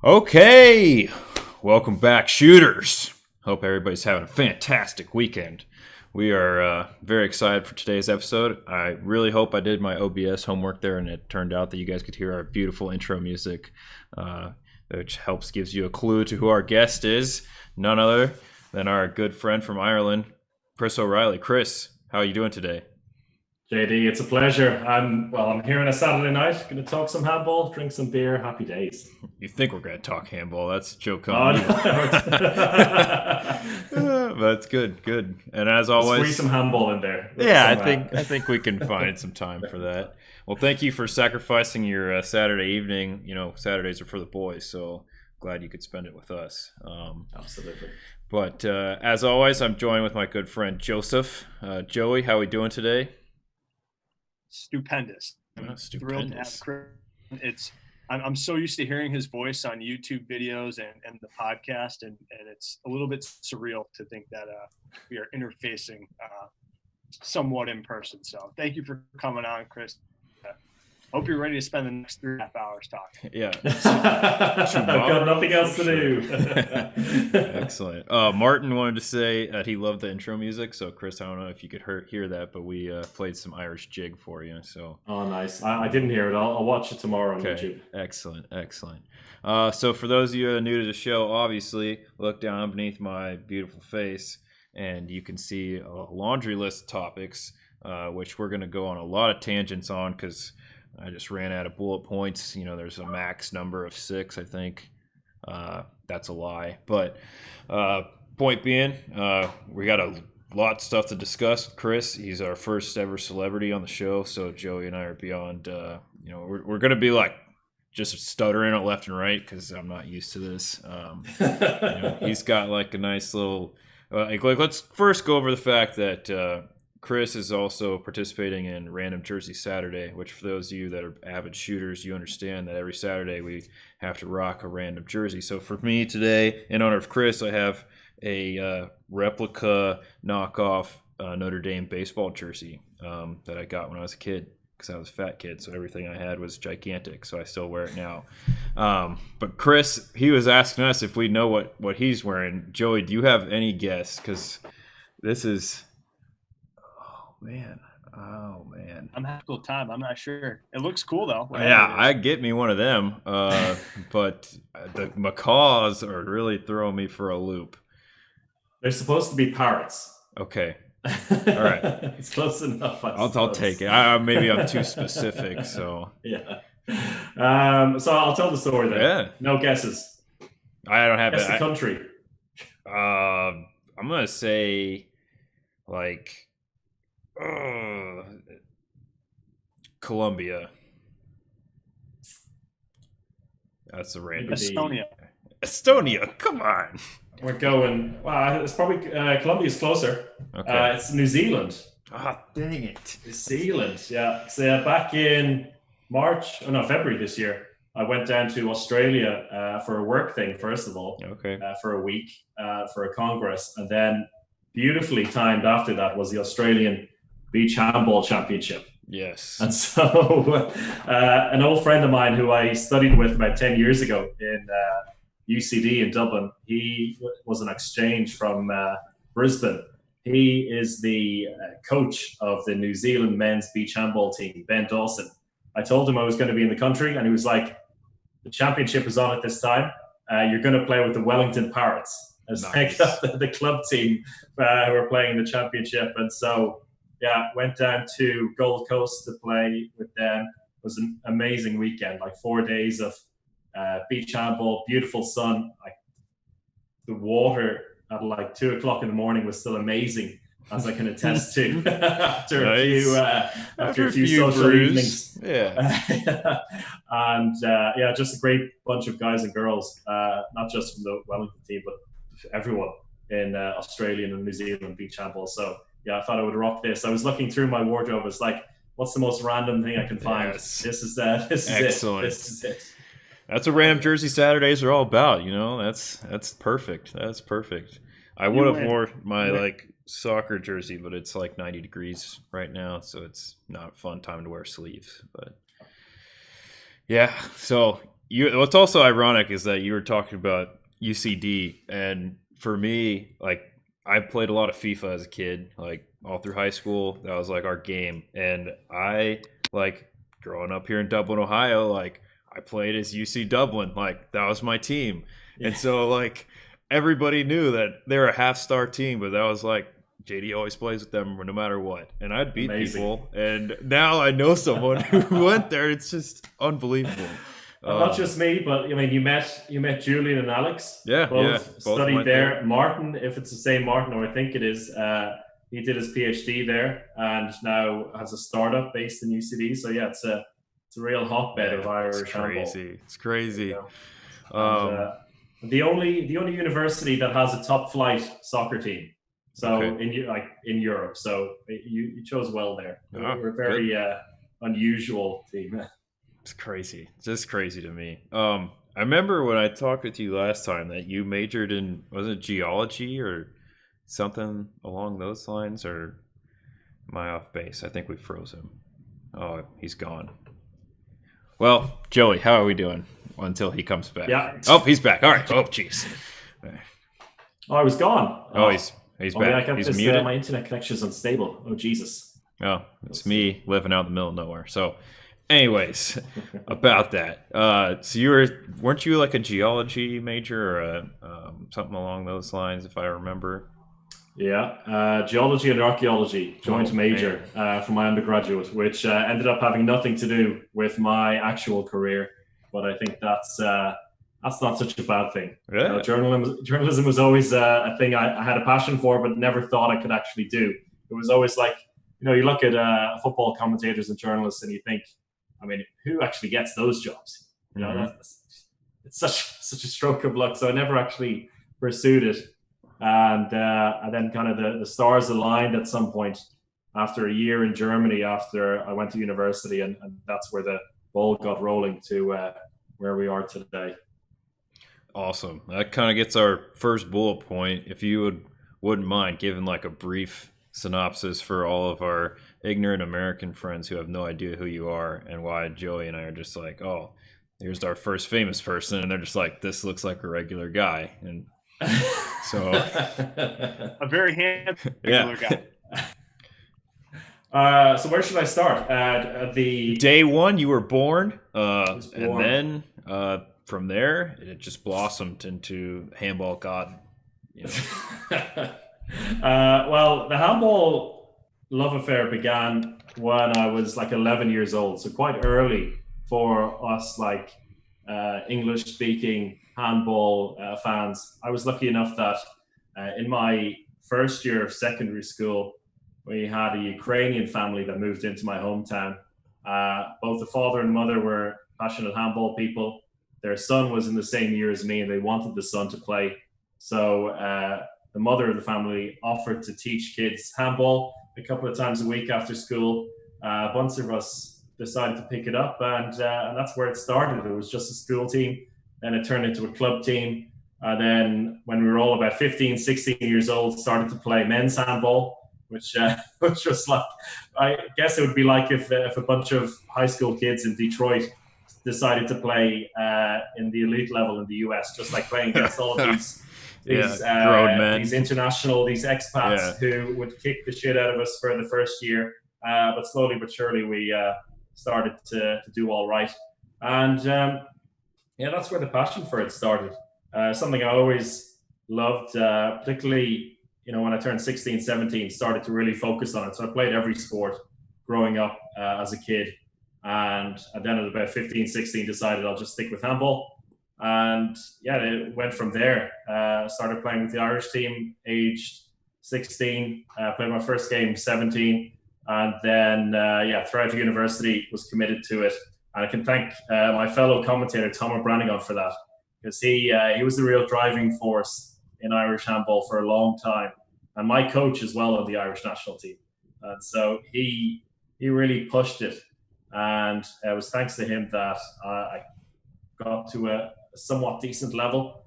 Okay, welcome back, shooters. Hope everybody's having a fantastic weekend. We are very excited for today's episode. I really hope I did my OBS homework there, and it turned out that you guys could hear our beautiful intro music, which gives you a clue to who our guest is. None other than our good friend from Ireland, Chris O'Reilly. Chris, how are you doing today? JD, it's a pleasure. I'm here on a Saturday night. Going to talk some handball, drink some beer. Happy days. You think we're going to talk handball? That's a joke Oh, on you. no. That's good. And as always, squeeze some handball in there. I think we can find some time for that. Well, thank you for sacrificing your Saturday evening. You know, Saturdays are for the boys, so glad you could spend it with us. Absolutely. But as always, I'm joined with my good friend Joseph. Joey, how are we doing today? Stupendous. I'm thrilled to have Chris. I'm so used to hearing his voice on YouTube videos and the podcast, and it's a little bit surreal to think that we are interfacing somewhat in person. So thank you for coming on, Chris. Hope you're ready to spend the next 3.5 hours talking. Yeah. I've got nothing else to do. Excellent. Martin wanted to say that he loved the intro music. So, Chris, I don't know if you could hear that, but we played some Irish jig for you. So. Oh, nice. I didn't hear it. I'll watch it tomorrow on YouTube. Excellent. So, for those of you new to the show, obviously, look down beneath my beautiful face, and you can see a laundry list of topics, which we're going to go on a lot of tangents on because I just ran out of bullet points. You know, there's a max number of 6, I think. That's a lie. But point being, we got a lot of stuff to discuss with Chris. He's our first ever celebrity on the show. So Joey and I are beyond, we're going to be like just stuttering it left and right because I'm not used to this. He's got like a nice little, let's first go over the fact that Chris is also participating in Random Jersey Saturday, which for those of you that are avid shooters, you understand that every Saturday we have to rock a random jersey. So for me today, in honor of Chris, I have a replica knockoff Notre Dame baseball jersey that I got when I was a kid because I was a fat kid, so everything I had was gigantic, so I still wear it now. But Chris, he was asking us if we know what he's wearing. Joey, do you have any guess? Because this is... Oh man! I'm having a cool time. I'm not sure. It looks cool though. Yeah, I get me one of them. But the macaws are really throwing me for a loop. They're supposed to be parrots. Okay. All right. It's close enough. I'll take it. Maybe I'm too specific. So yeah. So I'll tell the story then. Yeah. No guesses. I don't have Guess the country. I'm gonna say like. Colombia. That's a random. Estonia. Come on. We're going. Well, it's probably Colombia's closer. Okay. It's New Zealand. Ah, dang it. New Zealand. Yeah. So back in February this year, I went down to Australia for a work thing. First of all, okay. For a week for a congress, and then beautifully timed after that was the Australian Beach Handball Championship. Yes. And so an old friend of mine who I studied with about 10 years ago in UCD in Dublin, he was an exchange from Brisbane. He is the coach of the New Zealand men's beach handball team, Ben Dawson. I told him I was going to be in the country, and he was like, the championship is on at this time. You're going to play with the Wellington Pirates as nice. the club team who are playing in the championship. And so, yeah, went down to Gold Coast to play with them. It was an amazing weekend, like 4 days of beach handball, beautiful sun. Like the water at like 2:00 in the morning was still amazing, as I can attest to after a few social evenings. Yeah. And just a great bunch of guys and girls, not just from the Wellington team, but everyone in Australian and New Zealand beach handball. So yeah, I thought I would rock this. I was looking through my wardrobe. It's like, what's the most random thing I can find? Yes. This is excellent. This is it. That's what Random Jersey Saturdays are all about. You know, that's perfect. That's perfect. I would have worn my soccer jersey, but it's like 90 degrees right now, so it's not a fun time to wear sleeves. But yeah, so what's also ironic is that you were talking about UCD, and for me, like I played a lot of FIFA as a kid, like all through high school. That was like our game, and I like growing up here in Dublin, Ohio. Like I played as UC Dublin, like that was my team, and so like everybody knew that they're a half-star team, but that was like JD always plays with them no matter what, and I'd beat people. And now I know someone who went there. It's just unbelievable. Not just me, but I mean, you met Julian and Alex. Both studied there. Martin, if it's the same Martin, or I think it is, he did his PhD there, and now has a startup based in UCD. So yeah, it's a real hotbed of Irish handball. It's crazy. You know? The only university that has a top flight soccer team. So in Europe, so you chose well there. We're a very unusual team. It's crazy. It's just crazy to me. I remember when I talked with you last time that you majored in, was it geology or something along those lines, or am I off base? I think we froze him. Oh, he's gone. Well, Joey, how are we doing until he comes back? Yeah. Oh, he's back. All right. Oh, jeez. Oh, I was gone. Oh, he's back. Yeah, he's muted. My internet connection is unstable. Oh, Jesus. Oh, it's me living out in the middle of nowhere. So, anyways, about that. So weren't you like a geology major or something along those lines, if I remember? Yeah, geology and archaeology, joint major for my undergraduate, which ended up having nothing to do with my actual career. But I think that's not such a bad thing. Yeah. You know, journalism was always a thing I had a passion for, but never thought I could actually do. It was always like, you look at football commentators and journalists, and you think, I mean, who actually gets those jobs? It's such a stroke of luck. So I never actually pursued it. And then kind of the stars aligned at some point after a year in Germany after I went to university, and that's where the ball got rolling to where we are today. Awesome. That kind of gets our first bullet point. If you wouldn't mind giving like a brief synopsis for all of our ignorant American friends who have no idea who you are and why Joey and I are just like, oh, here's our first famous person, and they're just like, this looks like a regular guy. And so a very handsome regular guy. So where should I start? The day one you were born, and then from there it just blossomed into handball god. Well, the handball love affair began when I was like 11 years old, so quite early for us, like English-speaking handball fans. I was lucky enough that in my first year of secondary school, we had a Ukrainian family that moved into my hometown. Both the father and mother were passionate handball people. Their son was in the same year as me, and they wanted the son to play. So the mother of the family offered to teach kids handball a couple of times a week after school. A bunch of us decided to pick it up, and that's where it started. It was just a school team. Then it turned into a club team. Then when we were all about 15, 16 years old, started to play men's handball, which was like, I guess it would be like if a bunch of high school kids in Detroit decided to play in the elite level in the US, just like playing against all of these grown men, these these expats who would kick the shit out of us for the first year. But slowly but surely we started to do all right. And that's where the passion for it started. Something I always loved, particularly, when I turned 16, 17, started to really focus on it. So I played every sport growing up as a kid. And then at about 15, 16, decided I'll just stick with handball. And it went from there. Started playing with the Irish team, aged 16. Played my first game, 17. And then, throughout university, was committed to it. And I can thank my fellow commentator, Tom O'Branigan, for that, because he was the real driving force in Irish handball for a long time, and my coach as well on the Irish national team. And so he really pushed it, and it was thanks to him that I got to a somewhat decent level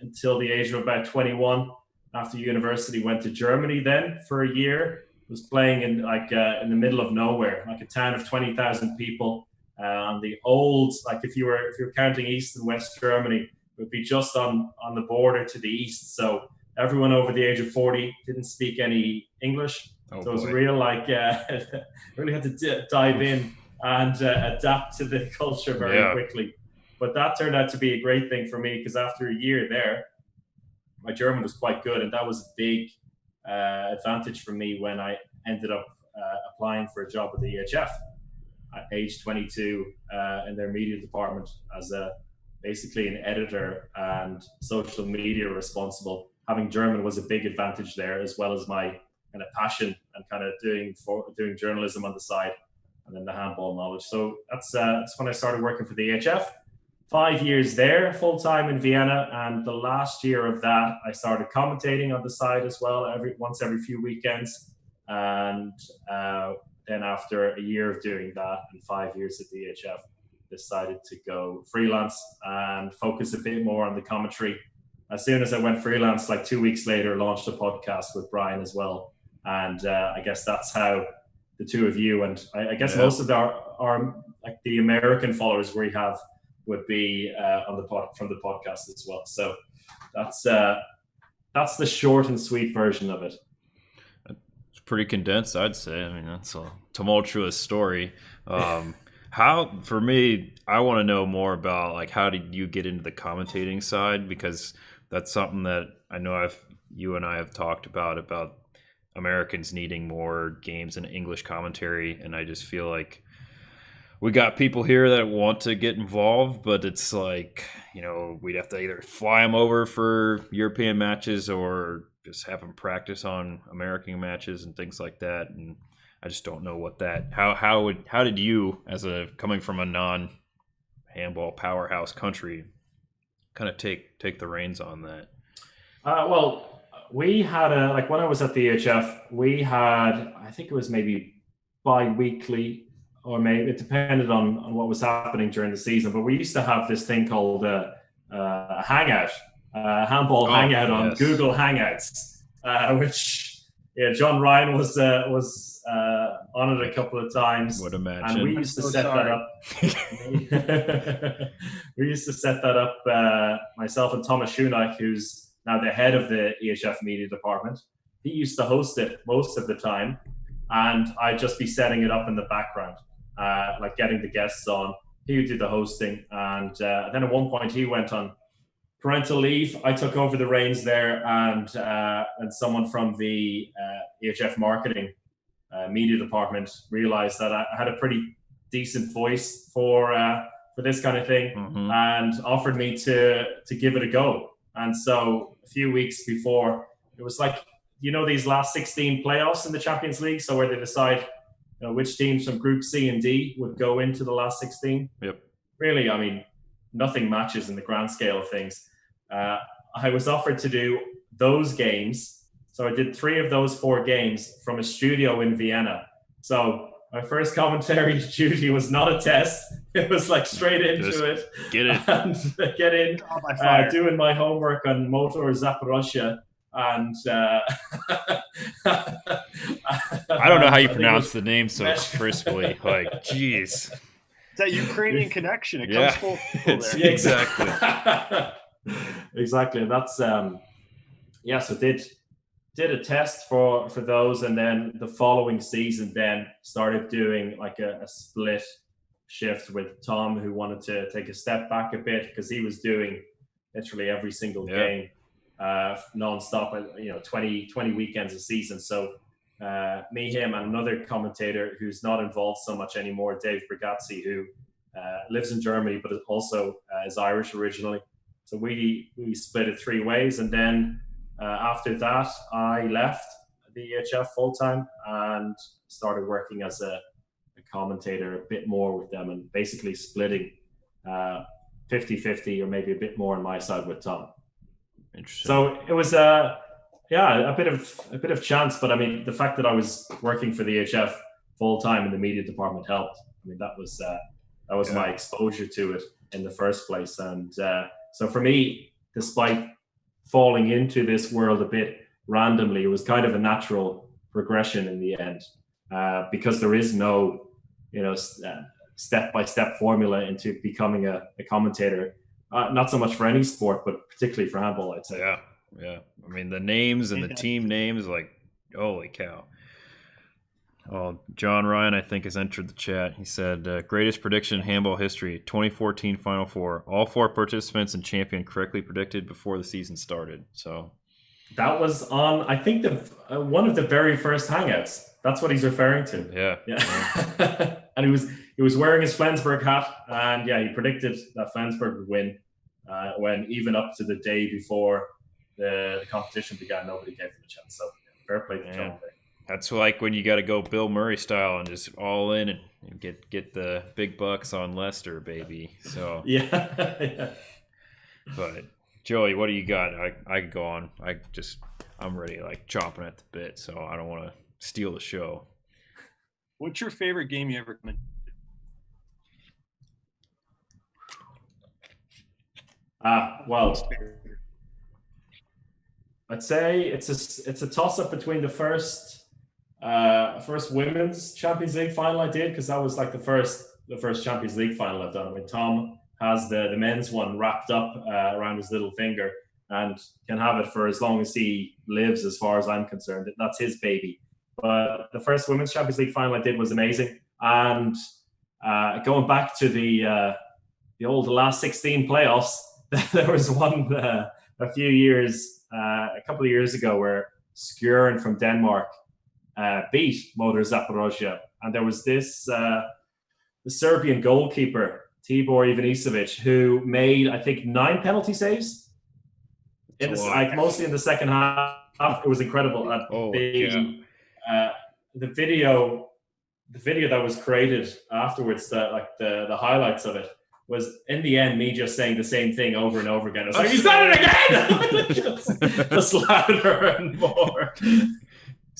until the age of about 21. After university, went to Germany then for a year. Was playing in the middle of nowhere, like a town of 20,000 people. On the old, like if you were counting East and West Germany, it would be just on the border to the east. So everyone over the age of 40 didn't speak any English. So it was real really had to dive in and adapt to the culture very quickly. But that turned out to be a great thing for me, because after a year there, my German was quite good, and that was a big advantage for me when I ended up applying for a job at the EHF at age 22 in their media department as basically an editor and social media responsible. Having German was a big advantage there, as well as my kind of passion and kind of doing journalism on the side, and then the handball knowledge. So that's when I started working for the EHF. 5 years there, full time in Vienna, and the last year of that, I started commentating on the side as well, once every few weekends. And then after a year of doing that and 5 years at the EHF, decided to go freelance and focus a bit more on the commentary. As soon as I went freelance, like 2 weeks later, launched a podcast with Brian as well. And I guess that's how the two of you, and I guess most of our like the American followers we have, would be from the podcast as well. So that's the short and sweet version of it. It's pretty condensed, I'd say. I mean, that's a tumultuous story. How, for me, I want to know more about, like, how did you get into the commentating side? Because that's something that I know you and I have talked about Americans needing more games and English commentary, and I just feel like we got people here that want to get involved, but it's like, we'd have to either fly them over for European matches or just have them practice on American matches and things like that. And I just don't know how did you, as coming from a non-handball powerhouse country, kind of take the reins on that? Well, we had when I was at the EHF, we had, I think it was maybe bi-weekly, or maybe it depended on what was happening during the season. But we used to have this thing called a hangout, handball hangout on Google Hangouts, which John Ryan was on it a couple of times. Would imagine. And we used to set that up. We used to set that up. Myself and Thomas Schoeneich, who's now the head of the EHF media department, he used to host it most of the time, and I'd just be setting it up in the background. Like getting the guests on. He would do the hosting, and then at one point he went on parental leave. I took over the reins there, and someone from the EHF marketing media department realized that I had a pretty decent voice for this kind of thing, and offered me to give it a go. And so a few weeks before, it was like, these last 16 playoffs in the Champions League, so where they decide which teams from Group C and D would go into the last 16. Yep. Really, I mean, nothing matches in the grand scale of things. I was offered to do those games. So I did 3 of those 4 games from a studio in Vienna. So my first commentary duty was not a test. It was like straight into it. Get it. And get in, doing my homework on Motor Zaporozhye. And I don't know how you pronounce the name so crisply. Like, geez. It's that Ukrainian connection. It comes full circle there. Yeah, exactly. Exactly. And that's so did a test for those, and then the following season then started doing like a split shift with Tom, who wanted to take a step back a bit because he was doing literally every single game non-stop, 20 weekends a season. So me, him, and another commentator who's not involved so much anymore, Dave Brigazzi, who lives in Germany but also is Irish originally. So we split it 3 ways, and then after that I left the EHF full-time and started working as a commentator a bit more with them, and basically splitting 50-50 or maybe a bit more on my side with Tom. Interesting. So it was a bit of chance, but I mean, the fact that I was working for the EHF full time in the media department helped. I mean, that was my exposure to it in the first place, and so for me, despite falling into this world a bit randomly, it was kind of a natural progression in the end, because there is no step-by-step formula into becoming a commentator. Not so much for any sport, but particularly for handball, I'd say. Yeah. I mean, the names and the team names, like, holy cow. Oh, John Ryan, I think, has entered the chat. He said, greatest prediction in handball history, 2014 Final Four. All 4 participants and champion correctly predicted before the season started. So that was on, I think, one of the very first Hangouts. That's what he's referring to. Yeah. And he was wearing his Flensburg hat, and yeah, he predicted that Flensburg would win. When even up to the day before the competition began, nobody gave him a chance. So fair play to John there. That's like when you got to go Bill Murray style and just all in and get the big bucks on Leicester, baby. So yeah. But Joey, what do you got? I could go on. I'm ready, like chomping at the bit. So I don't want to steal the show. What's your favorite game you ever commented? Well, I'd say it's a toss up between the first women's Champions League final I did, because that was like the first Champions League final I've done. I mean, Tom has the men's one wrapped up around his little finger and can have it for as long as he lives, as far as I'm concerned. That's his baby. But the first women's Champions League final I did was amazing. And going back to the old last 16 playoffs, there was one a couple of years ago, where Shootin from Denmark beat Motor Zaporozhye, and there was this the Serbian goalkeeper Tibor Ivanisevic, who made, I think, 9 penalty saves. Mostly in the second half. It was incredible. The video that was created afterwards, the highlights of it, was in the end me just saying the same thing over and over again. It's like, he's done it again! just louder and more.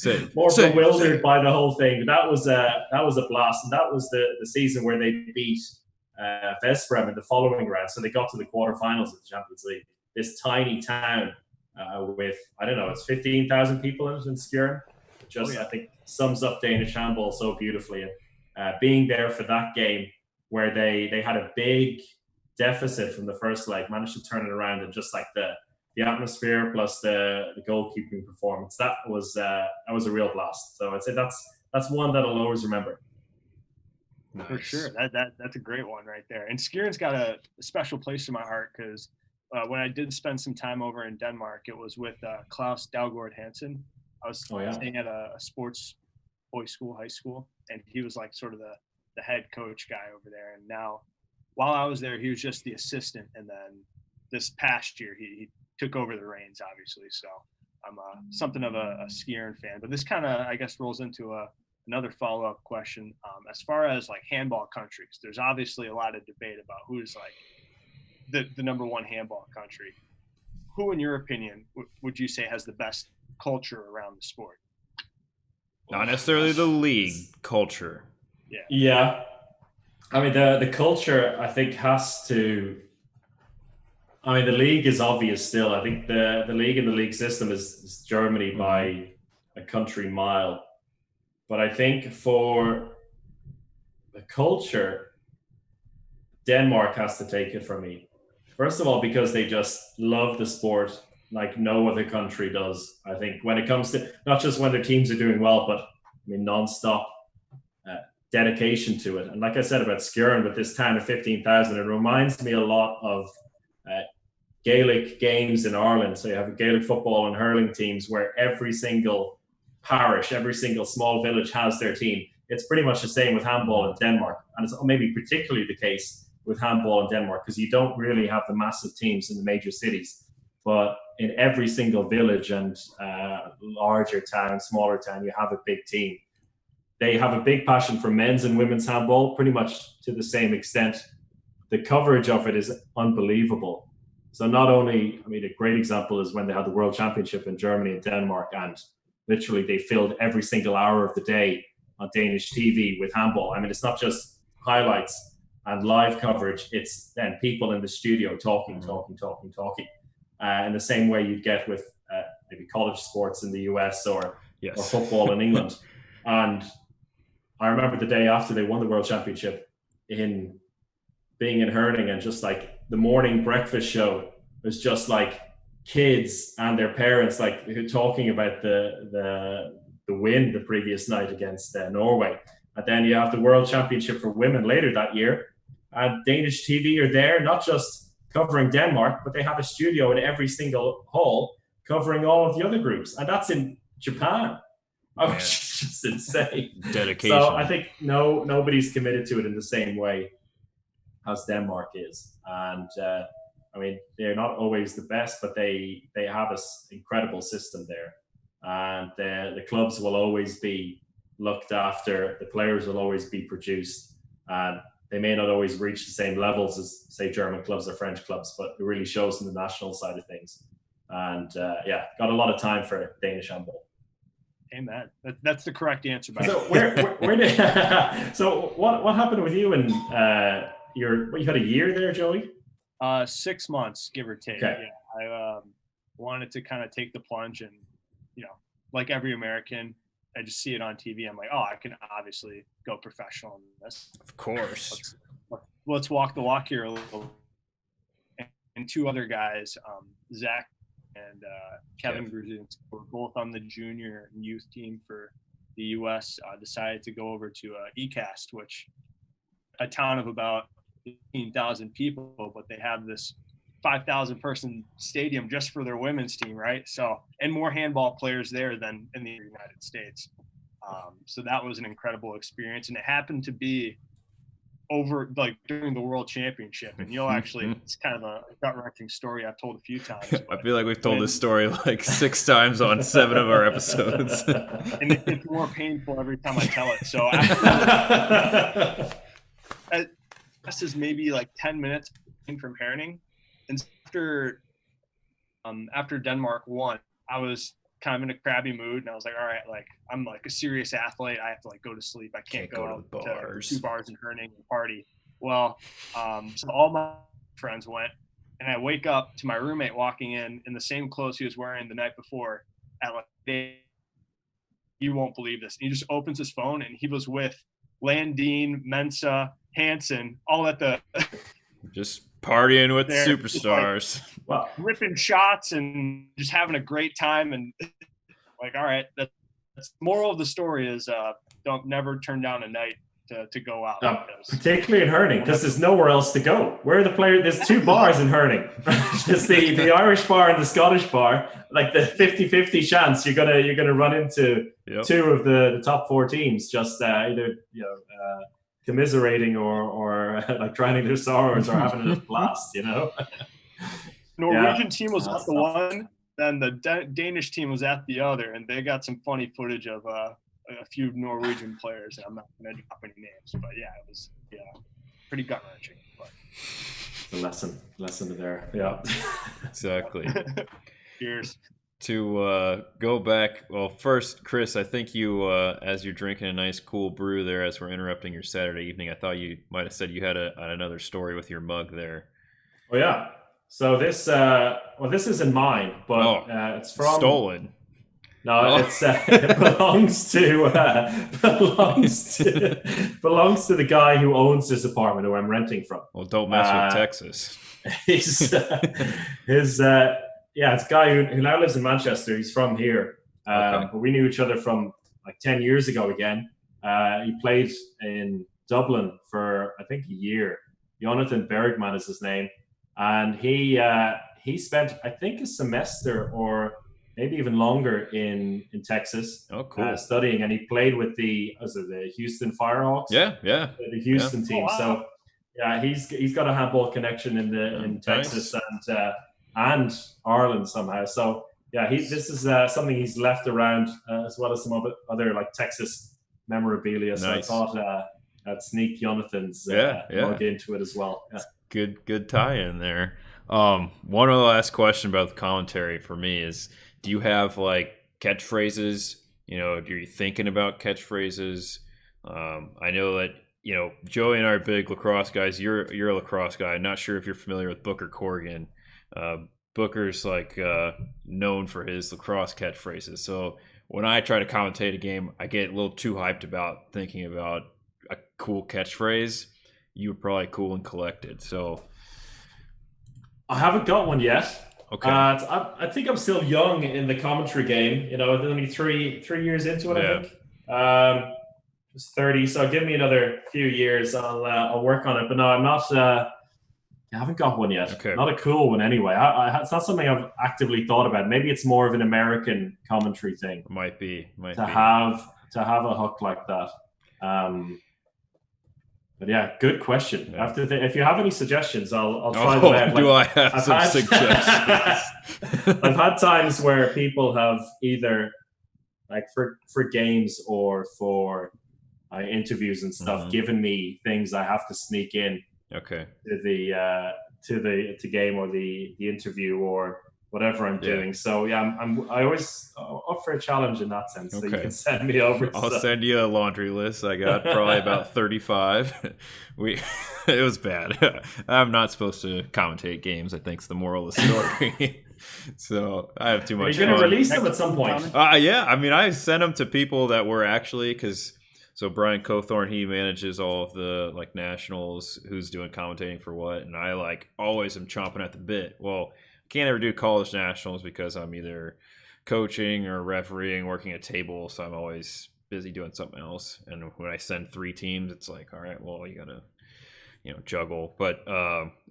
Bewildered by the whole thing. But that was a blast, and that was the season where they beat Vesprem in the following round. So they got to the quarterfinals of the Champions League. This tiny town with, I don't know, it's 15,000 people in it in Skjern. I think sums up Danish handball so beautifully. And being there for that game, where they had a big deficit from the first leg, managed to turn it around, and just like the atmosphere plus the goalkeeping performance, that was a real blast. So I'd say that's one that I'll always remember. Nice. For sure, that's a great one right there. And Skjern's got a special place in my heart, because when I did spend some time over in Denmark, it was with Klaus Daugård Hansen. I was staying at a sports boys school, high school, and he was like sort of the head coach guy over there. And now, while I was there, he was just the assistant. And then this past year, he took over the reins, obviously. So I'm something of a Skjern fan. But this kind of, I guess, rolls into another follow-up question. As far as like handball countries, there's obviously a lot of debate about who's like the number one handball country. Who, in your opinion, would you say has the best culture around the sport? Not necessarily the league culture. Yeah. I mean, the culture, I think, has to... I mean, the league is obvious still. I think the league and the league system is Germany by a country mile. But I think for the culture, Denmark has to take it from me. First of all, because they just love the sport like no other country does. I think when it comes to, not just when their teams are doing well, but I mean, nonstop dedication to it. And like I said about Skjern, with this town of 15,000, it reminds me a lot of Gaelic games in Ireland. So you have Gaelic football and hurling teams where every single parish, every single small village has their team. It's pretty much the same with handball in Denmark. And it's maybe particularly the case with handball in Denmark, because you don't really have the massive teams in the major cities. But in every single village and larger town, smaller town, you have a big team. They have a big passion for men's and women's handball, pretty much to the same extent. The coverage of it is unbelievable. So not only, I mean, a great example is when they had the World Championship in Germany and Denmark, and literally they filled every single hour of the day on Danish TV with handball. I mean, it's not just highlights and live coverage, it's then people in the studio talking. In the same way you'd get with maybe college sports in the US or football in England. And I remember the day after they won the World Championship, in being in hurling, and just like the morning breakfast show was just like kids and their parents like who talking about the win the previous night against Norway. And then you have the World Championship for women later that year, and Danish TV are there, not just covering Denmark, but they have a studio in every single hall covering all of the other groups, and that's in Japan. Oh, yeah. It's just insane. Dedication. So I think nobody's committed to it in the same way as Denmark is. And I mean, they're not always the best, but they have an incredible system there. And the clubs will always be looked after. The players will always be produced. And they may not always reach the same levels as, say, German clubs or French clubs, but it really shows in the national side of things. And yeah, got a lot of time for Danish handball. Amen. That's the correct answer. So where did so what happened with you and you had a year there, Joey? 6 months, give or take. Okay. Yeah, I wanted to kind of take the plunge, and like every American, I just see it on TV. I'm like, oh, I can obviously go professional in this. Of course. Let's walk the walk here a little. And two other guys, Zach and Kevin Gruzins, were both on the junior and youth team for the U.S. Decided to go over to ECAST, which a town of about 15,000 people, but they have this 5,000 person stadium just for their women's team, right? So, and more handball players there than in the United States. So that was an incredible experience, and it happened to be over like during the World Championship. And actually, it's kind of a gut-wrenching story I've told a few times. I feel like we've told this story like 6 times on 7 of our episodes. And it's more painful every time I tell it. So this is maybe like 10 minutes from Herning. And after Denmark won, I was kind of in a crabby mood, and I was like, all right, like I'm like a serious athlete. I have to like go to sleep. I can't go out to 2 bars in Herning and party. Well, so all my friends went, and I wake up to my roommate walking in the same clothes he was wearing the night before at like, you won't believe this. And he just opens his phone, and he was with Landine, Mensa, Hansen, all at the just partying with there, superstars, like, ripping shots and just having a great time. And like, all right, that's the moral of the story is don't never turn down a night to go out. Particularly in Herning, because there's nowhere else to go. Where are the players? There's 2 bars in Herning. There's the Irish bar and the Scottish bar. Like the 50-50 chance you're gonna run into 2 of the top 4 teams, just either commiserating or like drowning their sorrows or having a blast, Norwegian team was at the one, then the Danish team was at the other, and they got some funny footage of a few Norwegian players, and I'm not going to drop any names, but yeah, it was pretty gut wrenching. The lesson there, yeah, exactly. Cheers. To go back, well, first, Chris, I think you, as you're drinking a nice cool brew there, as we're interrupting your Saturday evening, I thought you might have said you had another story with your mug there. Oh yeah. So this, this isn't mine, but it's from stolen. No, it belongs to the guy who owns this apartment who I'm renting from. Well, don't mess with Texas. It's a guy who now lives in Manchester. He's from here, but we knew each other from like 10 years ago. Again, he played in Dublin for I think a year. Jonathan Bergman is his name, and he spent I think a semester or maybe even longer in Texas. Oh, cool. Studying, and he played with the Houston Firehawks. Yeah. The Houston team. Oh, wow. So yeah, he's got a handball connection in Texas and Ireland somehow. So yeah, this is something he's left around as well as some other like Texas memorabilia. So I thought I'd sneak Jonathan's mug into it as well. Yeah. Good tie in there. One other last question about the commentary for me is, do you have like catchphrases? Are you thinking about catchphrases? I know that Joey and I are big lacrosse guys. You're a lacrosse guy. I'm not sure if you're familiar with Booker Corrigan. Booker's like known for his lacrosse catchphrases. So when I try to commentate a game, I get a little too hyped about thinking about a cool catchphrase. you were probably cool and collected. So I haven't got one yet. okay, I think I'm still young in the commentary game. You know, only three years into it. I think. Just 30. So give me another few years. I'll work on it. But no, I'm not. I haven't got one yet. Okay. Not a cool one anyway. It's not something I've actively thought about. Maybe it's more of an American commentary thing. Might be. Have a hook like that. But yeah, good question. Yeah. If you have any suggestions, I'll try them out. Do I have some suggestions? I've had times where people have either, like for games or for interviews and stuff, given me things I have to sneak in. Okay. To the game or the interview or whatever I'm doing. So yeah, I always up for a challenge in that sense. So you can send me over. I'll send you a laundry list. I got probably about 35. It was bad. I'm not supposed to commentate games. I think's the moral of the story. So I have too much. You're going to release them at some point. Yeah, I mean, I sent them to people that were actually because. So Brian Cawthorn, he manages all of the like nationals, who's doing commentating for what, and I like always am chomping at the bit. Well, I can't ever do college nationals because I'm either coaching or refereeing, working a table, so I'm always busy doing something else. And when I send 3 teams, it's like, all right, well, you gotta, juggle. But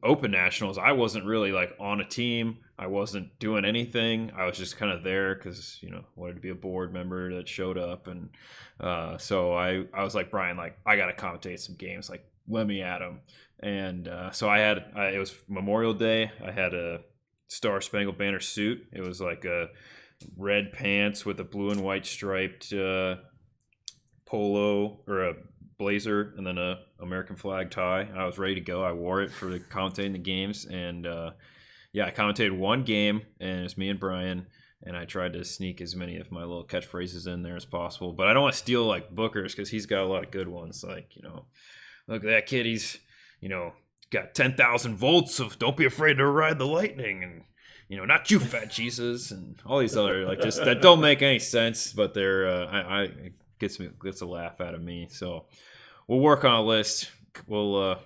open nationals, I wasn't really like on a team. I wasn't doing anything. I was just kind of there because wanted to be a board member that showed up, and so I was like, Brian, like I gotta commentate some games, like let me at them. And so it was Memorial Day. I had a Star Spangled Banner suit. It was like a red pants with a blue and white striped polo or a blazer and then a American flag tie. I was ready to go. I wore it for the commentating the games, and I commentated one game, and it's me and Brian, and I tried to sneak as many of my little catchphrases in there as possible. But I don't want to steal like Booker's because he's got a lot of good ones. Like look at that kid. He's got 10,000 volts of don't be afraid to ride the lightning, and not you, fat Jesus, and all these other like just that don't make any sense, but they're it gets a laugh out of me. So we'll work on a list. We'll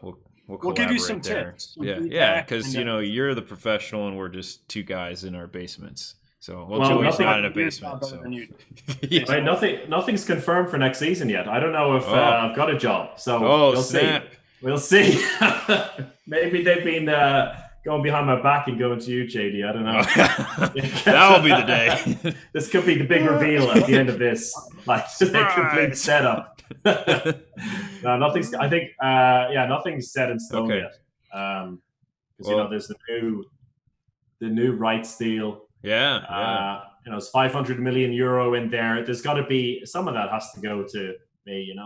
give you some there. tips. Yeah, because you're the professional and we're just 2 guys in our basements. So Joey's not in a basement. So. Right, nothing's confirmed for next season yet. I don't know if I've got a job. So we'll see. We'll see. Maybe they've been going behind my back and going to you, JD. I don't know. That'll be the day. This could be the big reveal at the end of this. Like the complete setup. No, nothing's. I think. Nothing's set in stone yet. Because there's the new rights deal. Yeah. It's 500 million euro in there. There's got to be some of that has to go to me.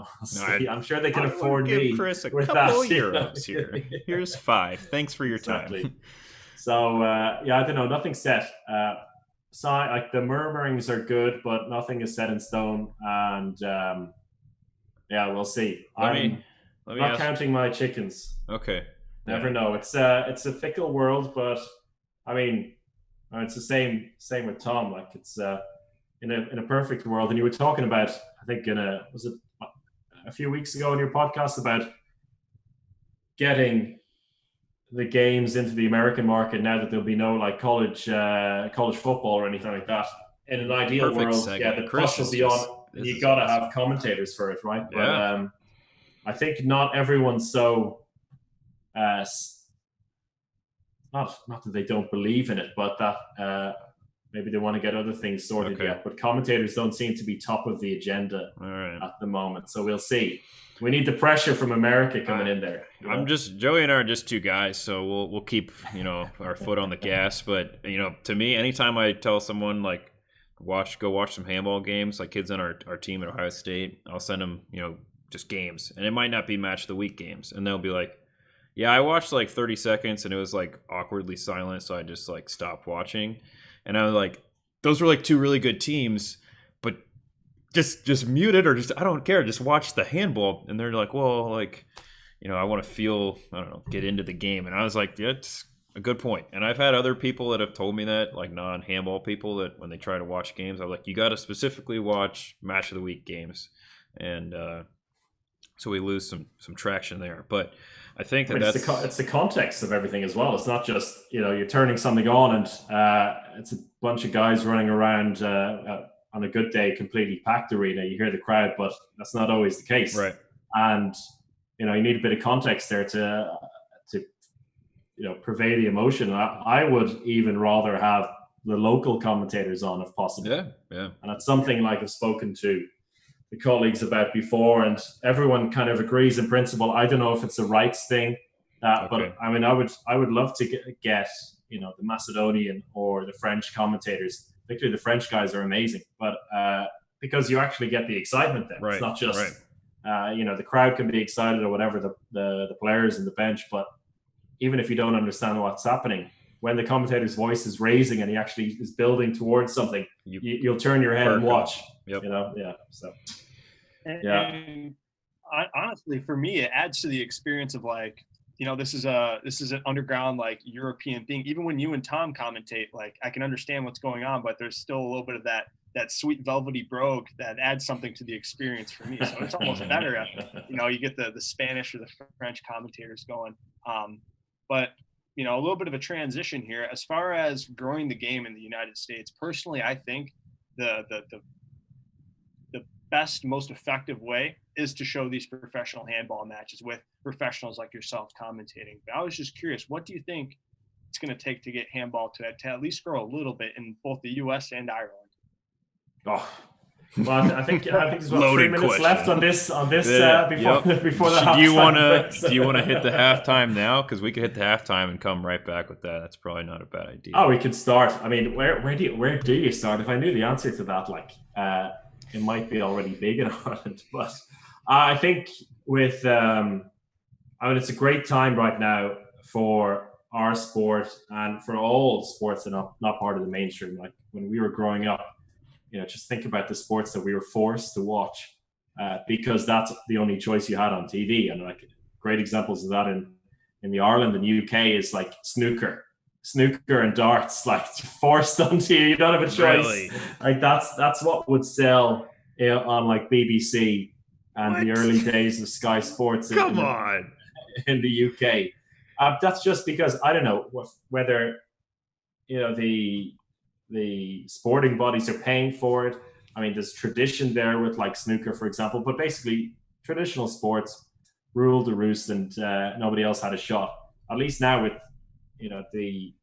I'm sure they can afford me. Chris, a couple euros here. Here's 5. Thanks for your exactly. time. So I don't know. Nothing's set. Like the murmurings are good, but nothing is set in stone. And we'll see. I'm not counting my chickens. Okay. Never know. It's a fickle world, but I mean, it's the same with Tom. Like it's in a perfect world. And you were talking about, I think was it a few weeks ago in your podcast about getting the games into the American market now that there'll be no like college football or anything like that. In an ideal world, the push will be on. You got to have commentators for it, right? Yeah. But I think not everyone's so not that they don't believe in it, but that maybe they want to get other things sorted yet. But commentators don't seem to be top of the agenda at the moment. So we'll see. We need the pressure from America coming in there. Joey and I are just 2 guys, so we'll keep our foot on the gas. But to me, anytime I tell someone like go watch some handball games, like kids on our team at Ohio State, I'll send them just games, and it might not be match of the week games, and they'll be like, yeah, I watched like 30 seconds and it was like awkwardly silent, so I just like stopped watching. And I was like, those were like 2 really good teams, but just mute it or just I don't care, just watch the handball. And they're like, well, like, I want to get into the game. And I was like, yeah, it's a good point. And I've had other people that have told me that, like non-handball people, that when they try to watch games, I'm like, you got to specifically watch match of the week games. And so we lose some traction there. But I think it's the context of everything as well. It's not just, you're turning something on and it's a bunch of guys running around on a good day, completely packed arena. You hear the crowd, but that's not always the case. Right. And you need a bit of context there to purvey the emotion. I would even rather have the local commentators on if possible. Yeah. And it's something like I've spoken to the colleagues about before, and everyone kind of agrees in principle. I don't know if it's a rights thing, but I mean, I would love to get the Macedonian or the French commentators. Particularly the French guys are amazing, but because you actually get the excitement then. Right, it's not just the crowd can be excited or whatever, the players in the bench, but even if you don't understand what's happening, when the commentator's voice is raising and he actually is building towards something, you'll turn your head and watch. Yep. So and honestly, for me, it adds to the experience of like, this is an underground like European thing. Even when you and Tom commentate, like I can understand what's going on, but there's still a little bit of that sweet velvety brogue that adds something to the experience for me. So it's almost better if you get the Spanish or the French commentators going. But a little bit of a transition here as far as growing the game in the United States. Personally, I think the best, most effective way is to show these professional handball matches with professionals like yourself commentating. But I was just curious, what do you think it's going to take to get handball to at least grow a little bit in both the U.S. and Ireland? Oh, well, I think there's about 3 minutes question. left on this before the halftime. Do you want to hit the halftime now? Because we could hit the halftime and come right back with that. That's probably not a bad idea. Oh, we could start. I mean, where do you start? If I knew the answer to that, it might be already big in Ireland. But I think with it's a great time right now for our sport and for all sports that are not part of the mainstream. Like when we were growing up, just think about the sports that we were forced to watch because that's the only choice you had on TV. And like great examples of that in the Ireland and UK is like snooker and darts, like forced onto you. You don't have a choice. Really? Like that's what would sell on like BBC and the early days of Sky Sports. Come in the UK. That's just because I don't know whether the sporting bodies are paying for it. I mean, there's tradition there with like snooker, for example, but basically traditional sports ruled the roost and nobody else had a shot. At least now with, the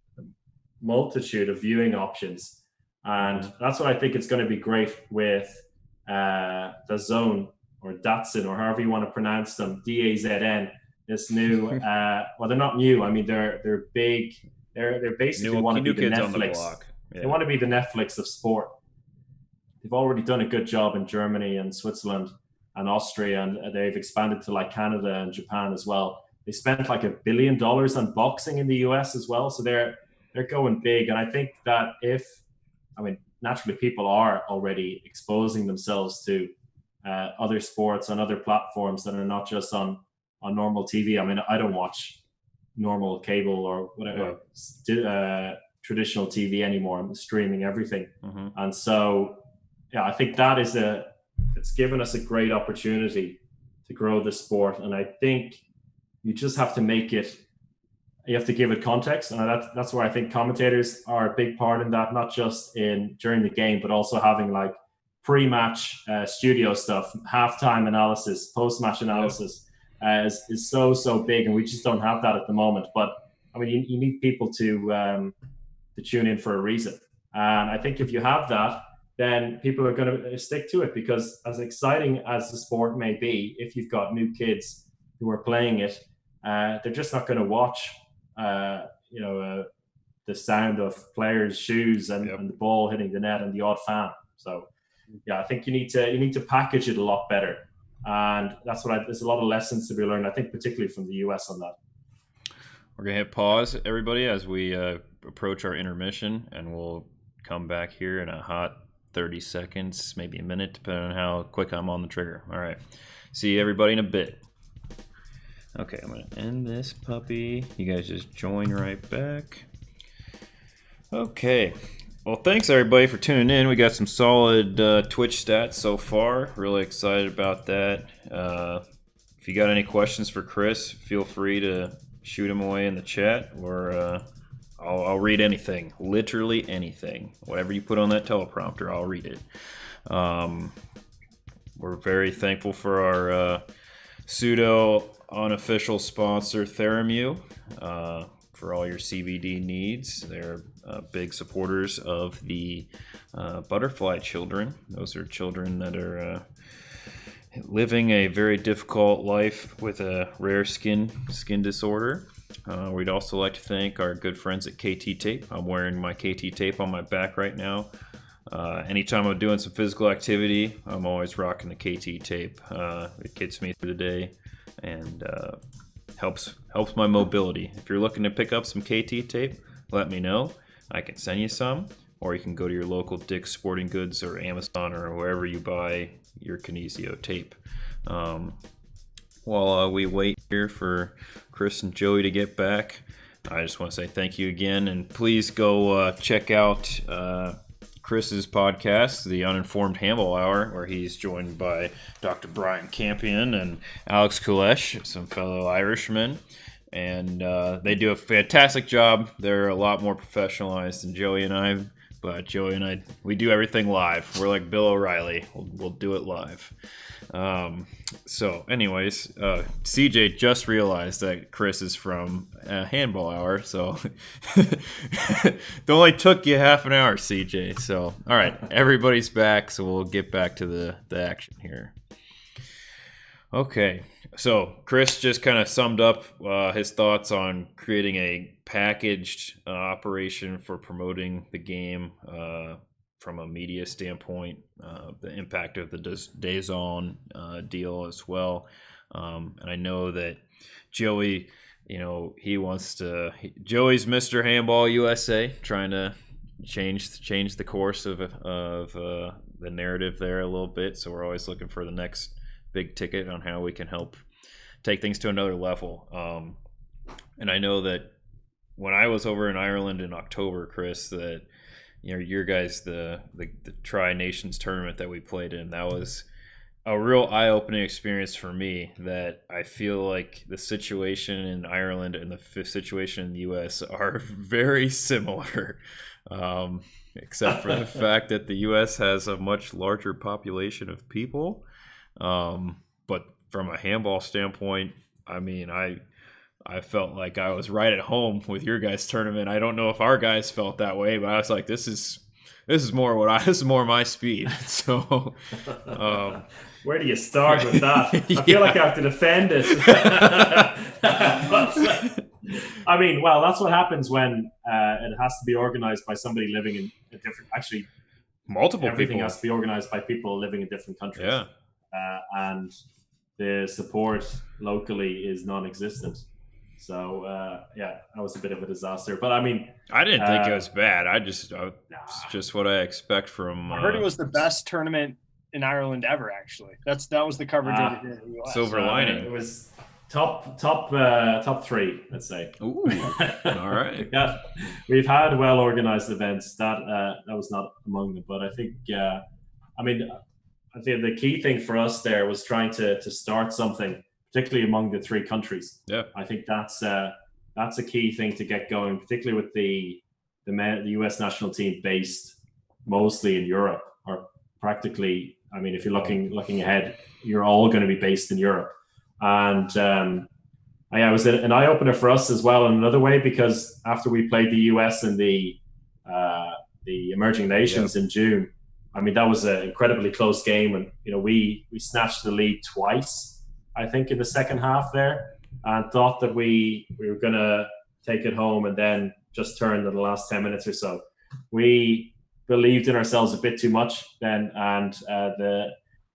multitude of viewing options. And that's what I think it's going to be great with the Zone or Datsun or however you want to pronounce them, DAZN, this new, well, they're not new. I mean, they're big. They're basically want to be the Netflix. Yeah. They want to be the Netflix of sport. They've already done a good job in Germany and Switzerland and Austria, and they've expanded to like Canada and Japan as well. They spent like $1 billion on boxing in the US as well, so they're going big. And I think that naturally people are already exposing themselves to other sports on other platforms that are not just on normal TV. I mean, I don't watch normal cable or whatever traditional TV anymore. I'm streaming everything. Mm-hmm. And so, I think that it's given us a great opportunity to grow the sport. And I think you just have to you have to give it context. And that's where I think commentators are a big part in that, not just during the game, but also having like pre-match studio stuff, halftime analysis, post-match analysis is so big. And we just don't have that at the moment. But I mean, you need people to tune in for a reason. And I think if you have that, then people are going to stick to it, because as exciting as the sport may be, if you've got new kids who are playing it, they're just not going to watch, the sound of players' shoes and the ball hitting the net and the odd fan. So, I think you need to package it a lot better. And that's there's a lot of lessons to be learned, I think, particularly from the US on that. We're going to hit pause, everybody, as we approach our intermission, and we'll come back here in a hot 30 seconds, maybe a minute, depending on how quick I'm on the trigger. All right. See everybody in a bit. Okay, I'm going to end this puppy. You guys just join right back. Okay. Well, thanks, everybody, for tuning in. We got some solid Twitch stats so far. Really excited about that. if you got any questions for Chris, feel free to shoot them away in the chat, or I'll read anything, literally anything. Whatever you put on that teleprompter, I'll read it. We're very thankful for our pseudo unofficial sponsor, Theramu, for all your CBD needs. They're big supporters of the butterfly children. Those are children that are living a very difficult life with a rare skin disorder. We'd also like to thank our good friends at KT Tape. I'm wearing my KT Tape on my back right now. Anytime I'm doing some physical activity, I'm always rocking the KT Tape. It gets me through the day and helps my mobility. If you're looking to pick up some KT Tape, let me know. I can send you some, or you can go to your local Dick's Sporting Goods or Amazon or wherever you buy your Kinesio tape. While we wait here for Chris and Joey to get back, I just want to say thank you again, and please go check out Chris's podcast, the Uniformed Handball Hour, where he's joined by Dr. Brian Campion and Alex Kulesh, some fellow Irishmen. And they do a fantastic job. They're a lot more professionalized than Joey and I, but Joey and I, we do everything live. We're like Bill O'Reilly. We'll do it live. So anyways, CJ just realized that Chris is from Handball Hour, so it only took you half an hour, CJ. So all right, everybody's back, so we'll get back to the action here. Okay, so Chris just kind of summed up his thoughts on creating a packaged operation for promoting the game from a media standpoint, the impact of the DAZN deal as well. And I know that Joey, he wants to. Joey's Mr. Handball USA, trying to change the course of the narrative there a little bit. So we're always looking for the next big ticket on how we can help take things to another level. And I know that when I was over in Ireland in October, Chris, that your guys, the Tri-Nations tournament that we played in, that was a real eye-opening experience for me. That I feel like the situation in Ireland and the situation in the U.S. are very similar, except for the fact that the U.S. has a much larger population of people. But from a handball standpoint, I mean, I felt like I was right at home with your guys' tournament. I don't know if our guys felt that way, but I was like, this is more my speed. So, where do you start with that? I feel like I have to defend it. I mean, well, that's what happens when it has to be organized by somebody living in a different. Actually, multiple everything people has to be organized by people living in different countries. Yeah, and the support locally is non-existent. So that was a bit of a disaster. But I mean, I didn't think it was bad. It's just what I expect from. I heard it was the best tournament in Ireland ever. Actually, that was the coverage over here in the US. Silver lining. It was top three, let's say. Ooh, all right. Yeah, we've had well organized events. That was not among them, but I think I think the key thing for us there was trying to start something, particularly among the three countries. Yeah, I think that's a key thing to get going, particularly with the U.S. national team based mostly in Europe, or practically. I mean, if you're looking ahead, you're all going to be based in Europe, and it was an eye opener for us as well in another way, because after we played the U.S. in the emerging nations in June. I mean, that was an incredibly close game, and we snatched the lead twice, I think, in the second half there, and thought that we were going to take it home, and then just turned in the last 10 minutes or so. We believed in ourselves a bit too much then, and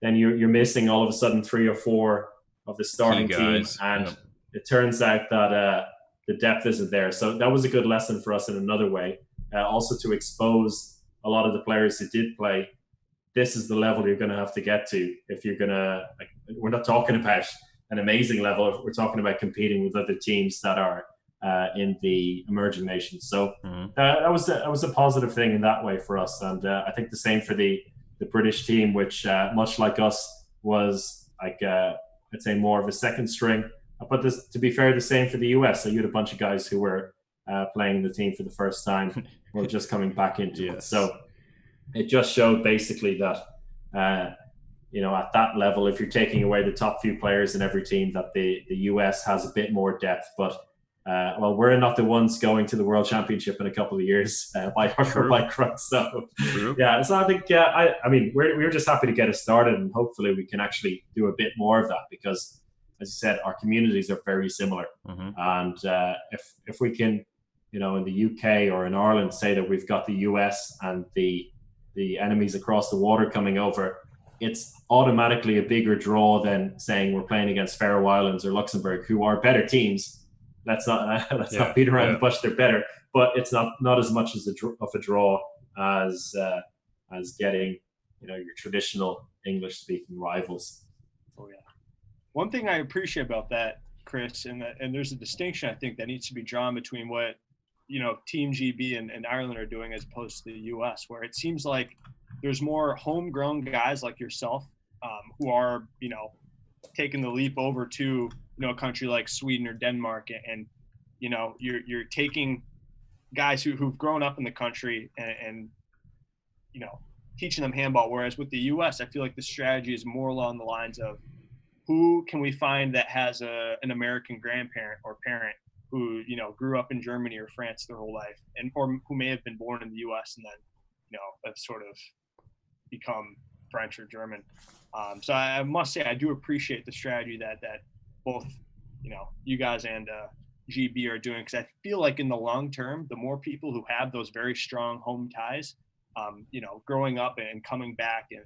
then you're missing all of a sudden 3 or 4 of the starting team, and it turns out that the depth isn't there. So that was a good lesson for us in another way, also to expose a lot of the players who did play. This is the level you're going to have to get to if you're going to. We're not talking about an amazing level. We're talking about competing with other teams that are in the emerging nations. So that was a positive thing in that way for us, and I think the same for the British team, which much like us was like I'd say more of a second string. But this, to be fair, the same for the US. So you had a bunch of guys who were playing in the team for the first time, or just coming back into it. So it just showed basically that, at that level, if you're taking away the top few players in every team, that the US has a bit more depth. But we're not the ones going to the World Championship in a couple of years by hook or by crook. So yeah, so I think I mean we're just happy to get it started, and hopefully we can actually do a bit more of that, because, as you said, our communities are very similar, and if we can, in the UK or in Ireland, say that we've got the US and the enemies across the water coming over, it's automatically a bigger draw than saying we're playing against Faroe Islands or Luxembourg, who are better teams. Let's not beat around the bush. They're better, but it's not as much as of a draw as getting your traditional English speaking rivals. Oh yeah. One thing I appreciate about that, Chris, and there's a distinction I think that needs to be drawn between what Team GB and Ireland are doing as opposed to the US, where it seems like there's more homegrown guys like yourself who are taking the leap over to a country like Sweden or Denmark, and you're taking guys who've grown up in the country and teaching them handball. Whereas with the US, I feel like the strategy is more along the lines of who can we find that has an American grandparent or parent who grew up in Germany or France their whole life, or who may have been born in the US and then have sort of become French or German. So I must say I do appreciate the strategy that both you guys and GB are doing, because I feel like in the long term, the more people who have those very strong home ties, growing up and coming back and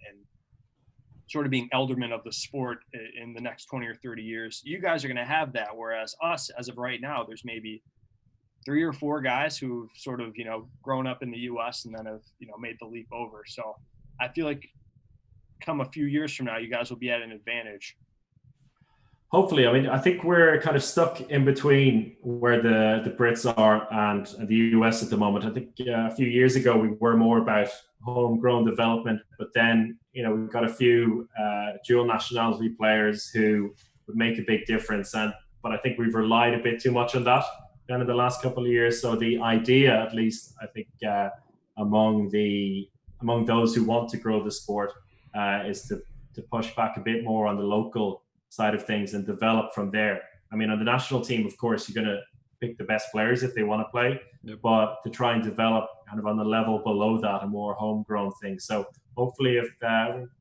sort of being eldermen of the sport in the next 20 or 30 years, you guys are going to have that. Whereas us, as of right now, there's maybe 3 or 4 guys who've sort of, grown up in the US and then have, made the leap over. So I feel like come a few years from now, you guys will be at an advantage. Hopefully. I mean, I think we're kind of stuck in between where the Brits are and the US at the moment. I think a few years ago we were more about homegrown development, but then we've got a few dual nationality players who would make a big difference, but I think we've relied a bit too much on that in the last couple of years. So the idea, at least I think among those who want to grow the sport, is to push back a bit more on the local side of things and develop from there. I mean, on the national team, of course, you're going to pick the best players if they want to play, but to try and develop kind of on the level below that, a more homegrown thing. So hopefully, if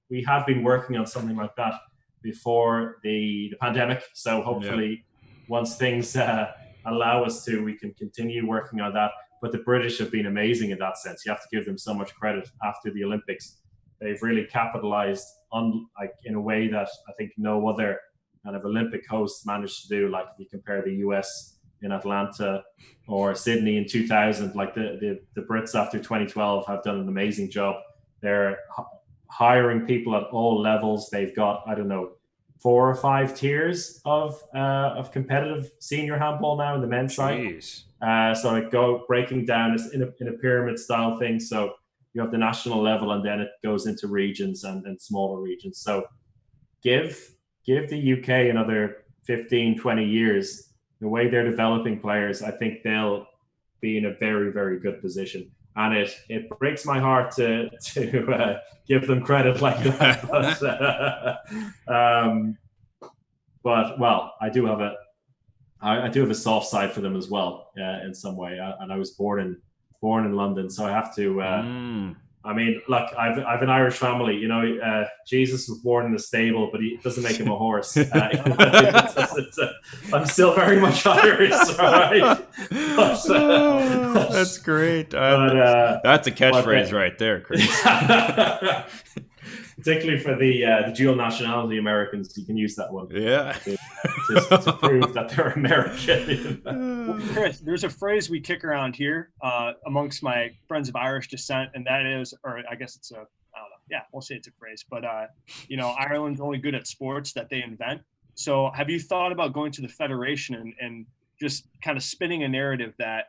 we have been working on something like that before the pandemic, so hopefully once things allow us to, we can continue working on that. But the British have been amazing in that sense. You have to give them so much credit after the Olympics. They've really capitalized on, in a way that I think no other kind of Olympic host managed to do. Like if you compare the US in Atlanta or Sydney in 2000, like the Brits after 2012 have done an amazing job. They're hiring people at all levels. They've got, 4 or 5 tiers of competitive senior handball now in the men's side. So it breaking down in a pyramid style thing. So you have the national level, and then it goes into regions and smaller regions. So give the UK another 15, 20 years. The way they're developing players, I think they'll be in a very, very good position. And it breaks my heart to give them credit like that. But I do have a soft side for them as well in some way. And I was born in London, so I have to. I mean, look, I've an Irish family. Jesus was born in a stable, but it doesn't make him a horse. I'm still very much Irish, right? That's great. That's a catchphrase right there, Chris. Particularly for the dual nationality Americans, you can use that one. Yeah. to prove that they're American. Well, Chris, there's a phrase we kick around here amongst my friends of Irish descent, and that is, or I guess it's I don't know. Yeah, we'll say it's a phrase, but Ireland's only good at sports that they invent. So have you thought about going to the Federation and just kind of spinning a narrative that,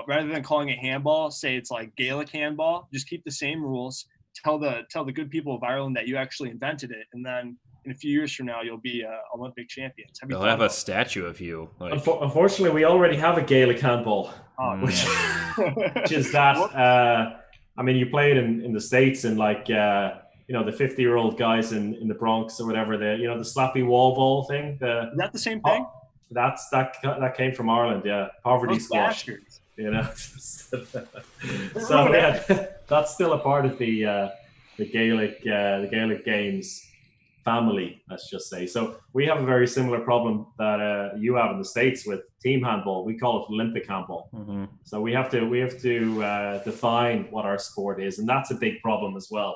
rather than calling it handball, say it's like Gaelic handball, just keep the same rules. tell the good people of Ireland that you actually invented it, and then in a few years from now you'll be Olympic champions. They'll have a statue of you. Like, unfortunately, we already have a Gaelic handball, which is that. I mean, you play it in the States, and like the 50-year-old guys in the Bronx or whatever, the slappy wall ball thing. Is that the same thing? That came from Ireland, yeah. Poverty Those squash. bastards. So yeah, that's still a part of the Gaelic games family, let's just say. So we have a very similar problem that you have in the States with team handball. We call it Olympic handball. Mm-hmm. So we have to define what our sport is, and that's a big problem as well.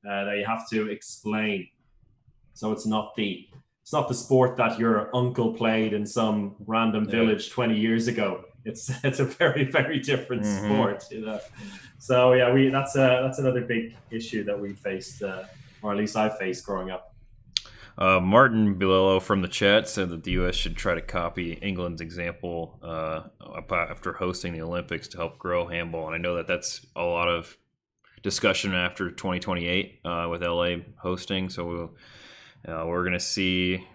That you have to explain. So it's not the sport that your uncle played in some random village 20 years ago. It's a very, very different sport, So yeah, that's another big issue that we faced, or at least I faced growing up. Martin Bilello from the chat said that the U.S. should try to copy England's example after hosting the Olympics to help grow handball. And I know that that's a lot of discussion after 2028 with LA hosting. So we're going to see.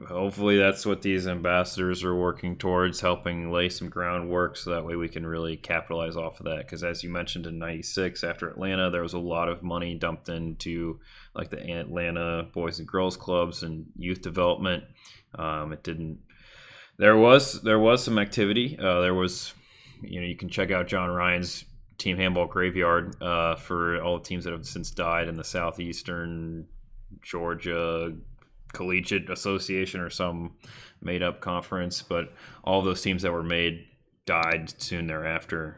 Hopefully that's what these ambassadors are working towards, helping lay some groundwork so that way we can really capitalize off of that. Because as you mentioned in 96 after Atlanta, there was a lot of money dumped into like the Atlanta Boys and Girls Clubs and youth development. It didn't. There was some activity. There was, you can check out John Ryan's Team Handball Graveyard for all the teams that have since died in the Southeastern Georgia Collegiate Association or some made-up conference, but all those teams that were made died soon thereafter.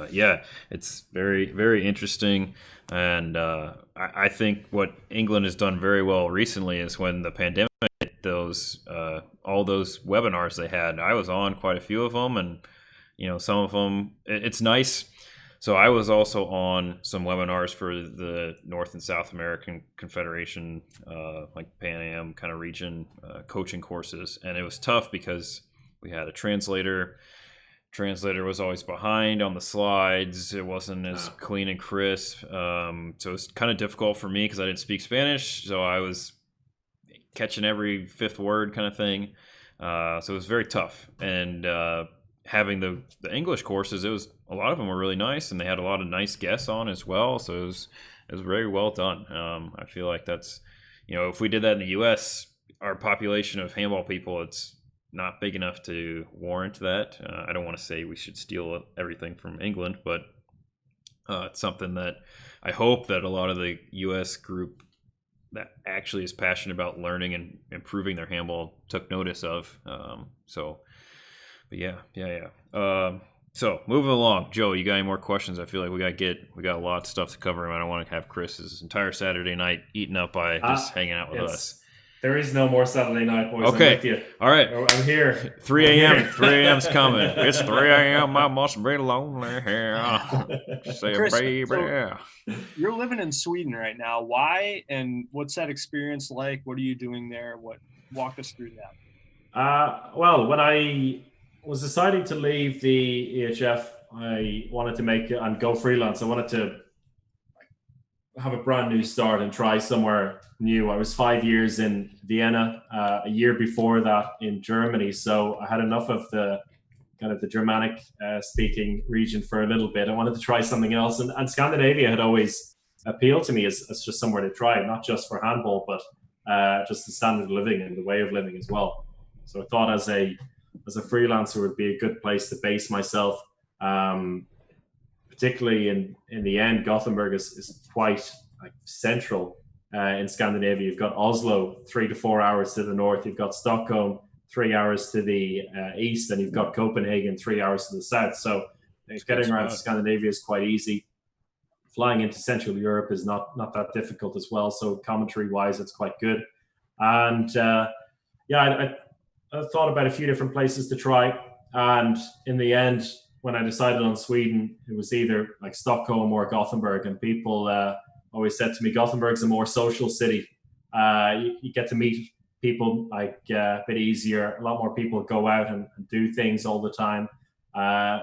Yeah, it's very, very interesting, and I think what England has done very well recently is when the pandemic hit, all those webinars they had. I was on quite a few of them, and some of them it's nice. So I was also on some webinars for the North and South American Confederation, like Pan Am kind of region coaching courses. And it was tough because we had a translator. Translator was always behind on the slides. It wasn't as clean and crisp. So it was kind of difficult for me because I didn't speak Spanish. So I was catching every fifth word kind of thing. So it was very tough. And having the English courses, a lot of them were really nice, and they had a lot of nice guests on as well. So it was very well done. I feel like that's, if we did that in the U.S., our population of handball people, it's not big enough to warrant that. I don't want to say we should steal everything from England, but it's something that I hope that a lot of the U.S. group that actually is passionate about learning and improving their handball took notice of. But yeah. So moving along, Joe, you got any more questions? I feel like we got a lot of stuff to cover, and I don't want to have Chris's entire Saturday night eaten up by just hanging out with us. There is no more Saturday night, boys. Okay. I'm with you. All right. I'm here. 3 a.m. 3 a.m.'s coming. It's 3 a.m. I must be lonely here. Say, Chris, baby. so you're living in Sweden right now. Why, and what's that experience like? What are you doing there? Walk us through that. Well, when I was deciding to leave the EHF, I wanted to and go freelance. I wanted to have a brand new start and try somewhere new. I was 5 years in Vienna, a year before that in Germany. So I had enough of the kind of the Germanic speaking region for a little bit. I wanted to try something else. And Scandinavia had always appealed to me as just somewhere to try, not just for handball, but just the standard of living and the way of living as well. So I thought as a freelancer would be a good place to base myself. Particularly in the end, Gothenburg is quite central in Scandinavia. You've got Oslo 3 to 4 hours to the north. You've got Stockholm 3 hours to the east, and you've got Copenhagen 3 hours to the south. So getting around Scandinavia is quite easy. Flying into Central Europe is not that difficult as well. So commentary wise, it's quite good. And I thought about a few different places to try, and in the end, when I decided on Sweden, it was either like Stockholm or Gothenburg. And people always said to me, Gothenburg's a more social city. You get to meet people a bit easier. A lot more people go out and do things all the time.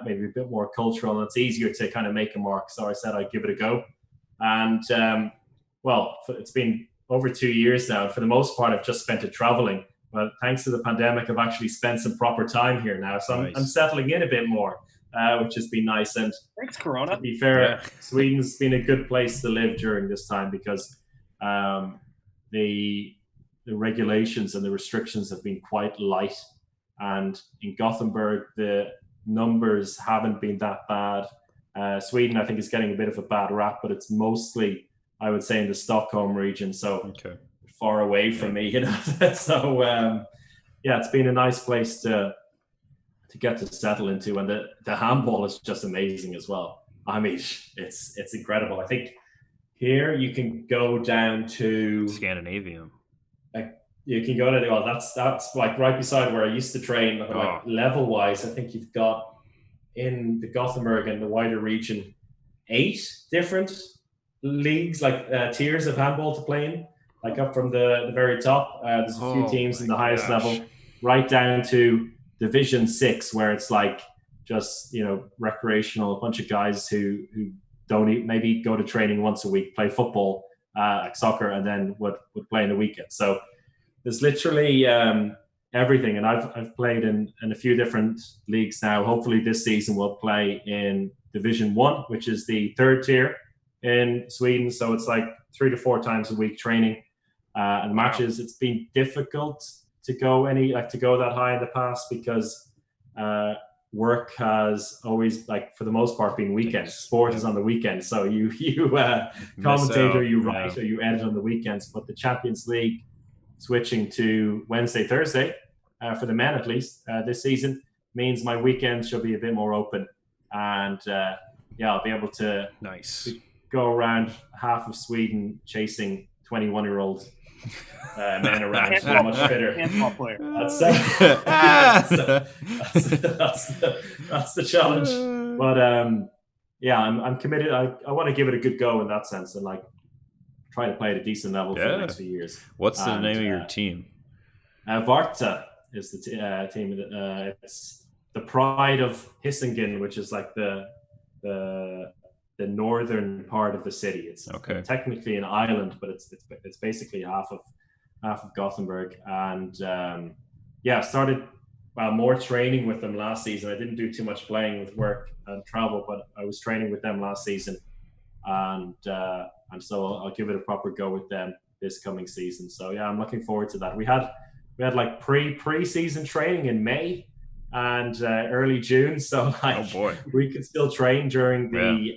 maybe a bit more cultural, and it's easier to kind of make a mark. So I said I'd give it a go. And well, it's been over 2 years now. And for the most part, I've just spent it traveling. But thanks to the pandemic, I've actually spent some proper time here now. So I'm settling in a bit more, which has been nice. And thanks, Corona. To be fair, Sweden's been a good place to live during this time because the regulations and the restrictions have been quite light. And in Gothenburg, the numbers haven't been that bad. Sweden, I think, is getting a bit of a bad rap, but it's mostly, I would say, in the Stockholm region. So far away from me, you know. So yeah, it's been a nice place to get to settle into, and the handball is just amazing as well. I mean, it's incredible. I think here you can go down to Scandinavium. You can go to that's like right beside where I used to train. Like level wise, I think you've got in the Gothenburg and the wider region 8 different leagues, like tiers of handball to play in. Like up from the very top, there's a few teams in the highest level, right down to Division 6, where it's like just, you know, recreational, a bunch of guys who don't maybe go to training once a week, play football, like soccer, and then would play in the weekend. So there's literally everything. And I've played in a few different leagues now. Hopefully this season we'll play in Division 1, which is the 3rd tier in Sweden. So it's like 3 to 4 times a week training and matches. It's been difficult to go that high in the past because work has always, like, for the most part, been weekends. Sport is on the weekends, so you commentate or you write or you edit on the weekends. But the Champions League switching to Wednesday, Thursday for the men, at least this season, means my weekends should be a bit more open, and I'll be able to go around half of Sweden chasing 21-year-old men around who are much fitter. Handball player. That's the challenge. But I'm committed. I want to give it a good go in that sense, and like try to play at a decent level for the next few years. What's the name of your team? Varta is the team. It's the pride of Hisingen, which is like the northern part of the city. It's technically an island, but it's basically half of Gothenburg. And started more training with them last season. I didn't do too much playing with work and travel, but I was training with them last season, and so I'll give it a proper go with them this coming season. So yeah, I'm looking forward to that. We had like pre-season training in May and early June, so like we could still train during the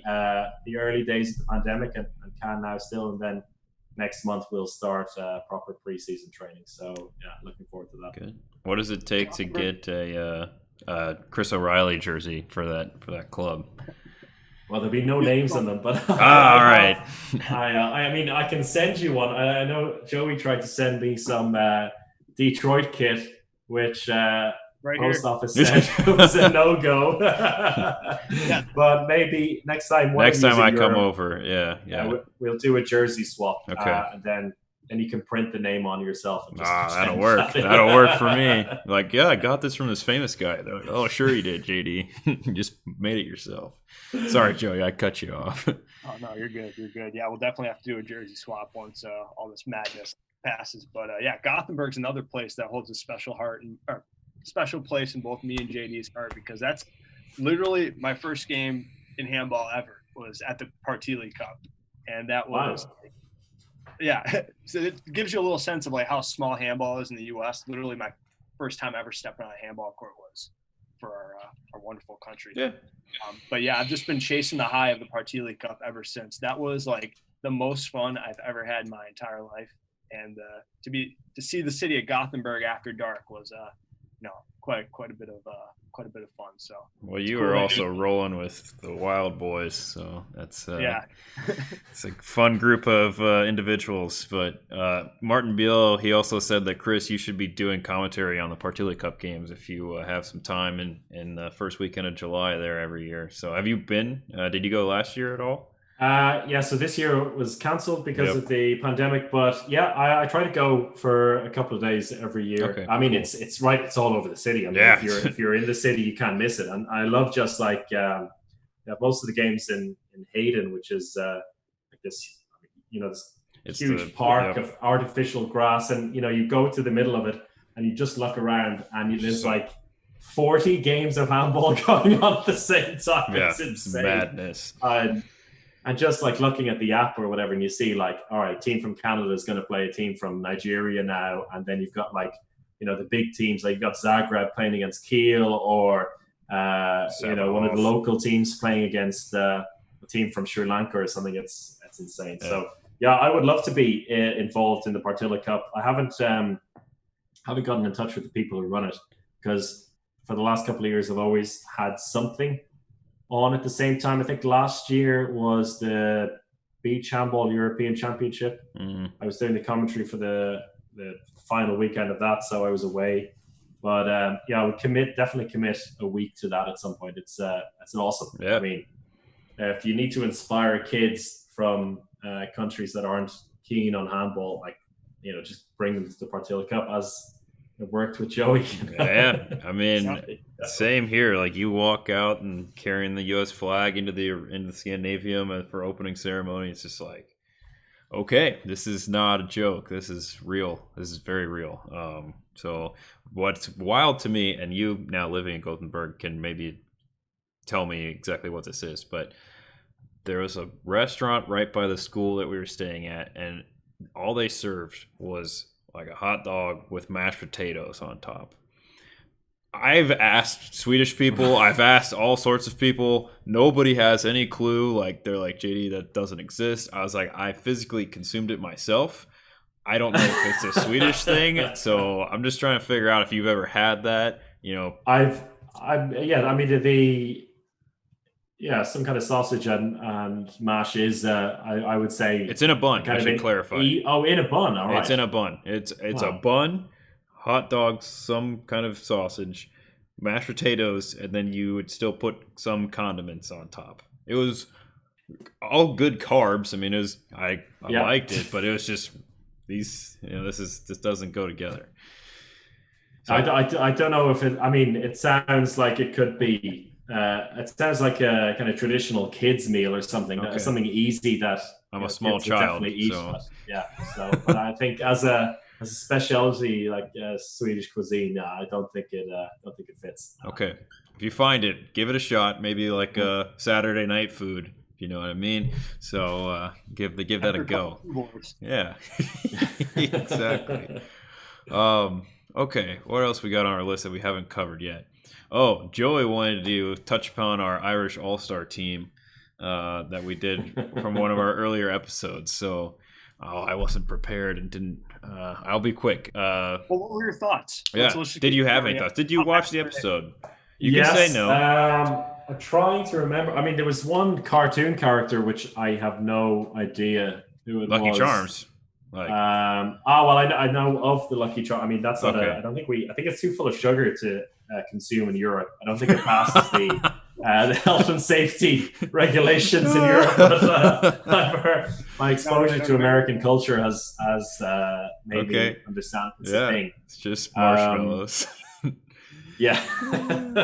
early days of the pandemic and can now still, and then next month we'll start proper pre-season training. So yeah, looking forward to that. Good. What does it take to get a Chris O'Reilly jersey for that club? Well, there'll be no names on them, but all right. I mean, I can send you one. I know Joey tried to send me some Detroit kit, which post office said was a no-go. But maybe next time I come over, we'll do a jersey swap. Okay. And then you can print the name on yourself. And just that'll work. That'll work for me. Like, I got this from this famous guy. They're like, oh, sure you did, JD. You just made it yourself. Sorry, Joey, I cut you off. Oh, no, you're good. You're good. Yeah, we'll definitely have to do a jersey swap once all this madness passes. But Gothenburg's another place that holds a special place in both me and JD's heart, because that's literally my first game in handball ever was at the Partille Cup, and that was so it gives you a little sense of like how small handball is in the U.S. Literally, my first time ever stepping on a handball court was for our wonderful country. Yeah. But yeah, I've just been chasing the high of the Partille Cup ever since. That was like the most fun I've ever had in my entire life, and to see the city of Gothenburg after dark was quite a bit of fun. So well, you were also rolling with the Wild Boys, so that's it's a fun group of individuals. But Martin Beal, he also said that Chris, you should be doing commentary on the Partille Cup games if you have some time in the first weekend of July there every year. So have you been? Did you go last year at all? Yeah, so this year was cancelled because Yep. of the pandemic, but yeah, I try to go for a couple of days every year. Okay. I mean, Cool. it's right, it's all over the city. I mean, Yeah. if you're in the city, you can't miss it. And I love just like yeah, most of the games in Hayden, which is like this, this It's the huge park yep. of artificial grass, and you go to the middle of it and you just look around, and there's So like 40 games of handball going on at the same time. yeah, It's it's insane. madness. And just like looking at the app or whatever, and you see like, all right, team from Canada is going to play a team from Nigeria now, and then you've got like, the big teams, like you've got Zagreb playing against Kiel, or one of the Sabanov. local teams playing against a team from Sri Lanka or something. It's insane. Yeah. So yeah, I would love to be involved in the Partilla Cup. I haven't gotten in touch with the people who run it, because for the last couple of years I've always had something on at the same time. I think last year was the Beach Handball European Championship. Mm. I was doing the commentary for the final weekend of that, so I was away. But yeah, I would definitely commit a week to that at some point. It's awesome. Yeah. I mean, if you need to inspire kids from countries that aren't keen on handball, like, just bring them to the Partilla Cup, as it worked with Joey. Yeah, I mean, same here. Like, you walk out and carrying the U.S. flag into the Scandinavium for opening ceremony. It's just like, okay, this is not a joke. This is real. This is very real. So what's wild to me, and you now living in Gothenburg can maybe tell me exactly what this is, but there was a restaurant right by the school that we were staying at, and all they served was like a hot dog with mashed potatoes on top. I've asked Swedish people, I've asked all sorts of people. Nobody has any clue. Like, they're like, JD, that doesn't exist. I was like, I physically consumed it myself. I don't know if it's a Swedish thing. So I'm just trying to figure out if you've ever had that. Yeah, I mean, some kind of sausage and mash is, I would say, it's in a bun. I should clarify. In a bun. All right. It's in a bun. It's a bun, hot dogs, some kind of sausage, mashed potatoes, and then you would still put some condiments on top. It was all good carbs. I mean, I liked it, but it was just these. This doesn't go together. So, I don't know if it. I mean, it sounds like it could be. It sounds like a kind of traditional kids meal or something. Okay. Something easy that I'm a small child. Eat, so. But I think as a specialty like Swedish cuisine, I don't think it fits. Okay, if you find it, give it a shot. Maybe like a Saturday night food, if you know what I mean. So give that a go. Yeah, exactly. Okay, what else we got on our list that we haven't covered yet? Oh, Joey wanted to touch upon our Irish All-Star team that we did from one of our earlier episodes. So I wasn't prepared and didn't. I'll be quick. Well, what were your thoughts? Yeah. Did you have any thoughts? Did you watch the episode? You can say no. I'm trying to remember. I mean, there was one cartoon character which I have no idea who it was. Lucky Charms. Well, I know of the Lucky Charm. I mean, that's not I think it's too full of sugar to consume in Europe. I don't think it passes the health and safety regulations in Europe. But my exposure to American culture has made me understand it's a thing. It's just marshmallows. Yeah. Who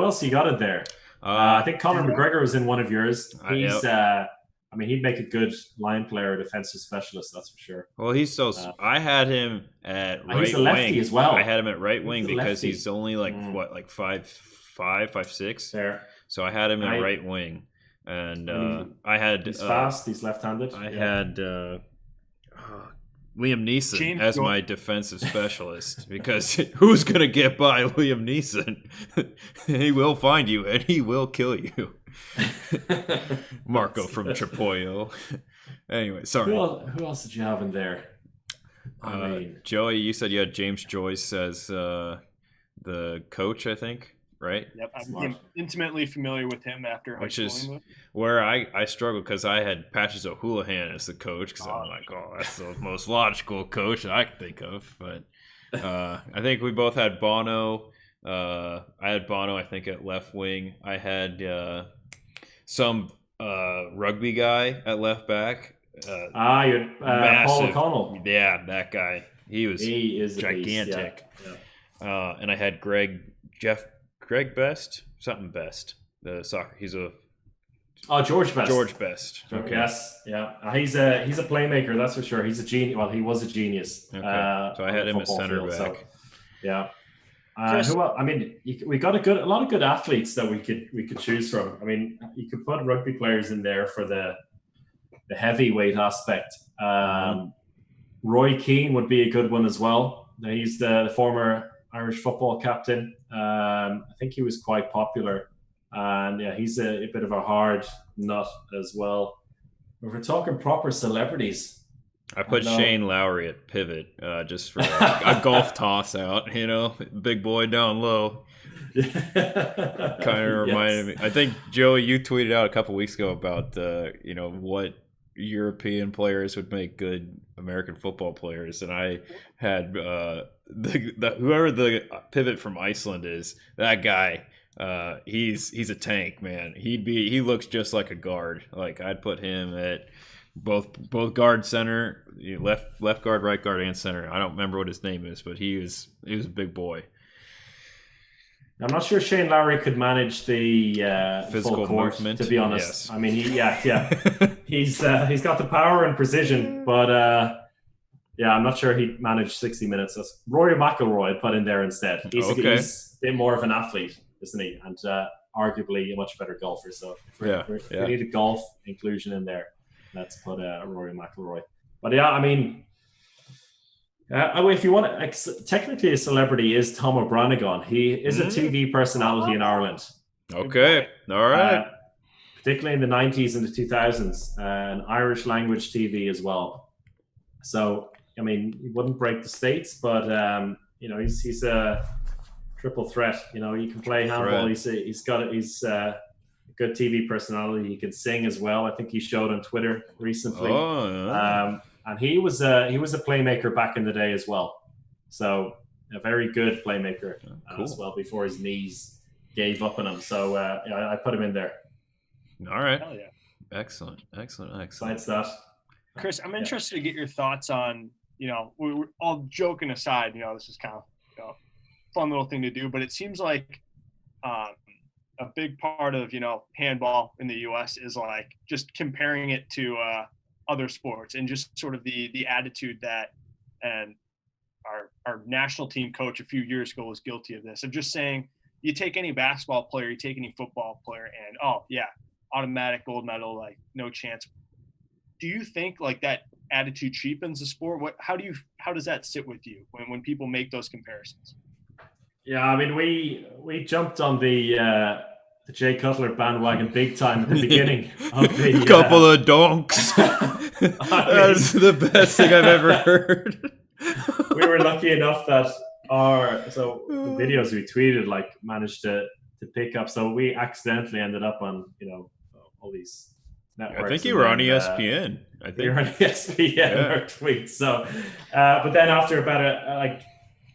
else you got in there? I think Conor McGregor was in one of yours. He's I mean, he'd make a good line player, defensive specialist, that's for sure. Well, he's I had him at right wing. He's a lefty as well. I had him at right wing because he's only like 5'5", 5'6". Fair. So I had him at right wing, and I had. He's fast. He's left-handed. I had Liam Neeson as my defensive specialist because who's gonna get by Liam Neeson? He will find you and he will kill you. Marco from Tripollo. Anyway, sorry. Who else did you have in there? I mean, Joey, you said you had James Joyce as the coach, I think, right? Yep, I'm intimately familiar with him after which is where I struggle because I had Patches O'Houlihan as the coach because I'm like, that's the most logical coach that I can think of. But I think we both had Bono. I had Bono, I think, at left wing. I had some rugby guy at left back. Paul Massive. O'Connell. Yeah, that guy. He was He is a beast. gigantic. Yeah. And I had Greg Best, something Best. The soccer. He's a George Best. George Best. Okay. Yes, yeah. He's a playmaker, that's for sure. He's a genius. Well, he was a genius. Okay. So I had him as center field, back. so, yeah. Who else? I mean, we got a lot of good athletes that we could choose from. I mean, you could put rugby players in there for the heavyweight aspect. Roy Keane would be a good one as well. He's the former Irish football captain. I think he was quite popular, and yeah, he's a bit of a hard nut as well. If we're talking proper celebrities, I put Shane Lowry at pivot just for a golf toss out, big boy down low. Kind of reminded me. I think, Joey, you tweeted out a couple weeks ago about what European players would make good American football players, and I had whoever the pivot from Iceland is, that guy. He's a tank, man. He looks just like a guard. Like, I'd put him at both guard, center, left guard, right guard, and center. I don't remember what his name is, but he was a big boy. I'm not sure Shane Lowry could manage the physical full court, movement, to be honest. Yes. I mean, he's got the power and precision, but I'm not sure he'd manage 60 minutes. That's Rory McIlroy put in there instead. He's a bit more of an athlete, isn't he? And arguably a much better golfer. So if we need a golf inclusion in there, let's put Rory McIlroy. But yeah, I mean, if you want technically a celebrity is Tom O'Branigan. He is a TV personality in Ireland. Okay, all right. Particularly in the 90s and the 2000s, and Irish language TV as well. So, I mean, he wouldn't break the States, but he's a triple threat. He can play handball. He's a good TV personality. He can sing as well. I think he showed on Twitter recently. And he was a playmaker back in the day as well. So a very good playmaker as well before his knees gave up on him. So I put him in there. All right. Hell yeah. Excellent. Besides that, Chris, I'm interested to get your thoughts on, we're all joking aside, this is kind of fun little thing to do, but it seems like a big part of, handball in the U.S. is like just comparing it to other sports, and just sort of the attitude that, and our national team coach a few years ago was guilty of this, of just saying, you take any basketball player, you take any football player, and automatic gold medal, like no chance. Do you think like that attitude cheapens the sport? How does that sit with you when people make those comparisons? Yeah, I mean, we jumped on the Jay Cutler bandwagon big time at the beginning of the couple of donks. That's the best thing I've ever heard. We were lucky enough that the videos we tweeted managed to pick up. So we accidentally ended up on all these networks. I think you were on ESPN. I think you were on ESPN our tweets. So, but then after about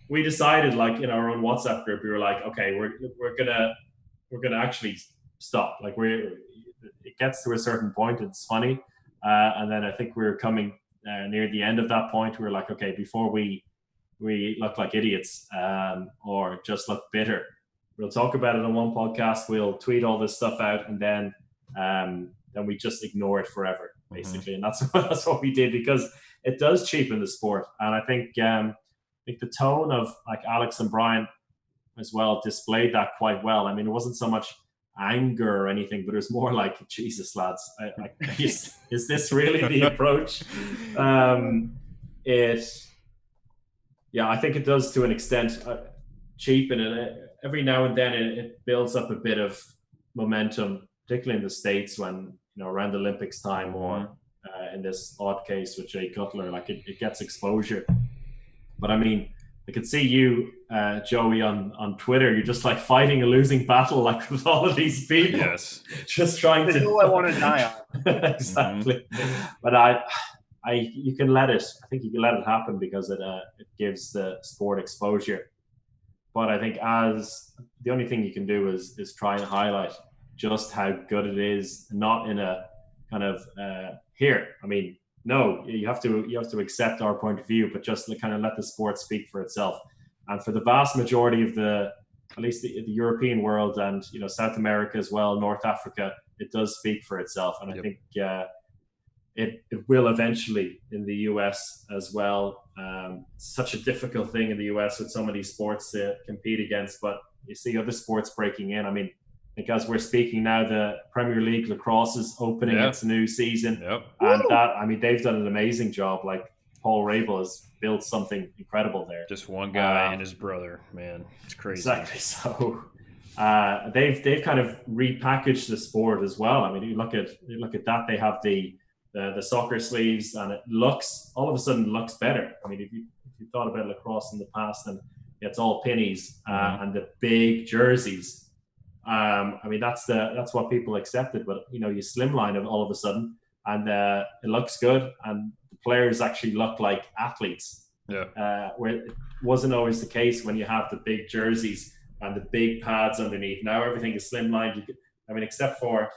we decided in our own WhatsApp group, we were like, okay, we're gonna actually stop. It gets to a certain point, it's funny, and then I think we were coming near the end of that point. We were like, okay, before we look like idiots or just look bitter, we'll talk about it on one podcast. We'll tweet all this stuff out, and then we just ignore it forever, basically. And that's what we did, because it does cheapen the sport. And I think the tone of Alex and Brian as well displayed that quite well. I mean, it wasn't so much anger or anything, but it was more like, Jesus, lads, is this really the approach? I think it does to an extent cheapen it. Every now and then it builds up a bit of momentum, particularly in the States when, around the Olympics time, or in this odd case with Jay Cutler, it gets exposure. But I mean, I could see you, Joey, on Twitter. You're just fighting a losing battle, with all of these people. Yes. Just trying to. Who I want to die on. Exactly. But you can let it. I think you can let it happen because it gives the sport exposure. But I think the only thing you can do is try and highlight just how good it is, not in a kind of here. I mean, no, you have to accept our point of view, but just to kind of let the sport speak for itself. And for the vast majority of at least the European world, and South America as well, North Africa, it does speak for itself. And I think it will eventually in the US as well. Such a difficult thing in the US with so many sports to compete against, but you see other sports breaking in. I mean, I think as we're speaking now, the Premier League lacrosse is opening its new season. And they've done an amazing job. Like Paul Rabel has built something incredible there. Just one guy and his brother, man. It's crazy. Exactly. So they've kind of repackaged the sport as well. I mean, you look at that, they have the soccer sleeves, and it all of a sudden looks better. I mean, if you thought about lacrosse in the past, and it's all pennies and the big jerseys. I mean, that's what people accepted, but you slimline it all of a sudden, and it looks good, and the players actually look like athletes. Where it wasn't always the case when you have the big jerseys and the big pads underneath. Now everything is slimlined. Except for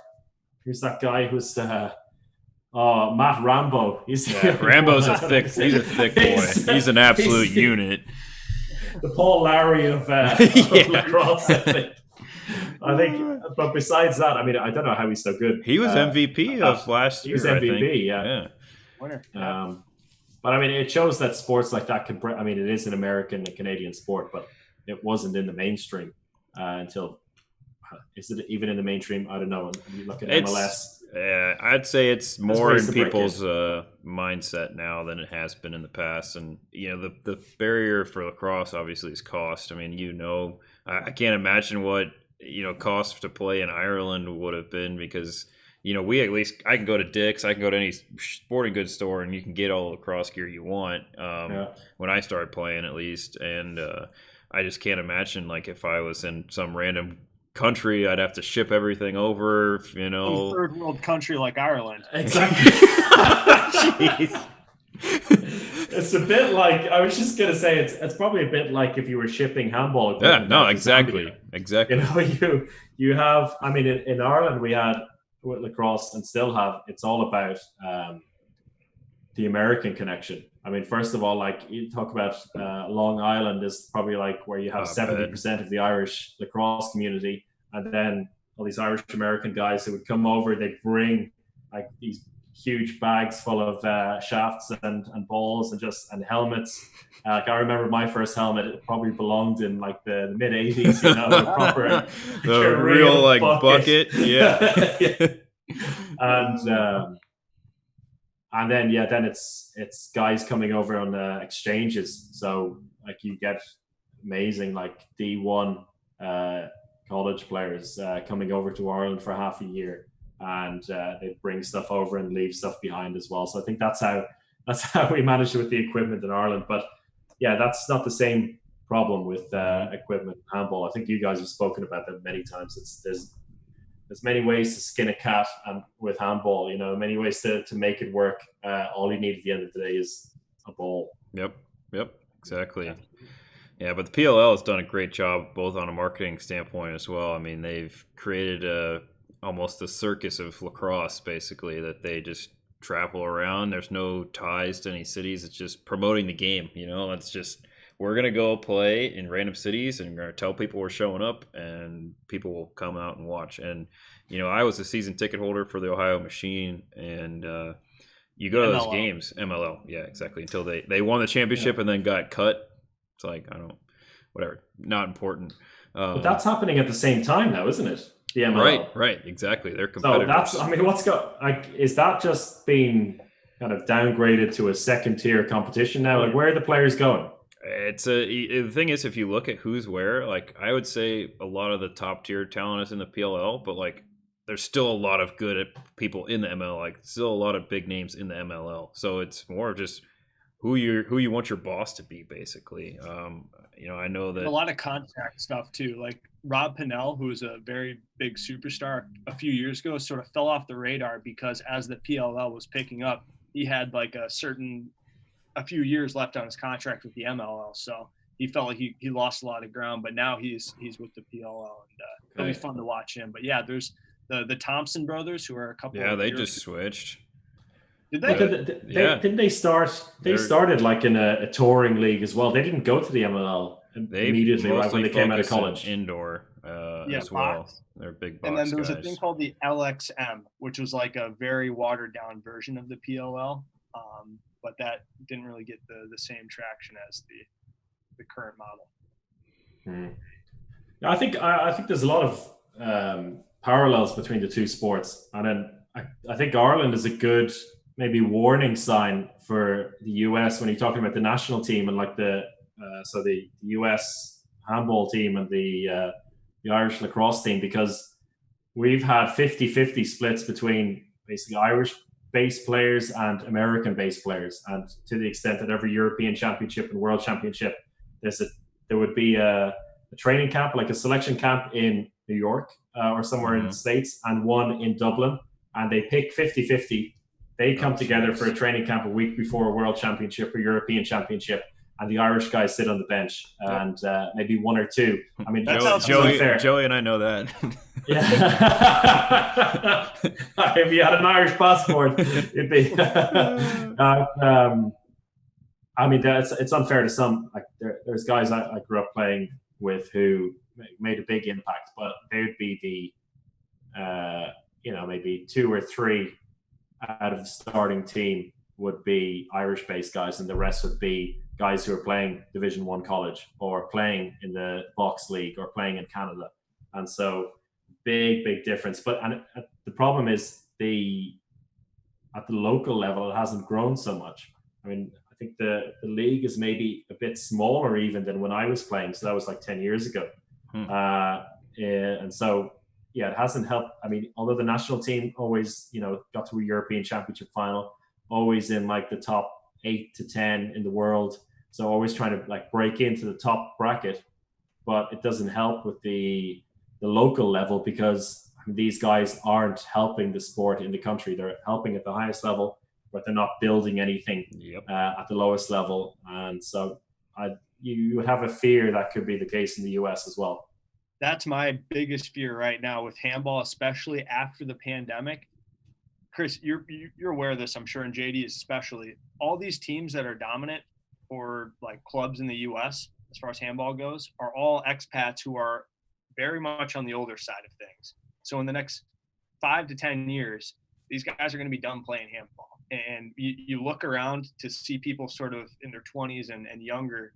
who's that guy who's Matt Rambo. Rambo's a thick boy. He's an absolute unit. The Paul Lowry of lacrosse, I think. But besides that, I mean, I don't know how he's so good. He was MVP of last year. He was MVP, yeah. Winner. But I mean, it shows that sports like that can. I mean, it is an American and Canadian sport, but it wasn't in the mainstream until. Is it even in the mainstream? I don't know. When you look at MLS. I'd say it's more in people's mindset now than it has been in the past. And, the barrier for lacrosse obviously is cost. I mean, I can't imagine what, cost to play in Ireland would have been, because, I can go to Dick's, I can go to any sporting goods store, and you can get all the lacrosse gear you want when I started playing, at least. And I just can't imagine, like, if I was in some random country, I'd have to ship everything over, A third world country like Ireland. Exactly. Jeez. It's a bit like, I was just gonna say, it's probably a bit like if you were shipping handball equipment. Yeah, no, exactly. You have, I mean, in Ireland we had with lacrosse, and still have, it's all about the American connection. I mean, first of all, like you talk about Long Island is probably like where you have 70% of the Irish lacrosse community, and then all these Irish American guys who would come over, they bring like these huge bags full of shafts and balls and helmets. Like I remember my first helmet, it probably belonged in like the mid 80s, proper the real like bucket. Yeah. And then it's guys coming over on exchanges. So like you get amazing like D1 college players coming over to Ireland for half a year, and they bring stuff over and leave stuff behind as well. So I think that's how we managed it with the equipment in Ireland. But yeah, that's not the same problem with equipment in handball. I think you guys have spoken about that many times. There's many ways to skin a cat, and with handball, many ways to make it work. All you need at the end of the day is a ball. Yep, exactly. Yeah, but the PLL has done a great job both on a marketing standpoint as well. I mean, they've created almost a circus of lacrosse, basically, that they just travel around. There's no ties to any cities. It's just promoting the game. It's just, we're going to go play in random cities, and we're going to tell people we're showing up, and people will come out and watch. And, I was a season ticket holder for the Ohio Machine, and you go to those games, MLL, yeah, exactly, until they won the championship and then got cut. It's like, whatever, not important. But that's happening at the same time now, isn't it? The MLL. Right, exactly. They're competitors. So is that just being kind of downgraded to a second tier competition now? Like, where are the players going? The thing is, if you look at who's where, like I would say a lot of the top tier talent is in the PLL, but like there's still a lot of good people in the MLL, like still a lot of big names in the MLL. So it's more of just who you want your boss to be, basically. I know that a lot of contact stuff too. Like Rob Pennell, who was a very big superstar a few years ago, sort of fell off the radar because as the PLL was picking up, he had like a few years left on his contract with the MLL, so he felt like he lost a lot of ground. But now he's with the PLL, and it'll be fun to watch him. But yeah, there's the Thompson brothers, who are a couple. Yeah, they just switched. Did they? Didn't they start? They started like in a touring league as well. They didn't go to the MLL immediately right when they came out of college. Indoor as box. well. They're big box. And then there was guys. a thing called the LXM, which was like a very watered down version of the PLL, but that didn't really get the same traction as the current model. I think there's a lot of parallels between the two sports, and then I think Ireland is a good maybe warning sign for the US when you're talking about the national team and like the US handball team and the Irish lacrosse team, because we've had 50-50 splits between basically Irish based players and American based players, and to the extent that every European championship and world championship there would be a training camp, like a selection camp in New York or somewhere in the States, and one in Dublin, and they pick 50-50. They come together for a training camp a week before a world championship or European championship, and the Irish guys sit on the bench and maybe one or two. I mean, Joey and I know that. Yeah. If you had an Irish passport, it'd be. I mean, it's unfair to some. Like there's guys I grew up playing with who made a big impact, but they'd be the, maybe 2 or 3 out of the starting team would be Irish-based guys, and the rest would be guys who are playing Division 1 college or playing in the box league or playing in Canada. And so big difference. But the problem is at the local level, it hasn't grown so much. I mean, I think the league is maybe a bit smaller even than when I was playing. So that was like 10 years ago. And so, yeah, it hasn't helped. I mean, although the national team always, got to a European Championship final, always in like the top 8 to 10 in the world. So always trying to like break into the top bracket, but it doesn't help with the local level, because these guys aren't helping the sport in the country. They're helping at the highest level, but they're not building anything at the lowest level. And so you would have a fear that could be the case in the US as well. That's my biggest fear right now with handball, especially after the pandemic. Chris, you're aware of this, I'm sure, and JD especially. All these teams that are dominant for like clubs in the US as far as handball goes are all expats who are very much on the older side of things. So in the next 5 to 10 years, these guys are going to be done playing handball. And you look around to see people sort of in their 20s and younger.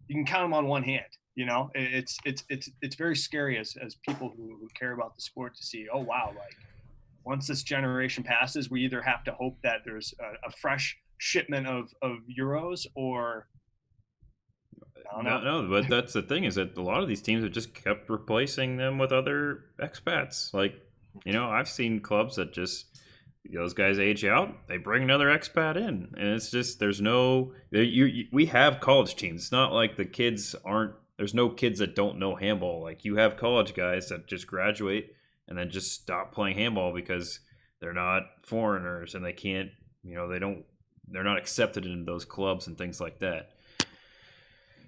You can count them on one hand. It's very scary as people who care about the sport to see, oh wow, like once this generation passes, we either have to hope that there's a fresh shipment of Euros, or No, but that's the thing, is that a lot of these teams have just kept replacing them with other expats. Like, I've seen clubs that just, those guys age out, they bring another expat in, and it's just, we have college teams. It's not like there's no kids that don't know handball. Like, you have college guys that just graduate and then just stop playing handball because they're not foreigners and they can't, they're not accepted in those clubs and things like that.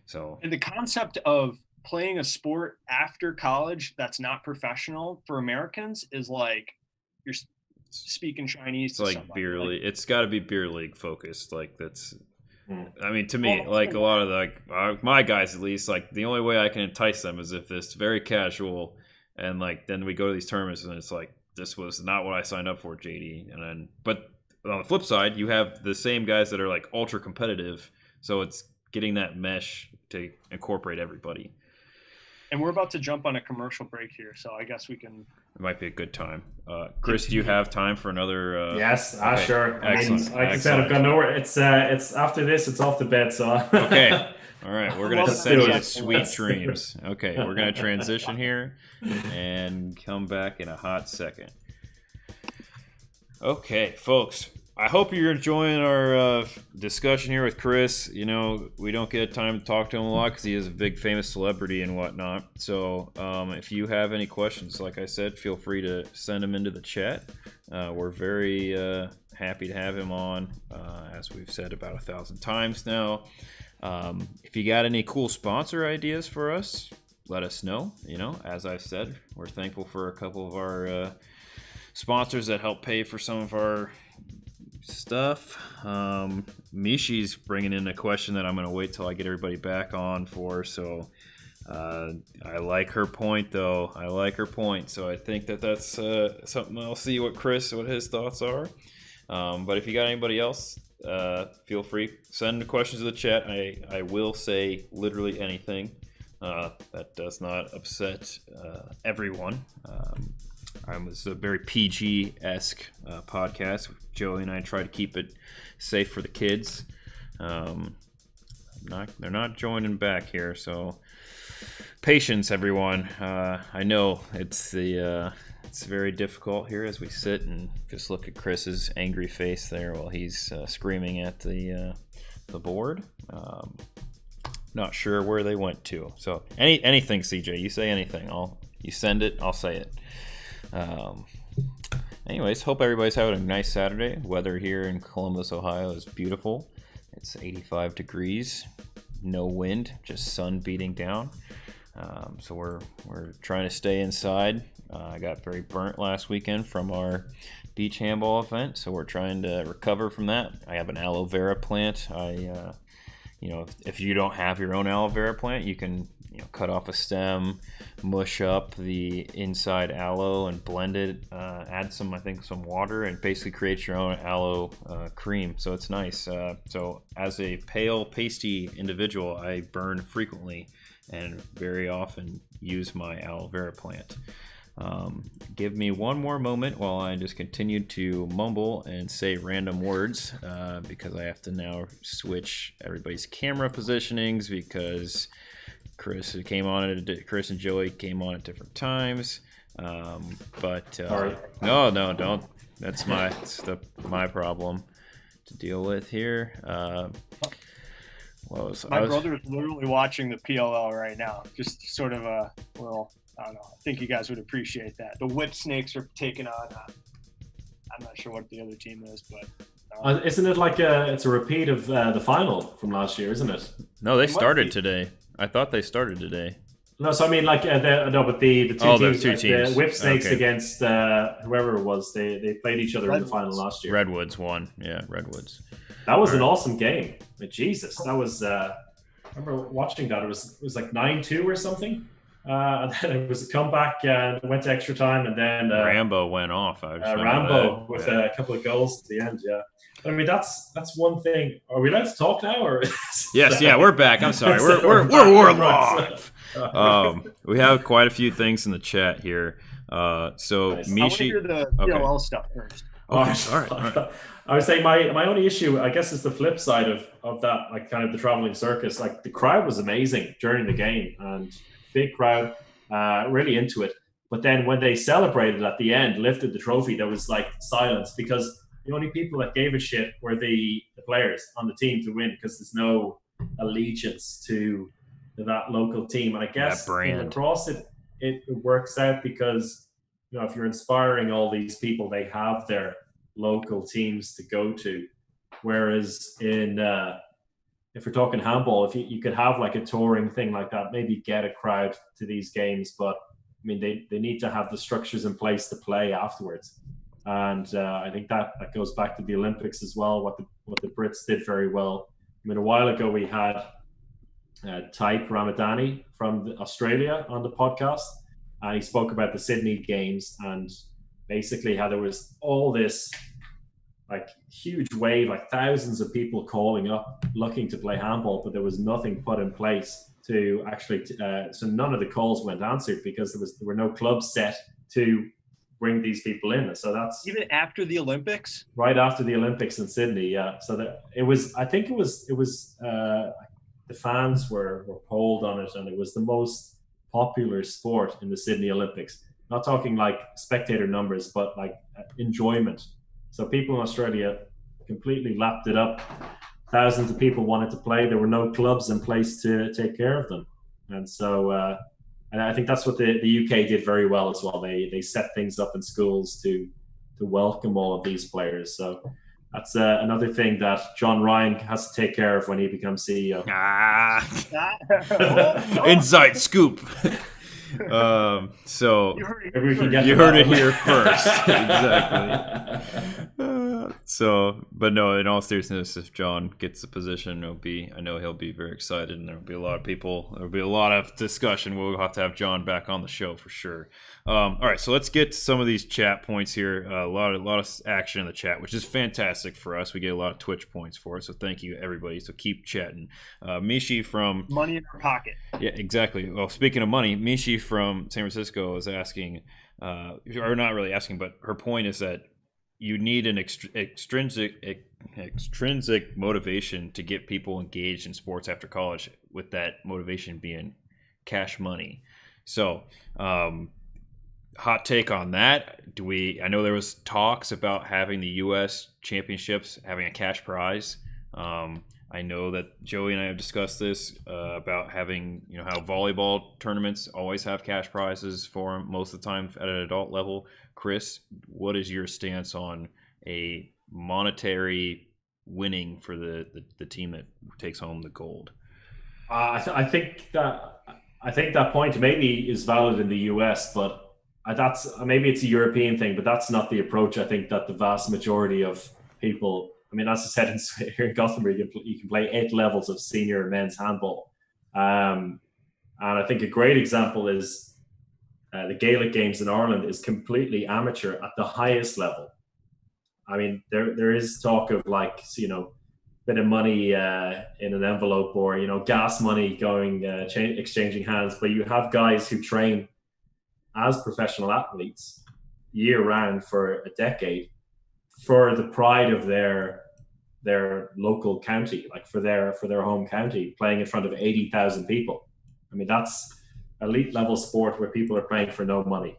So, and the concept of playing a sport after college that's not professional for Americans is like you're speaking Chinese. It's like somebody. Beer league. It's got to be beer league focused. Like that's. I mean, to me, like a lot of my guys, at least, like the only way I can entice them is if it's very casual, and like then we go to these tournaments and it's like, this was not what I signed up for, JD. And then, but on the flip side, you have the same guys that are like ultra competitive, so it's getting that mesh to incorporate everybody. And we're about to jump on a commercial break here, so I guess we can. It might be a good time. Chris, do you have time for another? Yes, okay. Sure. Excellent. Like I said, I've got nowhere. It's after this, it's off the bed. So. Okay. All right. We're gonna send you sweet dreams. Okay. We're gonna transition here and come back in a hot second. Okay, folks. I hope you're enjoying our discussion here with Chris. We don't get time to talk to him a lot because he is a big famous celebrity and whatnot. So if you have any questions, like I said, feel free to send them into the chat. We're very happy to have him on, as we've said about 1,000 times now. If you got any cool sponsor ideas for us, let us know. As I've said, we're thankful for a couple of our sponsors that help pay for some of our stuff. Mishi's bringing in a question that I'm going to wait till I get everybody back on for. So I like her point, though. So I think that's something I'll see what his thoughts are. But if you got anybody else, feel free, send the questions to the chat. I will say literally anything that does not upset everyone. It's a very PG-esque podcast. Joey and I try to keep it safe for the kids. They're not joining back here, so patience, everyone. I know it's very difficult here as we sit and just look at Chris's angry face there while he's screaming at the board. Not sure where they went to. So anything, CJ, you say anything. You send it, I'll say it. Anyways, hope everybody's having a nice Saturday. Weather here in Columbus, Ohio is beautiful. It's 85 degrees, no wind, just sun beating down. So we're trying to stay inside. I got very burnt last weekend from our beach handball event, so we're trying to recover from that. I have an aloe vera plant. If you don't have your own aloe vera plant, you can cut off a stem, mush up the inside aloe and blend it, add some water, and basically create your own aloe cream. So it's nice. So as a pale, pasty individual, I burn frequently and very often use my aloe vera plant. Give me one more moment while I just continue to mumble and say random words because I have to now switch everybody's camera positionings because Chris and Joey came on at different times. Sorry. No, don't. That's my problem to deal with here. My brother is literally watching the PLL right now. Just sort of I don't know. I think you guys would appreciate that. The Whip Snakes are taking on. I'm not sure what the other team is, but isn't it like it's a repeat of the final from last year, isn't it? No, they started today. I thought they started today. No, so I mean, like but the two teams, the Whip Snakes against whoever it was, they played each other in the final last year. Redwoods won. Yeah, Redwoods. That was an awesome game. But Jesus, that was. I remember watching that. It was like 9-2 or something. And then it was a comeback and went to extra time, and then Rambo went off. Rambo with a couple of goals at the end. Yeah, I mean that's one thing. Are we allowed to talk now? Or yes, yeah, we're back. I'm sorry, we're live. We have quite a few things in the chat here. So nice. Mishi, I want to hear the PLL stuff first. Okay. All right. I was saying my only issue, I guess, is the flip side of that, like kind of the traveling circus. Like the crowd was amazing during the game and big crowd, really into it. But then when they celebrated at the end, lifted the trophy, there was like silence because the only people that gave a shit were the players on the team to win because there's no allegiance to that local team. And I guess across it works out because if you're inspiring all these people, they have their local teams to go to. Whereas in if we're talking handball, if you could have like a touring thing like that, maybe get a crowd to these games, but I mean they need to have the structures in place to play afterwards. And I think that goes back to the Olympics as well. What the Brits did very well. I mean, a while ago we had Taip Ramadani from Australia on the podcast, and he spoke about the Sydney Games and basically how there was all this like huge wave, like thousands of people calling up looking to play handball, but there was nothing put in place to actually so none of the calls went answered because there were no clubs set to bring these people in. So that's even after the Olympics, right after the Olympics in Sydney. Yeah, so that it was the fans were polled on it, and it was the most popular sport in the Sydney Olympics. Not talking like spectator numbers, but like enjoyment. So people in Australia completely lapped it up. Thousands of people wanted to play. There were no clubs in place to take care of them. And so, and I think that's what the UK did very well as well. They set things up in schools to welcome all of these players. So That's another thing that John Ryan has to take care of when he becomes CEO. Inside scoop. So you heard You heard it here first. Exactly. But no, in all seriousness, if John gets the position, I know he'll be very excited, and there'll be a lot of people. There'll be a lot of discussion. We'll have to have John back on the show for sure. All right, so let's get to some of these chat points here. A lot of action in the chat, which is fantastic for us. We get a lot of Twitch points for it, so thank you everybody. So keep chatting. Mishi from money in her pocket. Yeah, exactly. Well, speaking of money, Mishi from San Francisco is asking, or not really asking, but her point is that you need an extrinsic motivation to get people engaged in sports after college, with that motivation being cash money. So, hot take on that. I know there was talks about having the U.S. championships having a cash prize. I know that Joey and I have discussed this about having, how volleyball tournaments always have cash prizes for them most of the time at an adult level. Chris, what is your stance on a monetary winning for the team that takes home the gold? I think that point maybe is valid in the US, but maybe it's a European thing, but that's not the approach. I think that the vast majority of people, I mean, as I said, here in Gothenburg, you can play 8 levels of senior men's handball. And I think a great example is the Gaelic Games in Ireland is completely amateur at the highest level. I mean, there is talk of bit of money in an envelope, or gas money going exchanging hands, but you have guys who train as professional athletes year round for a decade for the pride of their local county, like for their home county, playing in front of 80,000 people. I mean, that's elite level sport where people are playing for no money.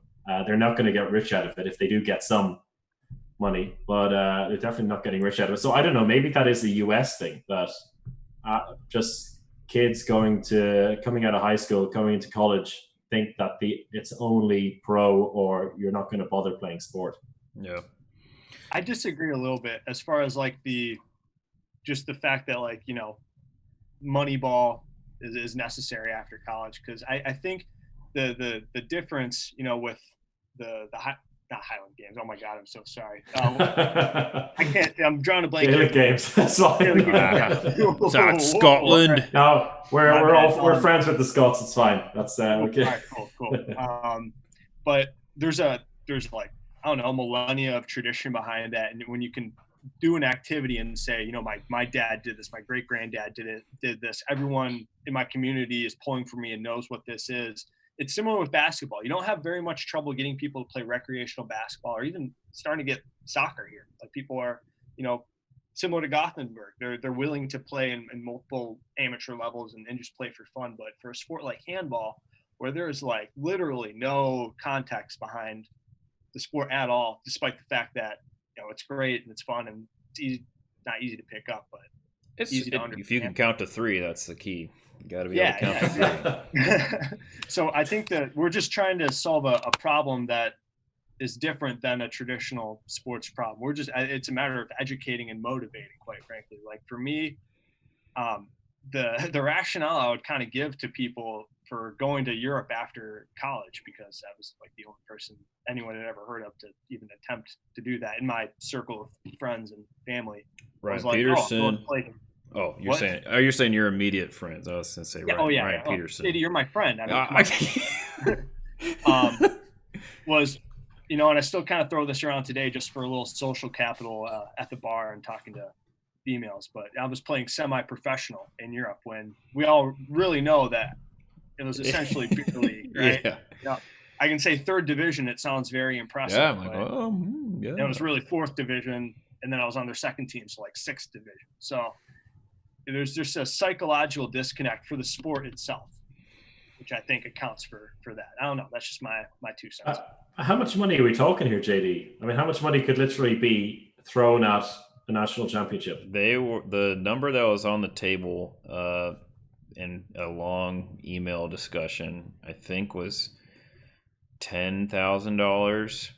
They're not going to get rich out of it if they do get some money, but they're definitely not getting rich out of it. So I don't know, maybe that is a US thing, that just kids coming out of high school, coming into college, think that it's only pro, or you're not going to bother playing sport. Yeah. I disagree a little bit as far as the fact that Moneyball is necessary after college, because I think the difference with not Highland Games. Oh my God, I'm so sorry. I can't. I'm drawing a blank. Gaelic Games. That's fine. Scotland. No, we're friends with the Scots. It's fine. That's okay. All right, cool. But there's I don't know, millennia of tradition behind that, and when you can do an activity and say, my dad did this, my great granddad did this, everyone in my community is pulling for me and knows what this is. It's similar with basketball. You don't have very much trouble getting people to play recreational basketball, or even starting to get soccer here. Like, people are, similar to Gothenburg. They're willing to play in multiple amateur levels and just play for fun. But for a sport like handball, where there's literally no context behind the sport at all, despite the fact that it's great and it's fun and it's easy, not easy to pick up, but it's easy to understand. If you can count to 3, that's the key. You got to be able to count to 3. So I think that we're just trying to solve a problem that is different than a traditional sports problem. It's a matter of educating and motivating, quite frankly. Like, for me, the rationale I would kind of give to people for going to Europe after college, because I was the only person anyone had ever heard of to even attempt to do that in my circle of friends and family. Ryan Peterson. You're saying your immediate friends. I was going to say Ryan Peterson. You're my friend. Was, and I still kind of throw this around today just for a little social capital at the bar and talking to females. But I was playing semi-professional in Europe when we all really know that it was essentially beer league, right? Yeah. I can say 3rd division. It sounds very impressive. Yeah, I'm yeah. It was really 4th division, and then I was on their 2nd team, so 6th division. So there's just a psychological disconnect for the sport itself, which I think accounts for that. I don't know. That's just my 2 cents. How much money are we talking here, JD? I mean, how much money could literally be thrown at a national championship? The number that was on the table in a long email discussion, I think, was $10,000.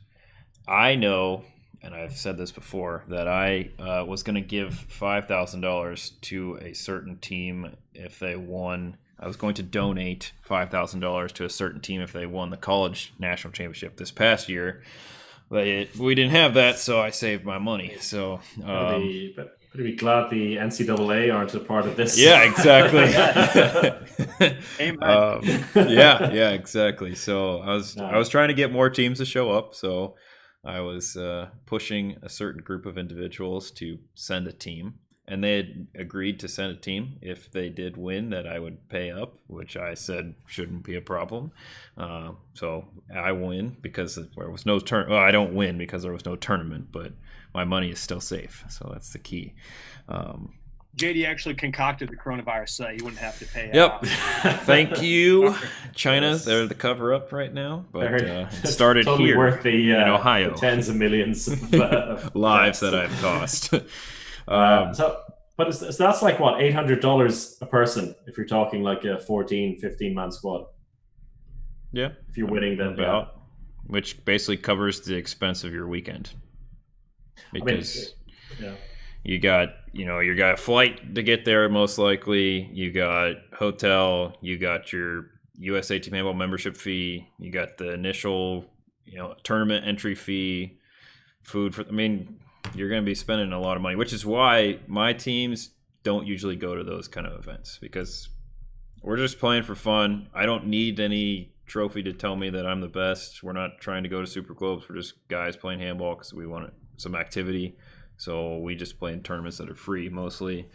I know and I've said this before, that I was going to give $5,000 to a certain team if they won. I was going to donate $5,000 to a certain team if they won the college national championship this past year. But we didn't have that, so I saved my money. So better be glad the NCAA aren't a part of this. Yeah, exactly. Amen. Yeah, exactly. So I was trying to get more teams to show up. So I was pushing a certain group of individuals to send a team, and they had agreed to send a team if they did win, that I would pay up, which I said shouldn't be a problem. So I win because there was no Well, I don't win because there was no tournament, but my money is still safe. So that's the key. JD actually concocted the coronavirus so that you wouldn't have to pay. Yep. Thank you, China. They're the cover up right now, but it started totally here worth the, in Ohio. the tens of millions of lives that I've cost. So that's like what, $800 a person if you're talking like a 14, 15-man squad. Yeah. If you're winning that, about, which basically covers the expense of your weekend. Because you got a flight to get there, most likely. You got hotel. You got your USA Team Handball membership fee. You got the initial, tournament entry fee, food for. I mean, you're going to be spending a lot of money, which is why my teams don't usually go to those kind of events, because we're just playing for fun. I don't need any trophy to tell me that I'm the best. We're not trying to go to super clubs. We're just guys playing handball because we want some activity. So we just play in tournaments that are free mostly,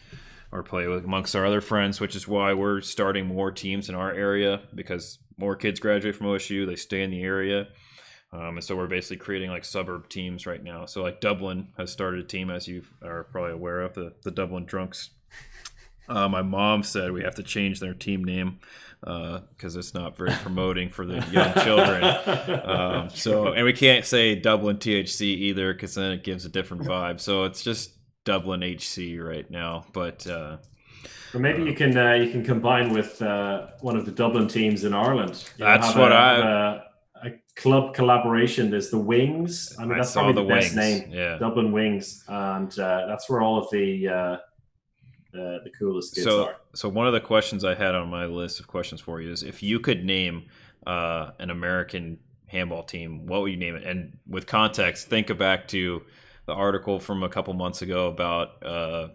or play with amongst our other friends, which is why we're starting more teams in our area, because more kids graduate from OSU, they stay in the area. And so we're basically creating like suburb teams right now. So like Dublin has started a team, as you are probably aware of, the Dublin Drunks. My mom said we have to change their team name because it's not very promoting for the young children. And we can't say Dublin THC either, because then it gives a different vibe. So it's just Dublin HC right now. But or maybe you can combine with one of the Dublin teams in Ireland. That's what a club collaboration. There's the Wings. I mean, that's probably the best name. Yeah. Dublin Wings, and that's where all of the coolest kids are. So one of the questions I had on my list of questions for you is, if you could name an American handball team, what would you name it? And with context, think back to the article from a couple months ago about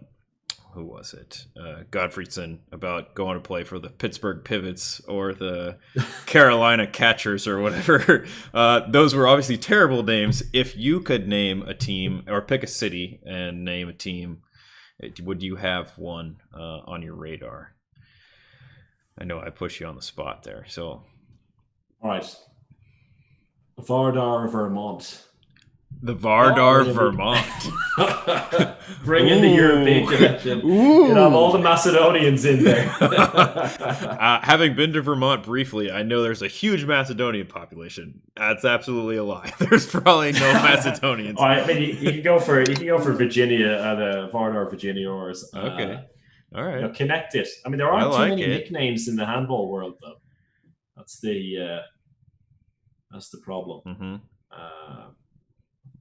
who was it? Godfredson, about going to play for the Pittsburgh Pivots or the Carolina Catchers or whatever. Those were obviously terrible names. If you could name a team, or pick a city and name a team, would you have one on your radar? I know I push you on the spot there. So, all right, Vardar, Vermont. The Vardar, Vermont. Bring in the European connection. You have all the Macedonians in there. Having been to Vermont briefly, I know there's a huge Macedonian population. That's absolutely a lie. There's probably no Macedonians. I mean, you can go for Virginia, the Vardar Virginia, or okay, all right. Connect it. I mean, there aren't too many nicknames in the handball world, though. That's the problem. Mm-hmm.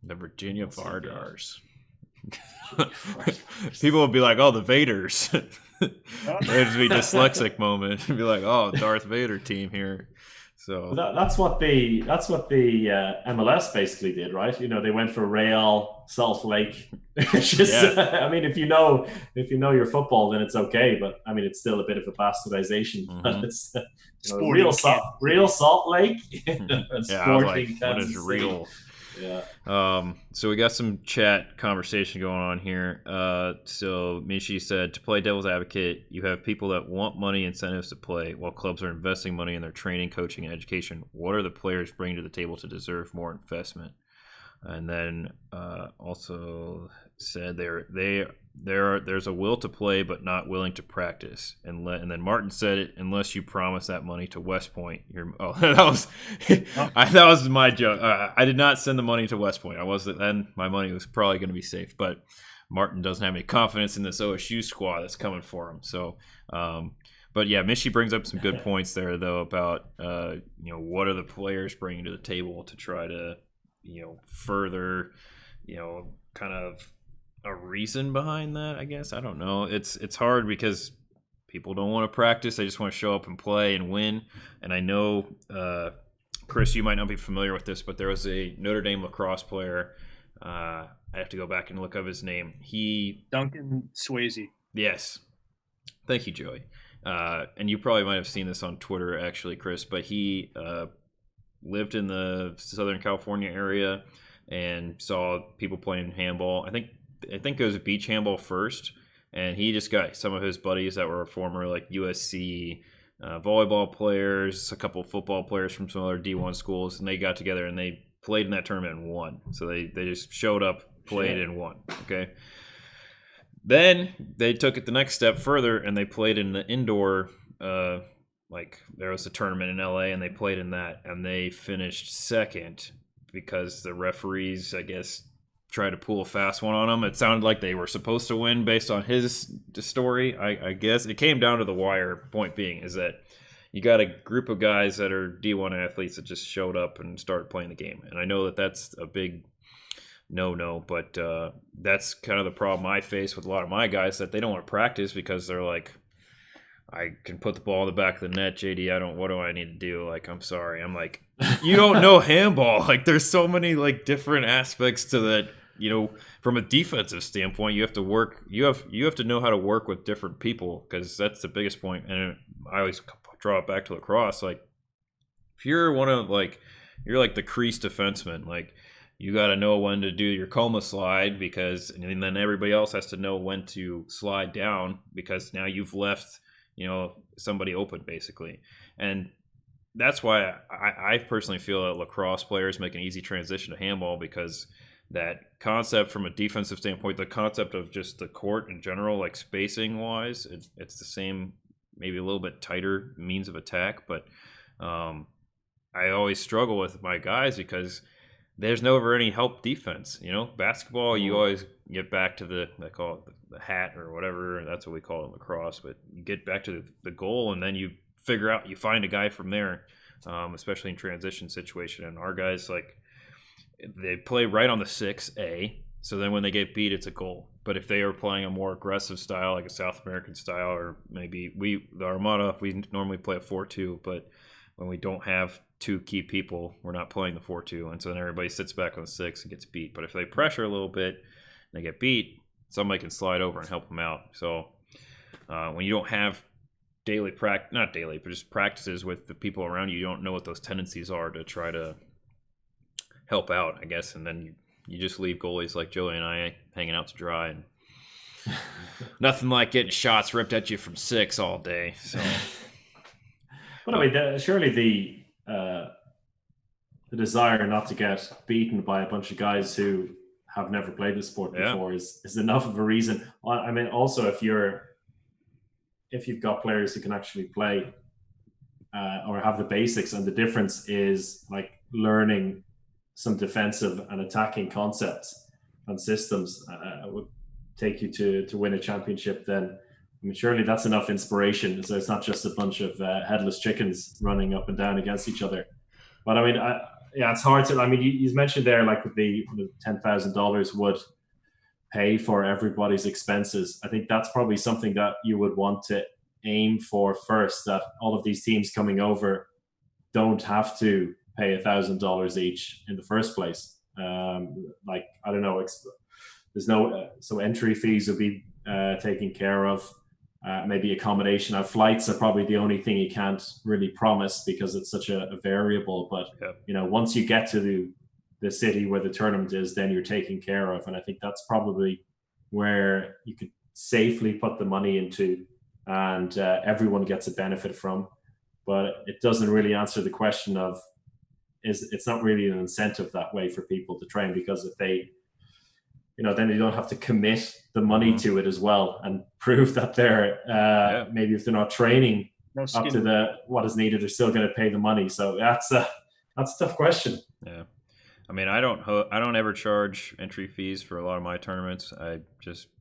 The Virginia Vardars. People would be like, "Oh, the Vaders." It'd be dyslexic moment. It'd be like, "Oh, Darth Vader team here." So that's what the MLS basically did, right? They went for Real Salt Lake. I mean, if you know your football, then it's okay. But I mean, it's still a bit of a bastardization. Mm-hmm. It's Real Salt Lake. Yeah, I was like, what is real? Yeah. So we got some chat conversation going on here. So Mishi said, to play devil's advocate, you have people that want money incentives to play, while clubs are investing money in their training, coaching, and education. What are the players bringing to the table to deserve more investment? And then also said there's a will to play but not willing to practice. And then Martin said it, unless you promise that money to West Point. That was my joke. I did not send the money to West Point. Then my money was probably going to be safe. But Martin doesn't have any confidence in this OSU squad that's coming for him. So, but yeah, Mishi brings up some good points there, though, about what are the players bringing to the table to try to further kind of a reason behind that, I guess. I don't know. It's hard because people don't want to practice. They just want to show up and play and win. And I know, Chris, you might not be familiar with this, but there was a Notre Dame lacrosse player. I have to go back and look up his name. Duncan Swayze. Yes. Thank you, Joey. And you probably might have seen this on Twitter, actually, Chris, but he lived in the Southern California area and saw people playing handball. I think it was beach handball first, and he just got some of his buddies that were former like USC volleyball players, a couple of football players from some other D1 schools, and they got together and they played in that tournament and won. So they just showed up, played, and won. Okay. Then they took it the next step further and they played in the indoor, like there was a tournament in LA and they played in that and they finished second because the referees, I guess, tried to pull a fast one on them. It sounded like they were supposed to win based on his story. I guess it came down to the wire. Point being is that you got a group of guys that are D1 athletes that just showed up and started playing the game. And I know that that's a big no, but that's kind of the problem I face with a lot of my guys, that they don't want to practice because they're like, I can put the ball in the back of the net, JD. What do I need to do? Like, I'm sorry. I'm like, you don't know handball. Like, there's so many like different aspects to that. From a defensive standpoint, you have to work. You have to know how to work with different people, because that's the biggest point. And I always draw it back to lacrosse. Like, if you're you're like the crease defenseman, like, you got to know when to do your coma slide, and then everybody else has to know when to slide down, because now you've left, somebody open basically. And that's why I personally feel that lacrosse players make an easy transition to handball, because that concept from a defensive standpoint, the concept of just the court in general, like spacing wise, it's the same, maybe a little bit tighter means of attack. But I always struggle with my guys because there's never any help defense. Basketball, you always get back to they call it the hat or whatever. That's what we call it in lacrosse. But you get back to the goal, and then you find a guy from there, especially in transition situation. And our guys, like, they play right on the 6A. So then when they get beat, it's a goal. But if they are playing a more aggressive style, like a South American style, or maybe the Armada, we normally play a 4-2, but when we don't have two key people, we're not playing the 4-2, and so then everybody sits back on the 6 and gets beat. But if they pressure a little bit and they get beat, somebody can slide over and help them out. So when you don't have not daily, but just practices with the people around you, you don't know what those tendencies are to try to help out, I guess. And then you just leave goalies like Joey and I hanging out to dry, and nothing like getting shots ripped at you from 6 all day. So, but I mean, surely the desire not to get beaten by a bunch of guys who have never played the sport before is enough of a reason. I mean, also if you've got players who can actually play or have the basics, and the difference is like learning some defensive and attacking concepts and systems would take you to win a championship, then I mean, surely that's enough inspiration. So it's not just a bunch of headless chickens running up and down against each other. But I mean, it's hard to. I mean, you mentioned there, like, with the $10,000 would pay for everybody's expenses. I think that's probably something that you would want to aim for first. That all of these teams coming over don't have to pay $1,000 each in the first place. Like, I don't know. There's no so entry fees will be taken care of. Maybe accommodation. Flights are probably the only thing you can't really promise because it's such a variable. But once you get to the city where the tournament is, then you're taken care of. And I think that's probably where you could safely put the money into, and everyone gets a benefit from. But it doesn't really answer the question of it's not really an incentive that way for people to train, because if they then you don't have to commit the money to it as well and prove that they're maybe if they're not training up to what is needed, they're still going to pay the money. So that's a tough question. Yeah, I mean, I don't ever charge entry fees for a lot of my tournaments.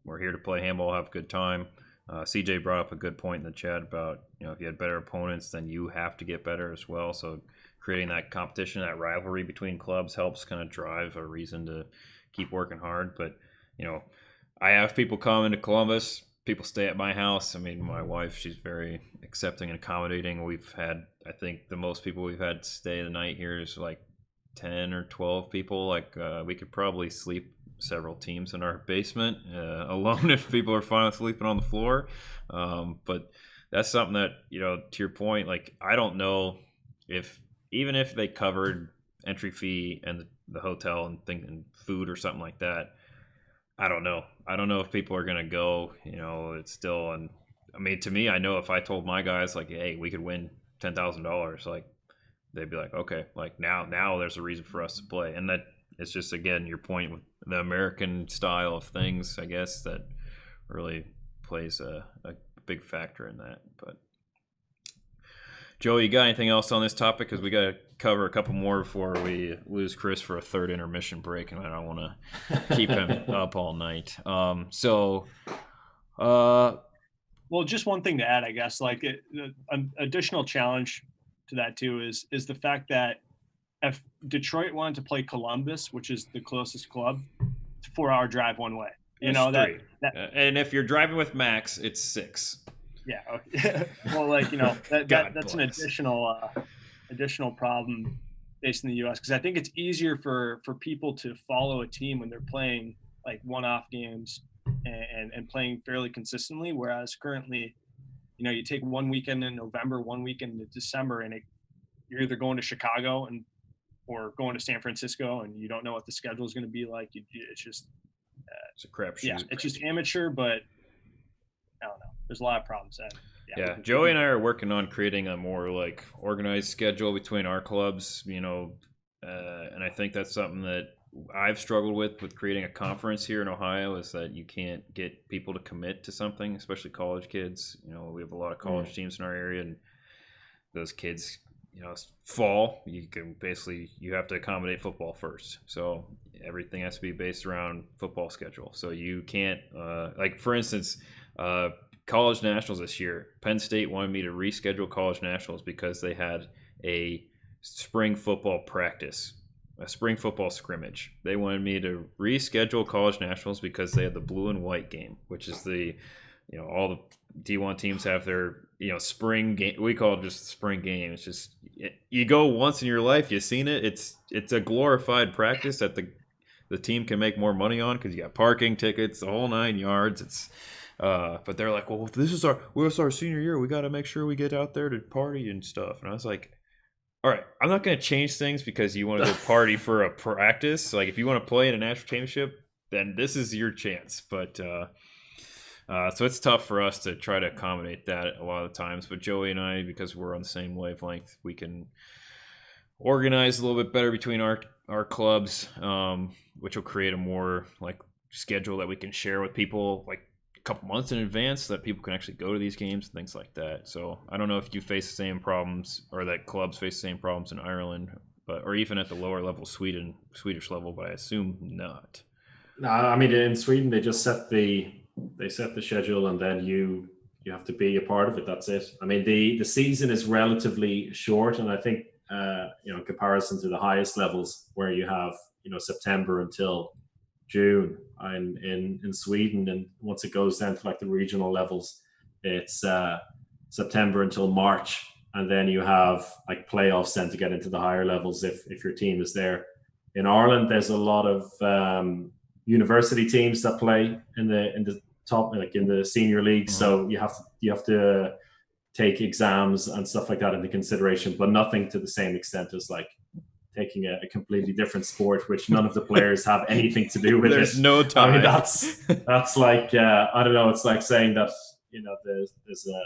We're here to play handball, have a good time. CJ brought up a good point in the chat about if you had better opponents, then you have to get better as well. So creating that competition, that rivalry between clubs helps kind of drive a reason to keep working hard. But I have people come into Columbus. People stay at my house. I mean, my wife, she's very accepting and accommodating. We've had, I think, the most people we've had stay the night here is like 10 or 12 people. Like we could probably sleep several teams in our basement alone if people are fine with sleeping on the floor. But that's something that, to your point, like I don't know if even if they covered entry fee and the hotel and food or something like that, I don't know. I don't know if people are gonna go. It's still, and I mean, to me, I know if I told my guys like, "Hey, we could win $10,000," like they'd be like, "Okay, like now there's a reason for us to play." And that it's just again your point with the American style of things, I guess, that really plays a big factor in that. But Joey, you got anything else on this topic? Because we got to cover a couple more before we lose Chris for a third intermission break, and I don't want to keep him up all night. Well, just one thing to add, I guess, like an additional challenge to that too is the fact that if Detroit wanted to play Columbus, which is the closest club, it's a 4-hour drive one way. That and if you're driving with Max, it's 6. Yeah. Okay. Well, like that's an additional problem based in the U.S. because I think it's easier for people to follow a team when they're playing like one-off games and playing fairly consistently. Whereas currently, you take one weekend in November, one weekend in December, and you're either going to Chicago or going to San Francisco, and you don't know what the schedule is going to be like. It's just it's a crapshoot. Yeah, it's just amateur, but I don't know. There's a lot of problems. Yeah, Joey and I are working on creating a more like organized schedule between our clubs, and I think that's something that I've struggled with creating a conference here in Ohio is that you can't get people to commit to something, especially college kids. We have a lot of college teams in our area, and those kids, fall. You have to accommodate football first. So everything has to be based around football schedule. So you can't, like for instance, college nationals this year. Penn State wanted me to reschedule college nationals because they had a spring football practice, a spring football scrimmage. They wanted me to reschedule college nationals because they had the blue and white game, which is all the D1 teams have their, spring game. We call it just spring game. It's just, you go once in your life, you've seen it. It's a glorified practice that the team can make more money on because you got parking tickets, the whole 9 yards. It's, but they're like, well, this is our senior year. We got to make sure we get out there to party and stuff. And I was like, all right, I'm not going to change things because you want to go party for a practice. Like if you want to play in a national championship, then this is your chance. But so it's tough for us to try to accommodate that a lot of times. But Joey and I, because we're on the same wavelength, we can organize a little bit better between our clubs, which will create a more like schedule that we can share with people like a couple months in advance so that people can actually go to these games and things like that. So I don't know if you face the same problems or that clubs face the same problems in Ireland, or even at the lower level Swedish level, but I assume not. No, I mean in Sweden they just set the schedule and then you have to be a part of it. That's it. I mean the season is relatively short, and I think in comparison to the highest levels where you have September until June in Sweden, and once it goes down to like the regional levels, it's September until March, and then you have like playoffs then to get into the higher levels if your team is there. In Ireland, there's a lot of university teams that play in the top, like in the senior league. So you have to take exams and stuff like that into consideration, but nothing to the same extent as like taking a completely different sport, which none of the players have anything to do with. There's no time. I mean, that's like I don't know. It's like saying that there's a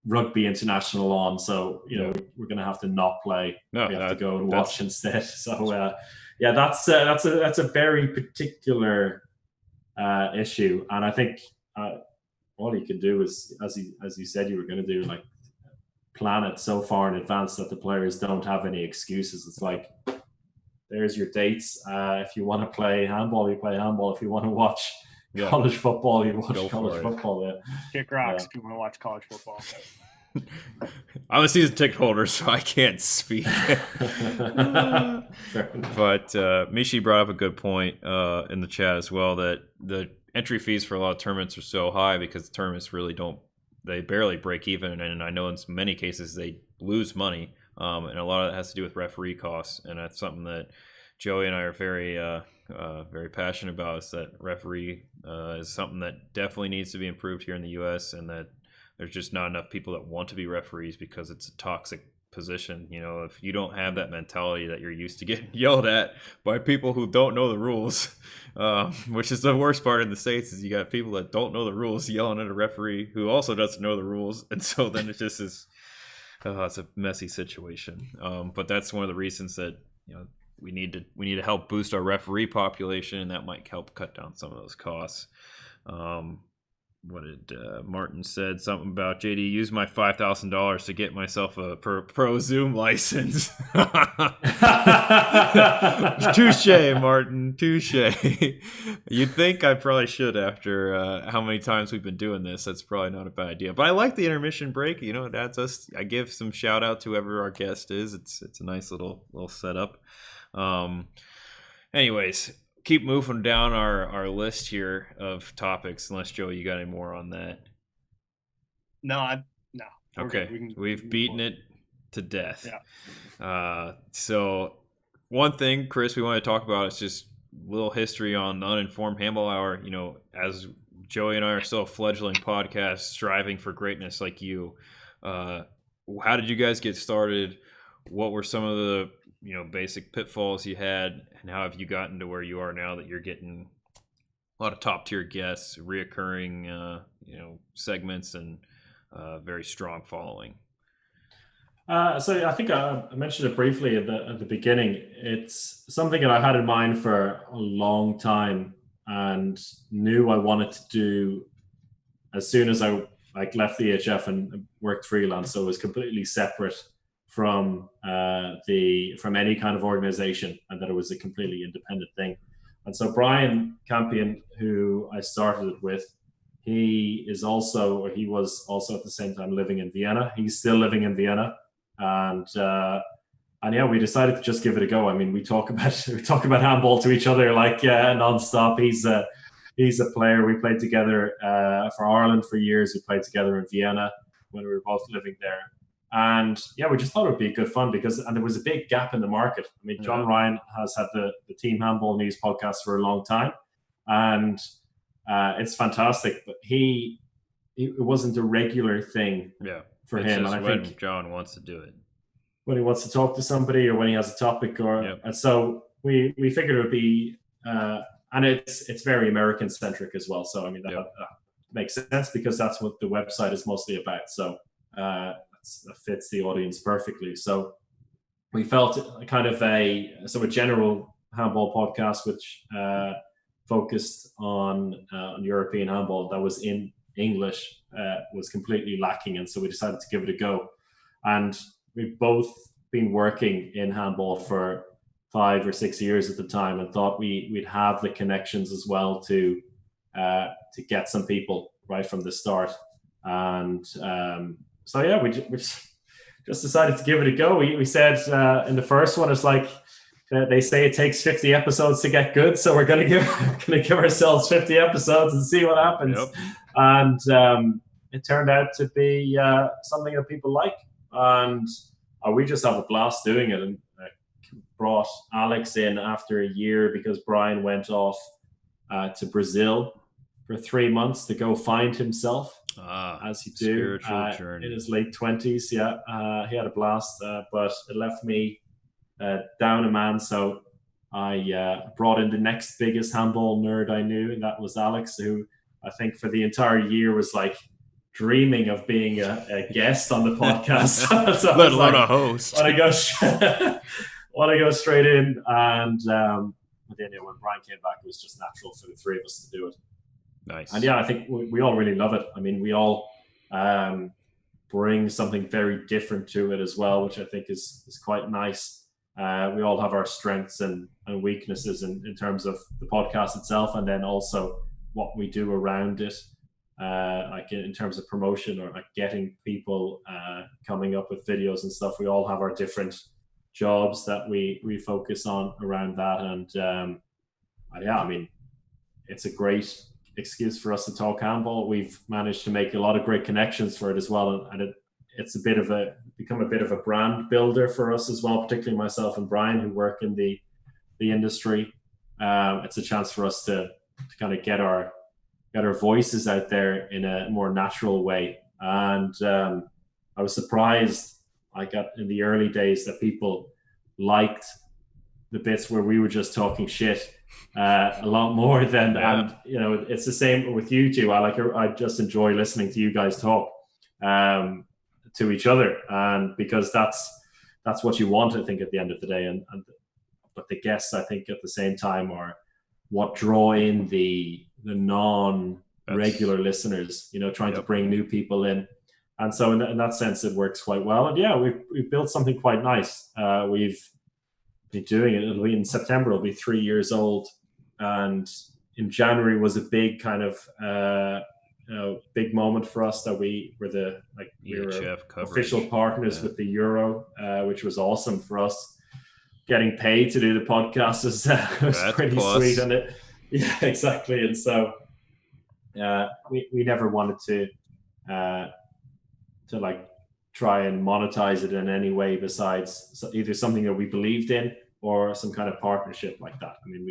rugby international on, so we're going to have to not play. We have to go and watch instead. So that's a very particular issue, and I think all you can do is, as you said you were going to do, like plan it so far in advance that the players don't have any excuses. It's like, there's your dates. If you want to play handball, you play handball. If you want to watch college football, you watch college football. Kick rocks if you want to watch college football. I'm a season ticket holder, so I can't speak. But Mishi brought up a good point in the chat as well, that the entry fees for a lot of tournaments are so high because tournaments really they barely break even, and I know in many cases they lose money, and a lot of it has to do with referee costs, and that's something that Joey and I are very passionate about, is that referee is something that definitely needs to be improved here in the U.S., and that there's just not enough people that want to be referees because it's a toxic position. You know, if you don't have that mentality that you're used to getting yelled at by people who don't know the rules, which is the worst part in the States, is you got people that don't know the rules yelling at a referee who also doesn't know the rules, and so then it just is it's a messy situation. But that's one of the reasons that, you know, we need to help boost our referee population, and that might help cut down some of those costs. What did Martin said? Something about, JD, use my $5,000 to get myself a pro Zoom license. Touche, Martin. Touche. You'd think I probably should after how many times we've been doing this. That's probably not a bad idea. But I like the intermission break. You know, it adds us. I give some shout out to whoever our guest is. It's a nice little setup. Anyways, keep moving down our list here of topics. Unless, Joey, you got any more on that? No. Okay, we've beaten it to death. Yeah. So one thing, Chris, we want to talk about is just a little history on the Uninformed Handball Hour. You know, as Joey and I are still a fledgling podcast striving for greatness like you, how did you guys get started? What were some of the, you know, basic pitfalls you had, and how have you gotten to where you are now that you're getting a lot of top tier guests, reoccurring you know, segments, and very strong following? So I think I mentioned it briefly at the beginning. It's something that I had in mind for a long time and knew I wanted to do as soon as I left the EHF and worked freelance. So it was completely separate from from any kind of organization, and that it was a completely independent thing. And so Brian Campion, who I started it with, he was also at the same time living in Vienna. He's still living in Vienna, and yeah, we decided to just give it a go. I mean, we talk about handball to each other like nonstop. He's a player. We played together for Ireland for years. We played together in Vienna when we were both living there. And yeah, we just thought it would be good fun and there was a big gap in the market. I mean, John Ryan has had the Team Handball News podcast for a long time, and it's fantastic. But it wasn't a regular thing for him. And I think John wants to do it, when he wants to talk to somebody or when he has a topic, and so we figured it would be, and it's very American centric as well. So I mean that makes sense because that's what the website is mostly about. So that fits the audience perfectly. So we felt kind of a general handball podcast which focused on European handball that was in English was completely lacking, and so we decided to give it a go. And we've both been working in handball for 5 or 6 years at the time, and thought we'd have the connections as well to get some people right from the start. And so yeah, we just decided to give it a go. We said in the first one, it's like they say it takes 50 episodes to get good, so we're gonna give ourselves 50 episodes and see what happens. And it turned out to be something that people like, and we just have a blast doing it. And brought Alex in after a year because Brian went off to Brazil for 3 months to go find himself, as he do in his late 20s. He had a blast, but it left me down a man. So I brought in the next biggest handball nerd I knew, and that was Alex, who I think for the entire year was like dreaming of being a guest on the podcast. So let alone a host. Want to go straight in, and then when Brian came back, it was just natural for the three of us to do it. Nice. And yeah, I think we all really love it. I mean, we all bring something very different to it as well, which I think is quite nice. We all have our strengths and weaknesses in terms of the podcast itself, and then also what we do around it. like in terms of promotion or like getting people coming up with videos and stuff. We all have our different jobs that we focus on around that, and yeah, I mean, it's a great excuse for us to talk handball. We've managed to make a lot of great connections for it as well, and it's become a bit of a brand builder for us as well, particularly myself and Brian, who work in the industry. It's a chance for us to kind of get our voices out there in a more natural way. And I was surprised, like in the early days, that people liked the bits where we were just talking shit a lot more than, and you know, it's the same with you two. I just enjoy listening to you guys talk to each other, and because that's what you want, I think, at the end of the day. And but the guests, I think, at the same time, are what draw in the non-regular listeners, you know, trying to bring new people in. And so in that sense, it works quite well. And yeah, we've built something quite nice. We've been doing it. It'll be in September. It'll be 3 years old. And in January was a big kind of big moment for us that we were official partners with the Euro, which was awesome for us. Getting paid to do the podcast was pretty sweet, and yeah, exactly. And so we never wanted to like try and monetize it in any way besides either something that we believed in or some kind of partnership like that. I mean,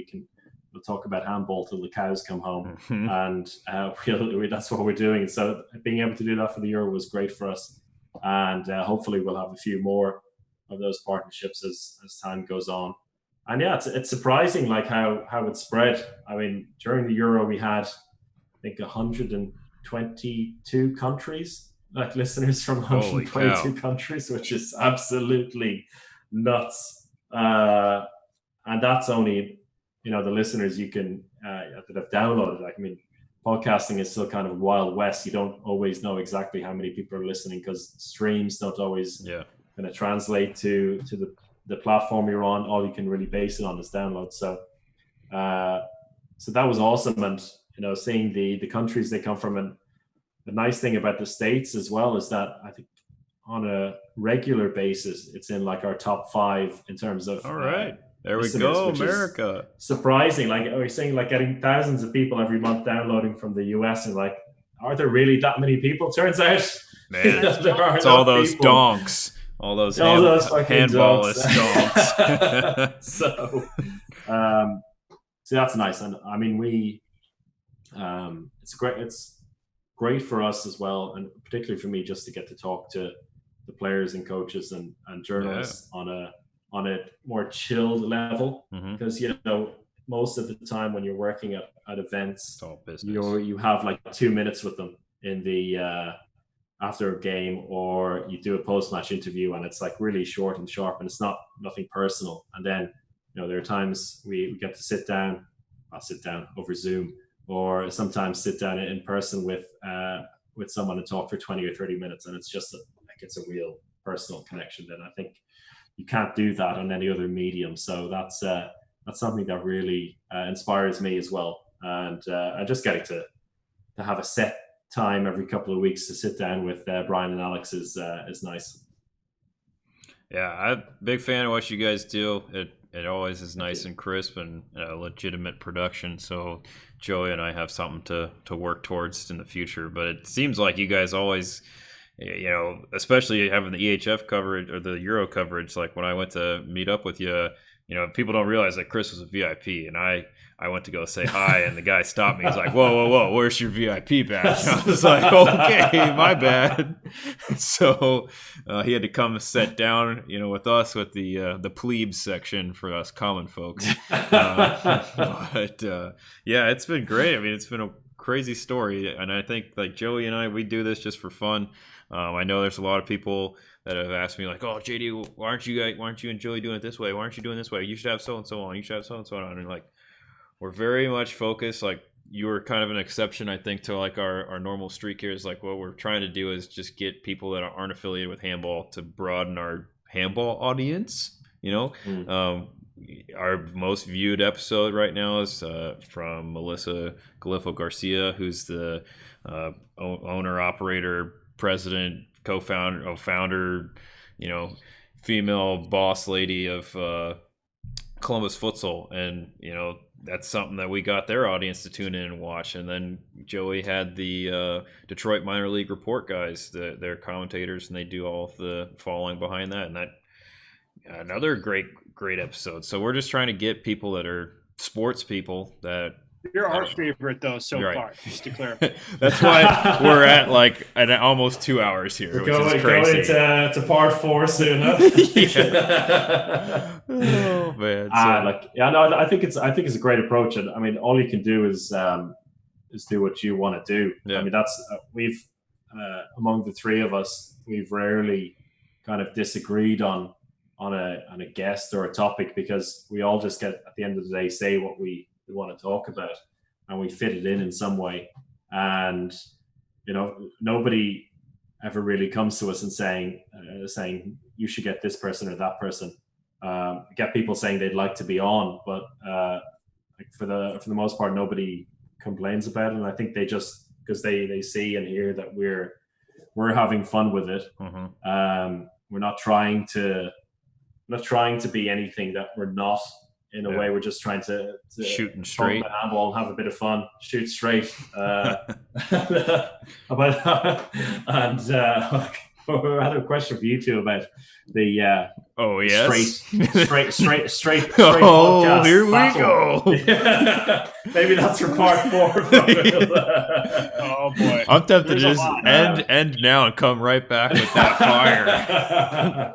we'll talk about handball till the cows come home, and that's what we're doing. So being able to do that for the Euro was great for us, and hopefully we'll have a few more of those partnerships as time goes on. And yeah, it's surprising like how it spread. I mean, during the Euro we had, I think, 122 countries, like listeners from 122 countries, which is absolutely nuts. And that's only, you know, the listeners you can that have downloaded. Like, I mean, podcasting is still kind of Wild West. You don't always know exactly how many people are listening because streams don't always kind of translate to the platform you're on. All you can really base it on is download. So that was awesome. And, you know, seeing the countries they come from. And the nice thing about the States as well is that I think on a regular basis, it's in like our top 5 in terms of. All right. There we go, America. Surprising. Like we're saying, like getting thousands of people every month downloading from the US, and like, are there really that many people? Turns out, man, it's all those people. Donks. All those handballist donks. So that's nice. And I mean, it's great. It's great for us as well, and particularly for me, just to get to talk to the players and coaches and journalists on a more chilled level, because you know, most of the time when you're working at events, you have like 2 minutes with them in the after a game, or you do a post-match interview, and it's like really short and sharp, and it's nothing personal. And then, you know, there are times we get to sit down over Zoom, or sometimes sit down in person with someone and talk for 20 or 30 minutes, and it's just it's a real personal connection. Then I think you can't do that on any other medium. So that's something that really inspires me as well. And just getting to have a set time every couple of weeks to sit down with Brian and Alex is nice. Yeah, I'm a big fan of what you guys do. It always is nice and crisp and legitimate production. So Joey and I have something to work towards in the future. But it seems like you guys always, you know, especially having the EHF coverage or the Euro coverage. Like when I went to meet up with you, you know, people don't realize that Chris was a VIP, and I went to go say hi, and the guy stopped me. He's like, whoa, where's your VIP badge? I was like, okay, my bad. So he had to come sit down, you know, with us with the plebes section for us common folks. But yeah, it's been great. I mean, it's been a crazy story, and I think like Joey and I, we do this just for fun. I know there's a lot of people that have asked me like, oh, JD, why aren't you and Joey doing it this way? Why aren't you doing this way? You should have so-and-so on. You should have so-and-so on. And like, we're very much focused. Like, you were kind of an exception, I think, to like our normal streak here. Is like what we're trying to do is just get people that aren't affiliated with handball to broaden our handball audience, you know? our most viewed episode right now is from Melissa Galifo Garcia, who's the owner, operator, president, co-founder, founder, female boss lady of Columbus Futsal, and that's something that we got their audience to tune in and watch. And then Joey had the Detroit minor league report guys, their commentators, and they do all of the following behind that, and that another great episode. So we're just trying to get people that are sports people that. You're our favorite, though, so far, just to clarify. That's why we're at at almost 2 hours here, which is crazy. Going to part 4 soon, huh? Oh man! I think it's a great approach, and I mean, all you can do is do what you want to do. Yeah. I mean, that's we've among the three of us, we've rarely kind of disagreed on a guest or a topic, because we all just get, at the end of the day, say what we want to talk about, and we fit it in some way. And nobody ever really comes to us and saying you should get this person or that person. Get people saying they'd like to be on, but for the most part, nobody complains about it. And I think they just, because they see and hear that we're having fun with it. Mm-hmm. We're not trying to be anything that we're not. In a way, we're just trying to shooting straight, handball, have a bit of fun, shoot straight. And I had a question for you two about the straight podcast. Here we battle. go. Maybe that's for part 4. Oh boy, I'm tempted to just end now and come right back with that fire.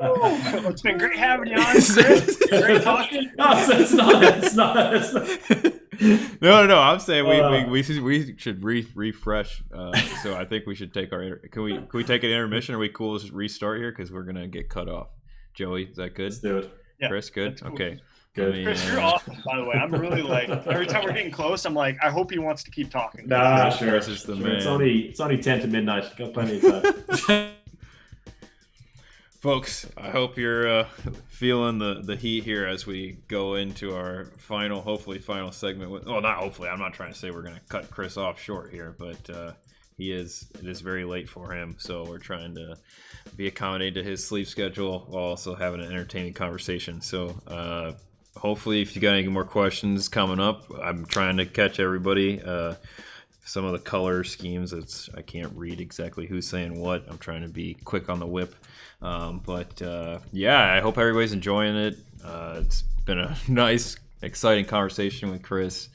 Well, it's been great having you on, Chris. Great talking. It's not. No. I'm saying we should refresh. So I think we should take our. Can we take an intermission? Are we cool to restart here, because we're gonna get cut off? Joey, is that good? Let's do it. Yeah, Chris, good. Cool. Okay. Good. Chris, you're awesome, by the way. I'm really every time we're getting close, I'm like, I hope he wants to keep talking. Nah, sure. Chris is the man. It's only 10 to midnight. Got plenty of time. Folks, I hope you're feeling the heat here as we go into our hopefully final segment. Not hopefully. I'm not trying to say we're going to cut Chris off short here, but it is very late for him, so we're trying to be accommodating to his sleep schedule while also having an entertaining conversation. So hopefully, if you got any more questions coming up, I'm trying to catch everybody. Some of the color schemes, I can't read exactly who's saying what. I'm trying to be quick on the whip. But I hope everybody's enjoying it. It's been a nice, exciting conversation with Chris.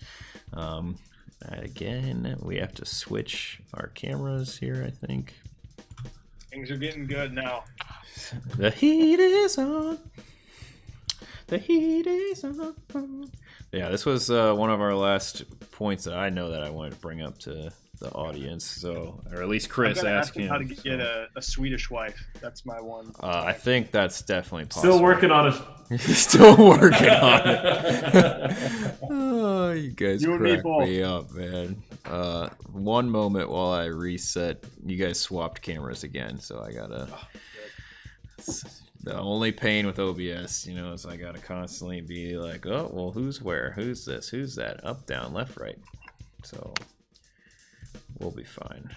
Again, we have to switch our cameras here, I think. Things are getting good now. The heat is on. The heat is on. Yeah, this was one of our last points that I know that I wanted to bring up to the audience. So, or at least Chris asked him how to get a Swedish wife. That's my one. I think that's definitely possible. Still working on it. Still working on it. Oh, you guys crack me up, man. One moment while I reset. You guys swapped cameras again, so I gotta. The only pain with OBS, is I gotta constantly be like, oh, well, who's where? Who's this? Who's that? Up, down, left, right. So we'll be fine.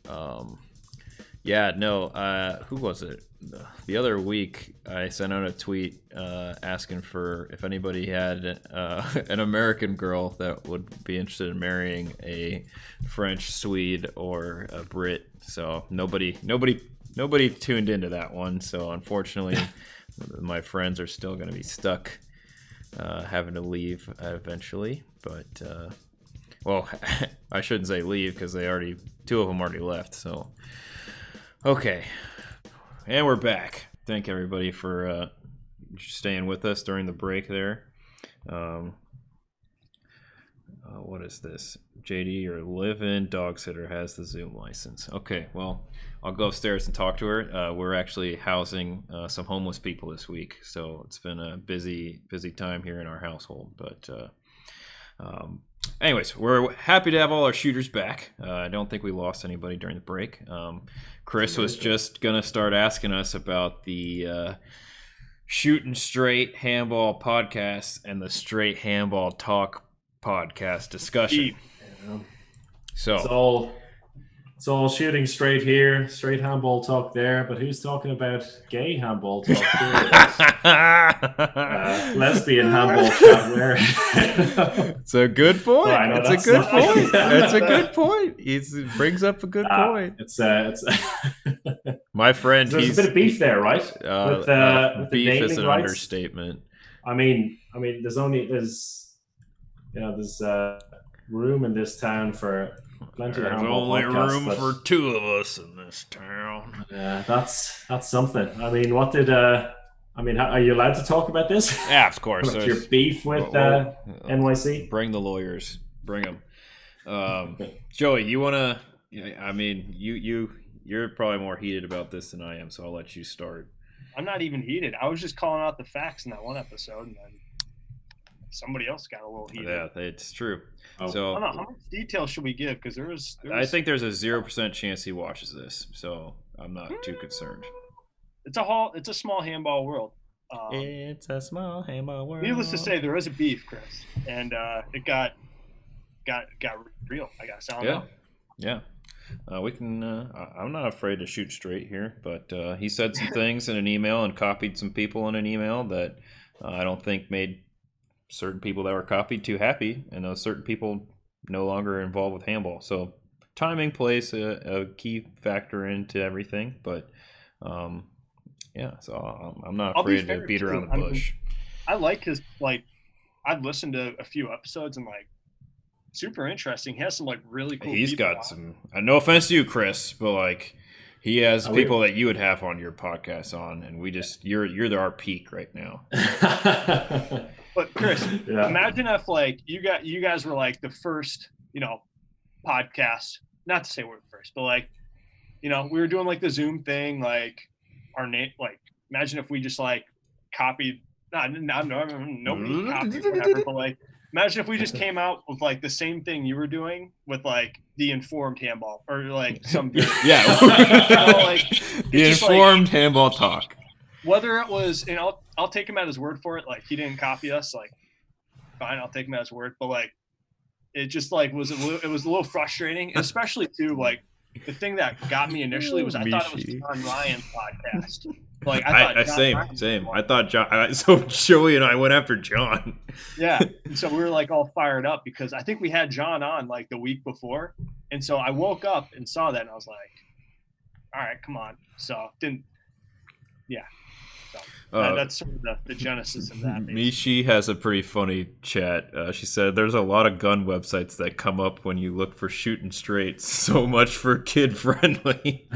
Who was it? The other week, I sent out a tweet asking for if anybody had an American girl that would be interested in marrying a French, Swede, or a Brit. So nobody tuned into that one. So unfortunately, my friends are still going to be stuck having to leave eventually. But I shouldn't say leave, because two of them already left. So okay. And we're back. Thank everybody for staying with us during the break there. What is this? JD, your live-in dog sitter has the Zoom license. Okay, well, I'll go upstairs and talk to her. We're actually housing some homeless people this week, so it's been a busy time here in our household. But anyways, we're happy to have all our shooters back. I don't think we lost anybody during the break. Chris was just going to start asking us about the Shootin' Straight Handball Podcast and the Straight Handball Talk Podcast discussion. So it's all shooting straight here, straight handball talk there. But who's talking about gay handball talk here? Lesbian handball chat where? It's a good point. Well, it's a good point. It's a good point. It brings up a good point. It's my friend. There's a bit of beef there, right? With beef the is an rights. understatement. I mean, there's room in this town for plenty of handball podcasts. There's only room for two of us in this town. Yeah, that's something. I mean, are you allowed to talk about this? Yeah, of course. About your beef with NYC? Bring the lawyers. Bring them. Joey, you want to? I mean, you're probably more heated about this than I am, so I'll let you start. I'm not even heated. I was just calling out the facts in that one episode, and then somebody else got a little heated. Yeah, it's true. Oh. So I don't know, how much detail should we give? Because there was. I think there's a 0% chance he watches this, so I'm not too concerned. It's a small handball world. It's a small handball world. Needless to say, there is a beef, Chris, and it got real. I got sound. Yeah. We can. I'm not afraid to shoot straight here, but he said some things in an email and copied some people in an email that I don't think made certain people that were copied too happy, and those certain people no longer involved with handball. So timing plays a key factor into everything, but yeah. So I'm not afraid to beat around the bush. I like his I've listened to a few episodes and super interesting. He has some really cool. He's got some. No offense to you, Chris, but he has people that you would have on your podcast on, and we just you're our peak right now. But Chris, imagine if you guys were the first podcast. Not to say we're the first, but we were doing the Zoom thing, our name. Imagine if we just copied. Nobody copied whatever, but imagine if we just came out with the same thing you were doing with the Informed Handball or some the just, Informed Handball Talk. Whether it was, I'll take him at his word for it. He didn't copy us. Fine, I'll take him at his word. But it just it was a little frustrating, especially too the thing that got me initially was I thought it was John Ryan's podcast. I thought same. I thought John. So Joey and I went after John. Yeah, and so we were all fired up because I think we had John on the week before, and so I woke up and saw that and I was like, "All right, come on." So that's sort of the genesis of that. Mishi has a pretty funny chat. She said, "There's a lot of gun websites that come up when you look for shooting straight. So much for kid friendly."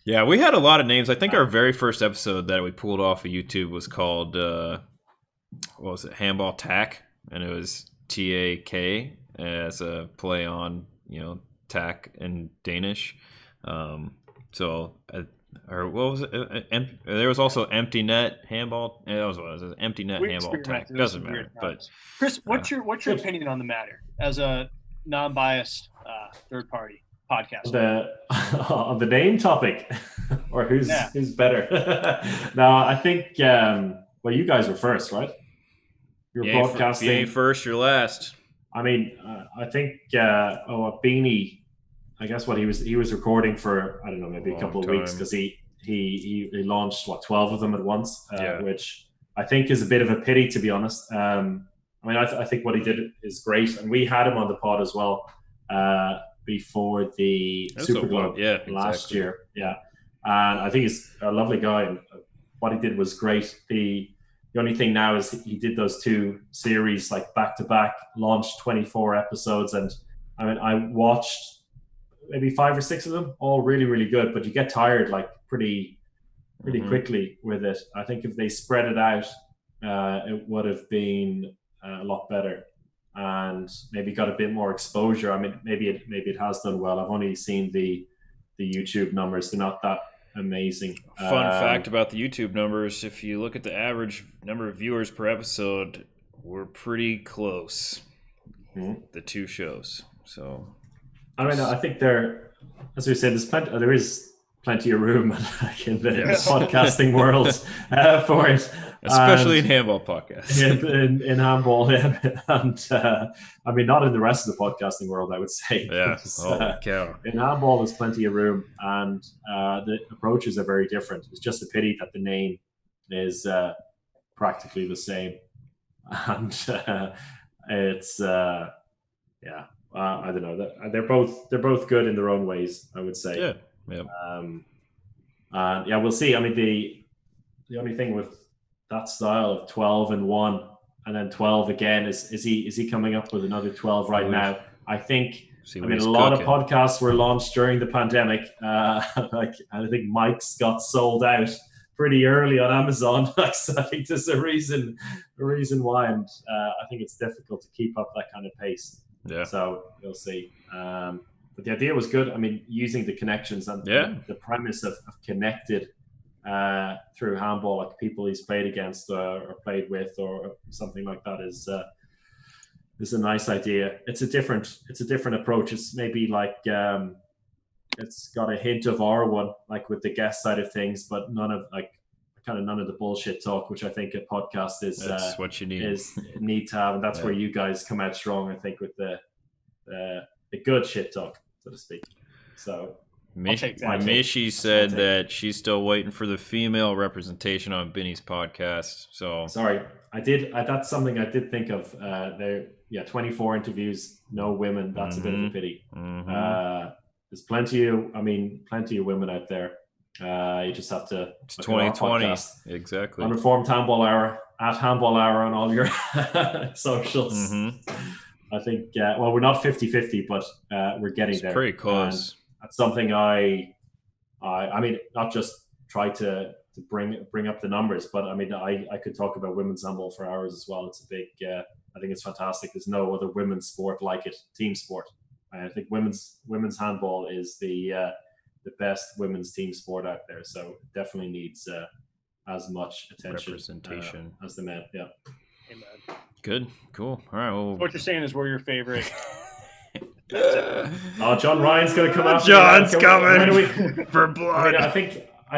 Yeah, we had a lot of names. I think our very first episode that we pulled off of YouTube was called what was it? Handball Tack, and it was TAK as a play on tack in Danish. Or what was it? There was also empty net handball. It was empty net handball tack. Doesn't matter. But Chris, what's your opinion on the matter as a non-biased third party podcast? On the name topic, or who's better? No, I think you guys were first, right? You're broadcasting. You ain't first, you're last. I mean, I think Beanie. I guess what he was recording for, I don't know, maybe a couple of weeks because he launched 12 of them at once, which I think is a bit of a pity, to be honest. I think what he did is great, and we had him on the pod as well before the Super Globe last year. Yeah, and I think he's a lovely guy, and what he did was great. The only thing now is he did those two series back to back, launched 24 episodes, and I watched maybe 5 or 6 of them, all really, really good, but you get tired pretty quickly with it. I think if they spread it out, it would have been a lot better and maybe got a bit more exposure. Maybe it has done well. I've only seen the YouTube numbers. They're not that amazing. Fun fact about the YouTube numbers, if you look at the average number of viewers per episode, we're pretty close. The two shows. So I think there, as we said, there is plenty of room in the podcasting world for it. Especially in handball podcasts. in handball, and I mean, not in the rest of the podcasting world, I would say. Yeah. Holy cow. In handball, there's plenty of room, and the approaches are very different. It's just a pity that the name is practically the same, and it's I don't know. They're both good in their own ways, I would say. Yeah. Yeah. We'll see. I mean, the only thing with that style of 12-1 and then 12 again is he coming up with another 12 right now? I think. A lot of podcasts were launched during the pandemic. I think Mike's got sold out pretty early on Amazon. So I think there's a reason why, and I think it's difficult to keep up that kind of pace. Yeah. So we'll see. But the idea was good. I mean, using the connections and the premise of connected through handball, like people he's played against or played with or something like that is a nice idea. It's a different approach. It's maybe like it's got a hint of our one, like with the guest side of things, but none of the bullshit talk, which I think a podcast is. That's what you need. Need to have, and that's where you guys come out strong. I think with the good shit talk, so to speak. So Mishi said that she's still waiting for the female representation on Benny's podcast. So sorry, that's something I did think of. 24 interviews, no women. That's a bit of a pity. Mm-hmm. There's plenty of women out there. You just have to. It's 2020, exactly. Uniformed Handball Hour at Handball Hour on all your socials. Mm-hmm. I think. We're not 50-50, but we're getting there. Pretty close. And that's something I mean, not just try to bring up the numbers, but I mean, I could talk about women's handball for hours as well. It's a big. I think it's fantastic. There's no other women's sport like it. Team sport. I think women's handball is the best women's team sport out there. So it definitely needs as much attention representation as the men. Yeah. Amen. Good. Cool. All right. Well, what you're saying is we're your favorite. John Ryan's going to come out. John's coming for blood. I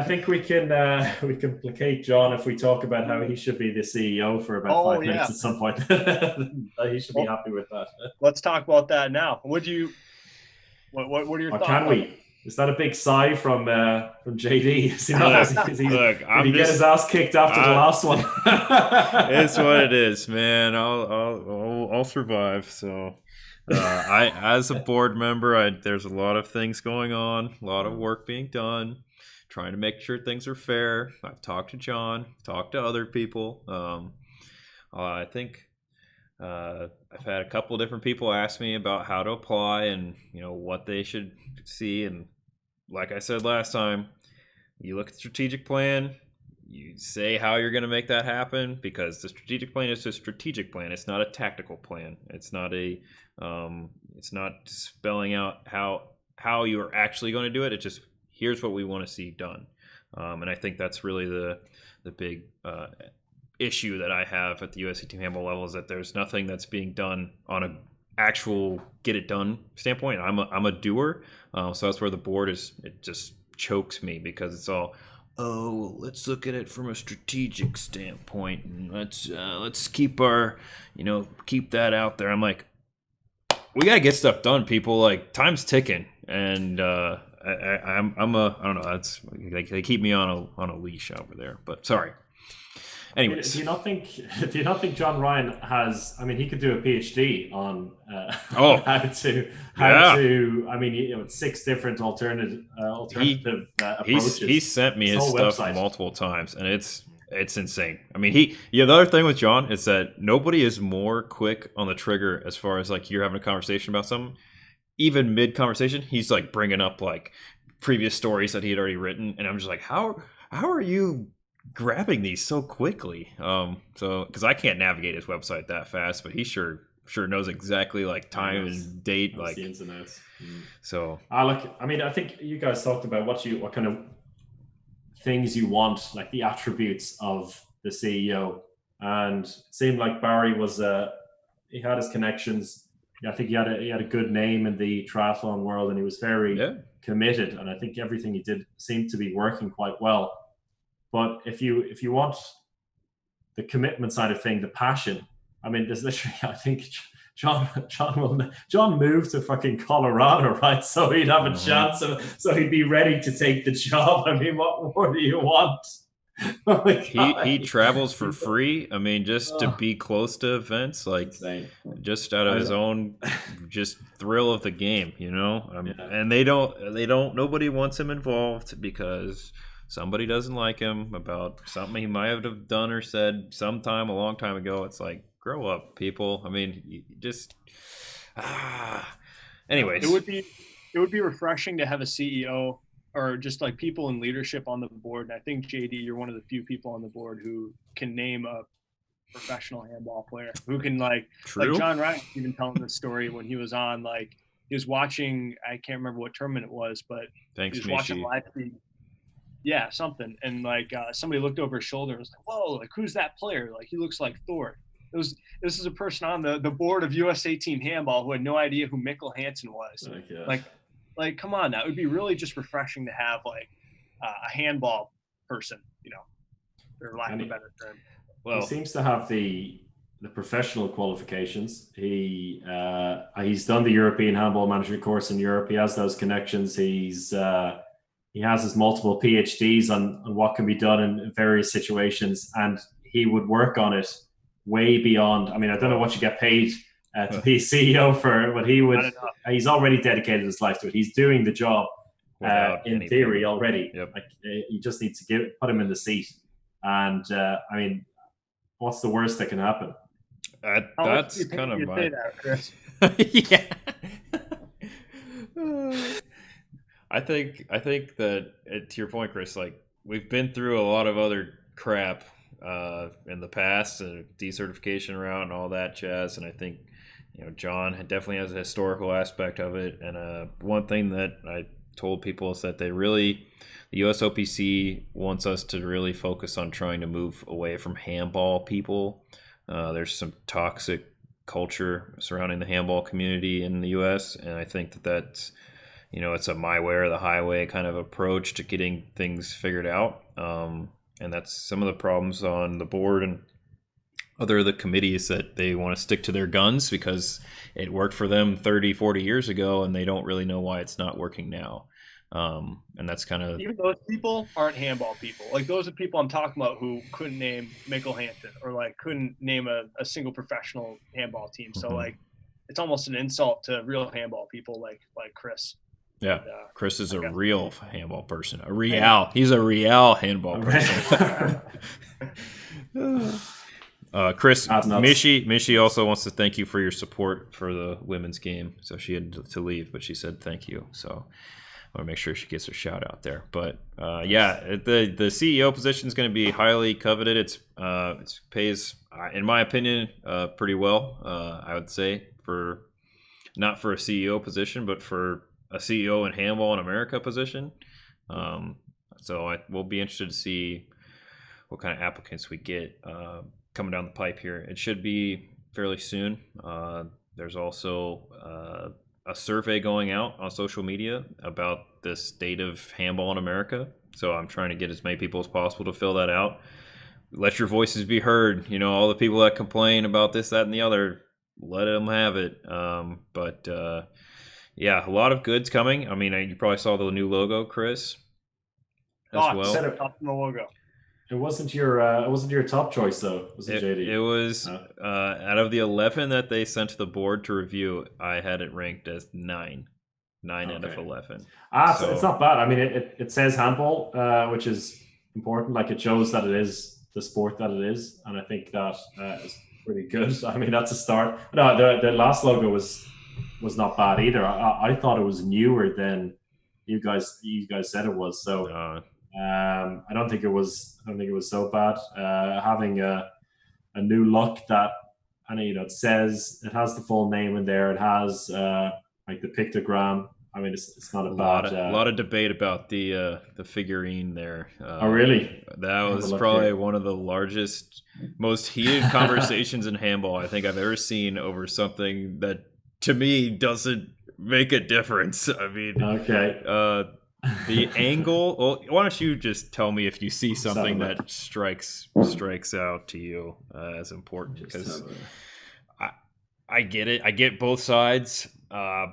think we can placate John if we talk about how he should be the CEO for about 5 minutes at some point. He should be happy with that. Let's talk about that now. What are your thoughts? Can we? Is that a big sigh from JD? Did he get his ass kicked after the last one? It's what it is, man. I'll survive. So, I as a board member, there's a lot of things going on, a lot of work being done, trying to make sure things are fair. I've talked to John, talked to other people. I think I've had a couple of different people ask me about how to apply and what they should see. And like I said last time, you look at the strategic plan, you say how you're going to make that happen, because the strategic plan is a strategic plan. It's not a tactical plan. It's not spelling out how you are actually going to do it. It's just, here's what we want to see done. And I think that's really the big issue that I have at the USC team handball level, is that there's nothing that's being done on an actual get it done standpoint. I'm a doer, so that's where the board is. It just chokes me, because it's all, let's look at it from a strategic standpoint, and let's keep our keep that out there. I'm like, we gotta get stuff done, people. Like, time's ticking, and I don't know. That's they keep me on a leash over there. But sorry. Anyways, do you not think John Ryan has? I mean, he could do a PhD on how to. I mean, it's 6 different alternative approaches. He's sent me his stuff multiple times, and it's insane. I mean, the other thing with John is that nobody is more quick on the trigger as far as like you're having a conversation about something. Even mid conversation, he's like bringing up like previous stories that he had already written, and I'm just like, how are you grabbing these so quickly? So because I can't navigate his website that fast, but he sure knows exactly like time and date, like the ins and outs. So I mean, I think you guys talked about what kind of things you want, like the attributes of the CEO, and it seemed like Barry was he had his connections. I think he had a good name in the triathlon world, and he was very committed. And I think everything he did seemed to be working quite well. But if you want the commitment side of thing, the passion, I mean, there's literally, I think John moved to fucking Colorado, right? So he'd have a chance, so he'd be ready to take the job. I mean, what more do you want? He travels for free. I mean, just to be close to events, like just out of his own just thrill of the game, you know. And nobody wants him involved because somebody doesn't like him about something he might have done or said sometime a long time ago. It's like, grow up, people. I mean, you just anyways, it would be refreshing to have a CEO or just like people in leadership on the board. And I think JD, you're one of the few people on the board who can name a professional handball player who can like John Ryan even telling this story when he was on, like he was watching, I can't remember what tournament it was, but he was watching live stream. Yeah, something. And like somebody looked over his shoulder and was like, whoa, like who's that player? Like he looks like Thor. This is a person on the board of USA Team Handball who had no idea who Mikkel Hansen was. Like, come on, that would be really just refreshing to have like a handball person, you know, for lack of a better term. Well, he seems to have the professional qualifications. He's done the European Handball Management course in Europe. He has those connections. He has his multiple PhDs on what can be done in various situations, and he would work on it way beyond. I mean, I don't know what you get paid to be CEO for, but he's already dedicated his life to it. He's doing the job in theory already. Like you just need to put him in the seat. And I mean, what's the worst that can happen? That's kind of my. Chris? Yeah. I think that to your point, Chris, like we've been through a lot of other crap in the past, decertification route and all that jazz, and I think John definitely has a historical aspect of it. And one thing that I told people is that the USOPC wants us to really focus on trying to move away from handball people. There's some toxic culture surrounding the handball community in the U.S., and I think that's it's a my way or the highway kind of approach to getting things figured out. And that's some of the problems on the board and other of the committees, that they want to stick to their guns because it worked for them 30, 40 years ago, and they don't really know why it's not working now. And that's kind of... Even those people aren't handball people. Like, those are people I'm talking about who couldn't name Mikkel Hansen or, like, couldn't name a single professional handball team. So, like, it's almost an insult to real handball people like Chris. Yeah, Chris is a real handball person. He's a real handball person. Chris, Mishi also wants to thank you for your support for the women's game. So she had to leave, but she said thank you. So I want to make sure she gets her shout out there. But the CEO position is going to be highly coveted. It pays, in my opinion, pretty well. I would say not for a CEO position, but for a CEO in handball in America position. So we'll be interested to see what kind of applicants we get coming down the pipe here. It should be fairly soon. There's also a survey going out on social media about the state of handball in America. So I'm trying to get as many people as possible to fill that out. Let your voices be heard. All the people that complain about this, that, and the other, let them have it. Yeah, a lot of goods coming. I mean, you probably saw the new logo, Chris, as well. Set up the logo. It wasn't your top choice though. Was it JD? It was out of the 11 that they sent to the board to review. I had it ranked as 9 out of 11. So it's not bad. I mean, it says handball, which is important. Like, it shows that it is the sport that it is, and I think that is pretty good. I mean, that's a start. No, the last logo was not bad either. I thought it was newer than you guys said it was. So I don't think it was so bad. Having a new look that, and it says, it has the full name in there. It has like the pictogram. I mean, it's not a lot of debate about the figurine there. Oh, really? That was probably one of the largest, most heated conversations in handball I think I've ever seen over something that to me doesn't make a difference. I mean, Okay. The angle. Well, why don't you just tell me if you see something that strikes out to you as important? Because I get it. I get both sides.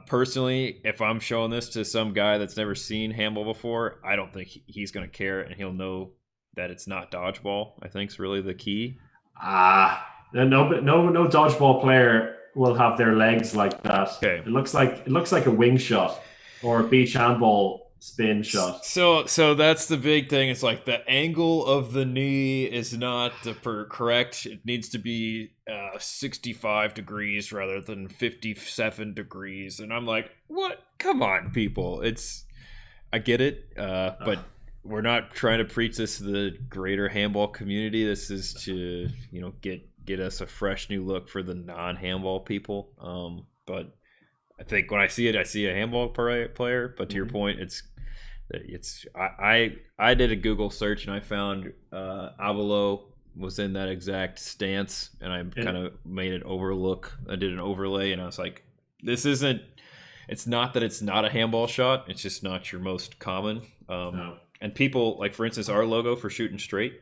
Personally, if I'm showing this to some guy that's never seen handball before, I don't think he's going to care, and he'll know that it's not dodgeball. I think is really the key. No dodgeball player will have their legs like that. Okay. It looks like a wing shot or a beach handball spin shot. So that's the big thing. It's like the angle of the knee is not the correct. It needs to be 65 degrees rather than 57 degrees. And I'm like, what? Come on, people. I get it, but we're not trying to preach this to the greater handball community. This is to get us a fresh new look for the non-handball people. But I think when I see it, I see a handball player. But to your point, I did a Google search and I found Avalo was in that exact stance, and I kind of made it overlook. I did an overlay, and I was like, this isn't. It's not that it's not a handball shot. It's just not your most common. No. And people, like for instance, our logo for Shootin' Straight.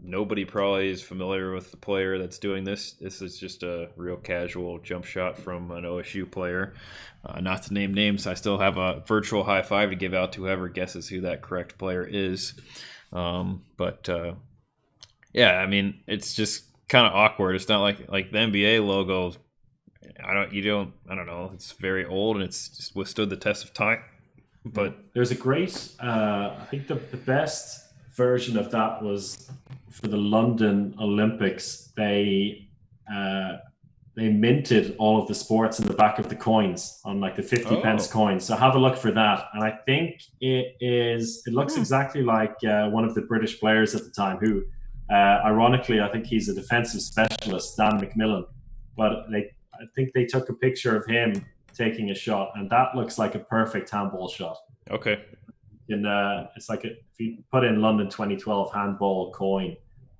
Nobody probably is familiar with the player that's doing this. This is just a real casual jump shot from an OSU player. Not to name names, I still have a virtual high five to give out to whoever guesses who that correct player is. Yeah, I mean, it's just kind of awkward. It's not like the NBA logo. I don't know. It's very old and it's just withstood the test of time. But there's a great, I think the best version of that was for the London Olympics. They minted all of the sports in the back of the coins on like the 50 pence coins. So have a look for that. And I think it looks exactly like one of the British players at the time who, ironically, I think he's a defensive specialist, Dan McMillan. But I think they took a picture of him taking a shot, and that looks like a perfect handball shot. Okay. It's like if you put in London 2012 handball coin,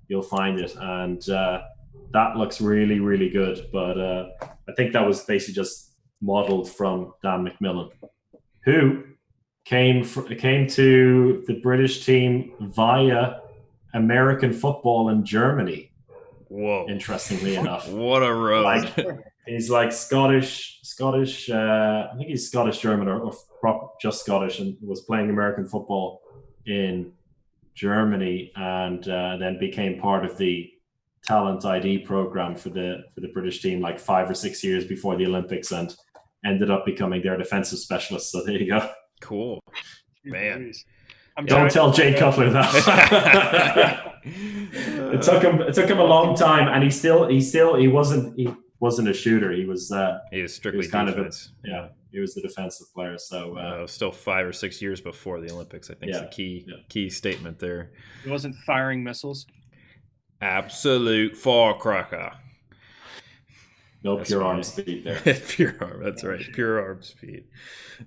you'll find it, and that looks really, really good. But I think that was basically just modeled from Dan McMillan, who came to the British team via American football in Germany. Whoa! Interestingly enough, what a road! He's like Scottish. I think he's Scottish German or just Scottish, and was playing American football in Germany, and then became part of the talent ID program for the British team like 5 or 6 years before the Olympics, and ended up becoming their defensive specialist. So there you go. Cool, man. Don't tell Jay Cutler that. It took him a long time, and he wasn't a shooter. He was strictly kind defense. He was the defensive player. So still 5 or 6 years before the Olympics, I think is the key statement there. He wasn't firing missiles. Absolute firecracker. No pure arm speed there. Pure arm. That's right. Pure arm speed.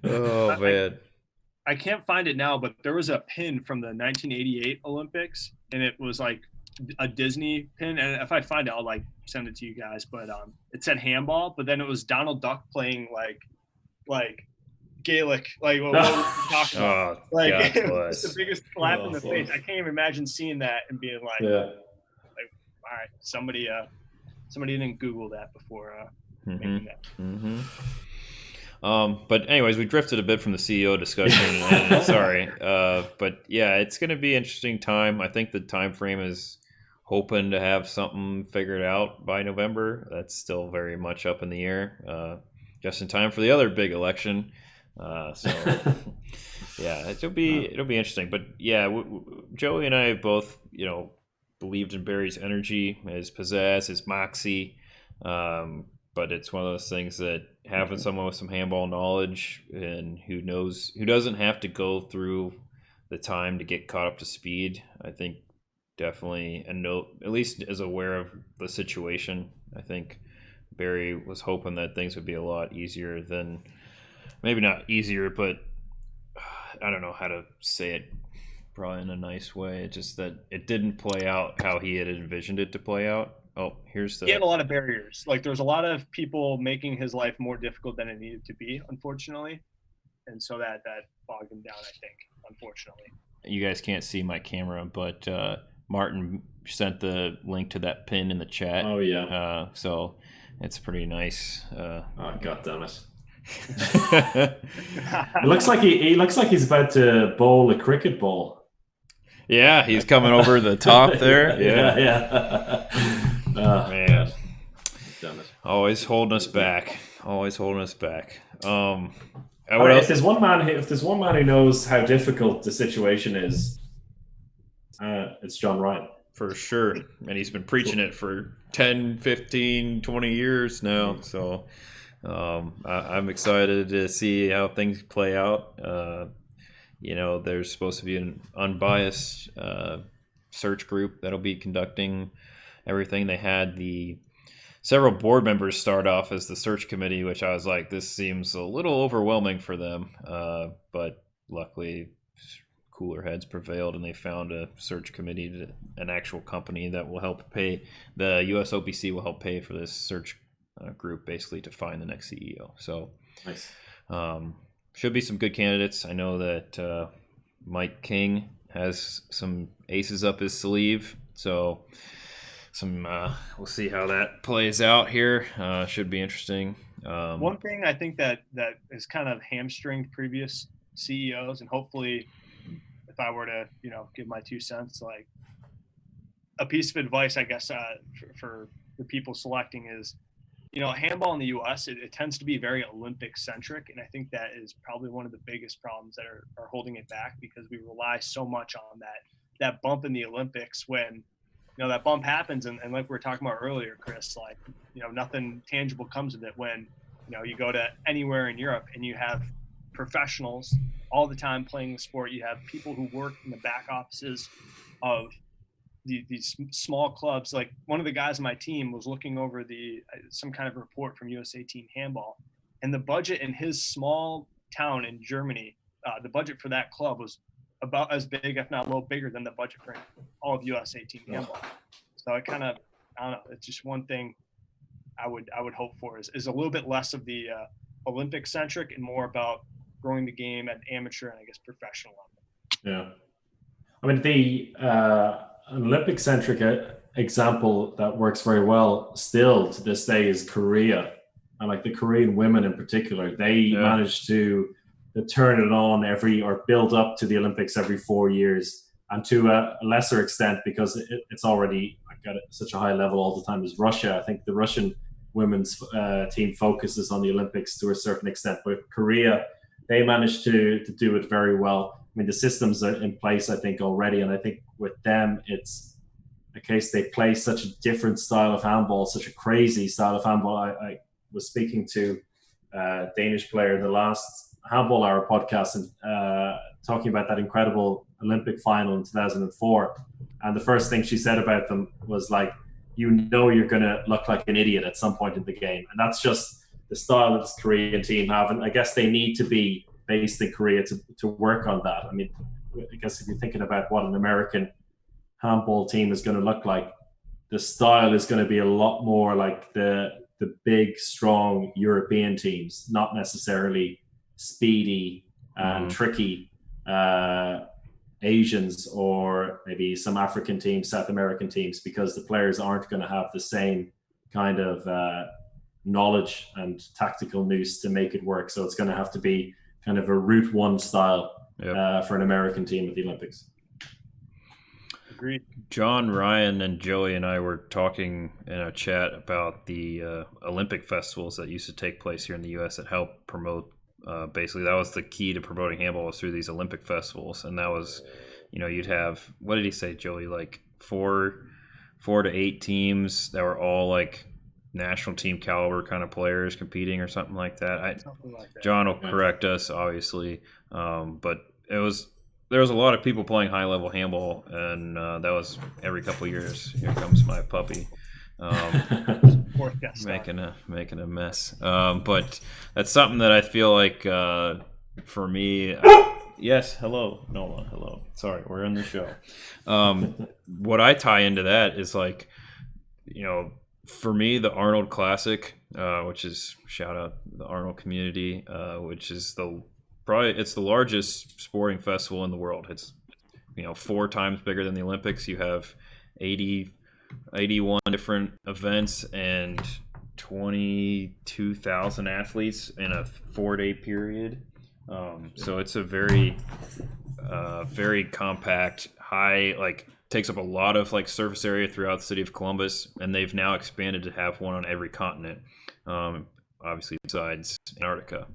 Oh man. I can't find it now, but there was a pin from the 1988 Olympics, and it was like a Disney pin. And if I find it, I'll like send it to you guys. But it said handball, but then it was Donald Duck playing like Gaelic, like what we talking about. Like it was the biggest slap in the face. I can't even imagine seeing that and being like, all right, somebody didn't Google that before making that. Mm-hmm. But anyways, we drifted a bit from the CEO discussion. And, sorry, but yeah, it's going to be an interesting time. I think the time frame is hoping to have something figured out by November. That's still very much up in the air. Just in time for the other big election. So yeah, it'll be interesting. But yeah, Joey and I both, believed in Barry's energy, his pizzazz, his moxie. But it's one of those things that having someone with some handball knowledge and who doesn't have to go through the time to get caught up to speed, I think definitely, and at least is aware of the situation. I think Barry was hoping that things would be a lot easier than, maybe not easier, but I don't know how to say it probably in a nice way. It's just that it didn't play out how he had envisioned it to play out. Oh, here's He had the. a lot of barriers. Like there's a lot of people making his life more difficult than it needed to be, unfortunately, and so that bogged him down. I think, unfortunately. You guys can't see my camera, but Martin sent the link to that pin in the chat. Oh yeah. So it's pretty nice. Oh god damn it! It looks like he looks like he's about to bowl a cricket ball. Yeah, he's coming over the top there. Yeah. Oh, man, God. Damn it! always holding us back. Always holding us back. If there's one man who knows how difficult the situation is, it's John Ryan. For sure. And he's been preaching it for 10, 15, 20 years now. So I'm excited to see how things play out. There's supposed to be an unbiased search group that'll be conducting everything. They had several board members start off as the search committee, which I was like, this seems a little overwhelming for them. But luckily, cooler heads prevailed, and they found a search committee, an actual company that will help pay. The USOPC will help pay for this search group, basically to find the next CEO. So, nice. Should be some good candidates. I know that Mike King has some aces up his sleeve, so we'll see how that plays out here. Should be interesting. One thing I think that is kind of hamstringed previous CEOs, and hopefully, if I were to give my 2 cents, like a piece of advice, I guess for the people selecting is, handball in the U.S. It tends to be very Olympic centric, and I think that is probably one of the biggest problems that are holding it back, because we rely so much on that bump in the Olympics when that bump happens, and like we were talking about earlier, Chris, like nothing tangible comes of it when you go to anywhere in Europe and you have professionals all the time playing the sport. You have people who work in the back offices of these small clubs. Like one of the guys on my team was looking over some kind of report from USA Teen Handball, and the budget in his small town in Germany, the budget for that club was about as big, if not a little bigger, than the budget for all of USA Teen Handball. So I don't know. It's just one thing I would hope for is a little bit less of the Olympic centric and more about growing the game at amateur and I guess professional level. Yeah, I mean the Olympic centric example that works very well still to this day is Korea, and like the Korean women in particular, they managed to turn it on or build up to the Olympics every 4 years, and to a lesser extent because it's already at such a high level all the time as Russia. I think the Russian women's team focuses on the Olympics to a certain extent, but Korea, they managed to do it very well. I mean, the systems are in place, I think, already, and I think with them, it's a case they play such a different style of handball, such a crazy style of handball. I was speaking to a Danish player in the last Handball Hour podcast and talking about that incredible Olympic final in 2004. And the first thing she said about them was like, you're going to look like an idiot at some point in the game. And that's just the style that this Korean team have. And I guess they need to be based in Korea to work on that. I mean, I guess if you're thinking about what an American handball team is going to look like, the style is going to be a lot more like the big, strong European teams, not necessarily speedy and tricky Asians or maybe some African teams, South American teams, because the players aren't going to have the same kind of knowledge and tactical nous to make it work. So it's going to have to be kind of a Route 1 style for an American team at the Olympics. Agreed. John, Ryan, and Joey and I were talking in a chat about the Olympic festivals that used to take place here in the U.S. that help promote. Basically, that was the key to promoting handball, was through these Olympic festivals, and that was, you'd have, what did he say, Joey? Like four to eight teams that were all like national team caliber kind of players competing or something like that. John will correct us, obviously, but there was a lot of people playing high level handball, and that was every couple of years. Here comes my puppy. Making a mess, but that's something that I feel like for me. Yes, hello, Nola, hello. Sorry, we're in the show. What I tie into that is like for me, the Arnold Classic, which is shout out the Arnold community, which is it's the largest sporting festival in the world. It's 4 times bigger than the Olympics. You have 81 different events and 22,000 athletes in a 4-day period. So it's a very very compact, takes up a lot of surface area throughout the city of Columbus, and they've now expanded to have one on every continent, obviously besides Antarctica.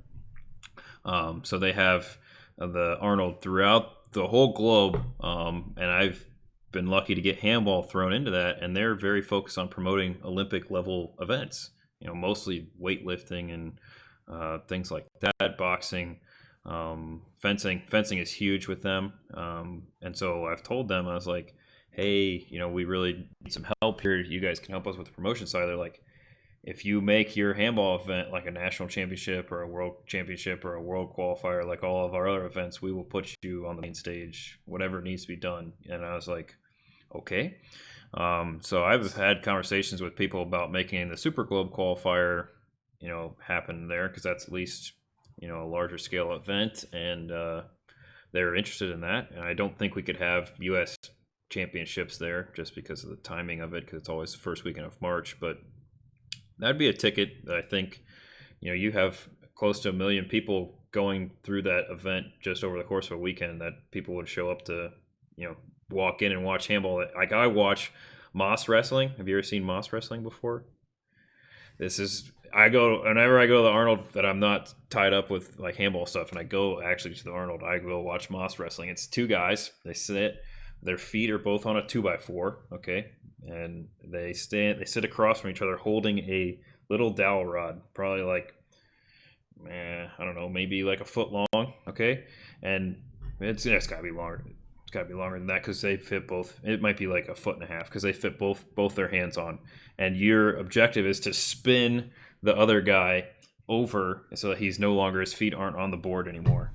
So they have the Arnold throughout the whole globe, and I've been lucky to get handball thrown into that, and they're very focused on promoting Olympic level events, mostly weightlifting and things like that, boxing. Fencing is huge with them, and so I've told them, I was like, hey, we really need some help here. You guys can help us with the promotion side. They're like, if you make your handball event like a national championship or a world championship or a world qualifier, like all of our other events, we will put you on the main stage, whatever needs to be done. And I was like, okay. So I've had conversations with people about making the Super Globe qualifier, happen there, because that's at least a larger scale event, and they're interested in that. And I don't think we could have U.S. championships there just because of the timing of it, because it's always the first weekend of March. But that'd be a ticket that I think you have close to 1 million people going through that event just over the course of a weekend, that people would show up to walk in and watch handball. Like, I watch Moss wrestling. Have you ever seen Moss wrestling before? Whenever I go to the Arnold that I'm not tied up with handball stuff, and I go actually to the Arnold, I go watch Moss wrestling. It's 2 guys. They sit, their feet are both on a 2x4, okay, and they sit across from each other holding a little dowel rod, probably I don't know, maybe a foot long, okay, and it's gotta be longer. It's gotta be longer than that, because they fit both. It might be a foot and a half, because they fit both their hands on, and your objective is to spin the other guy over so that his feet aren't on the board anymore.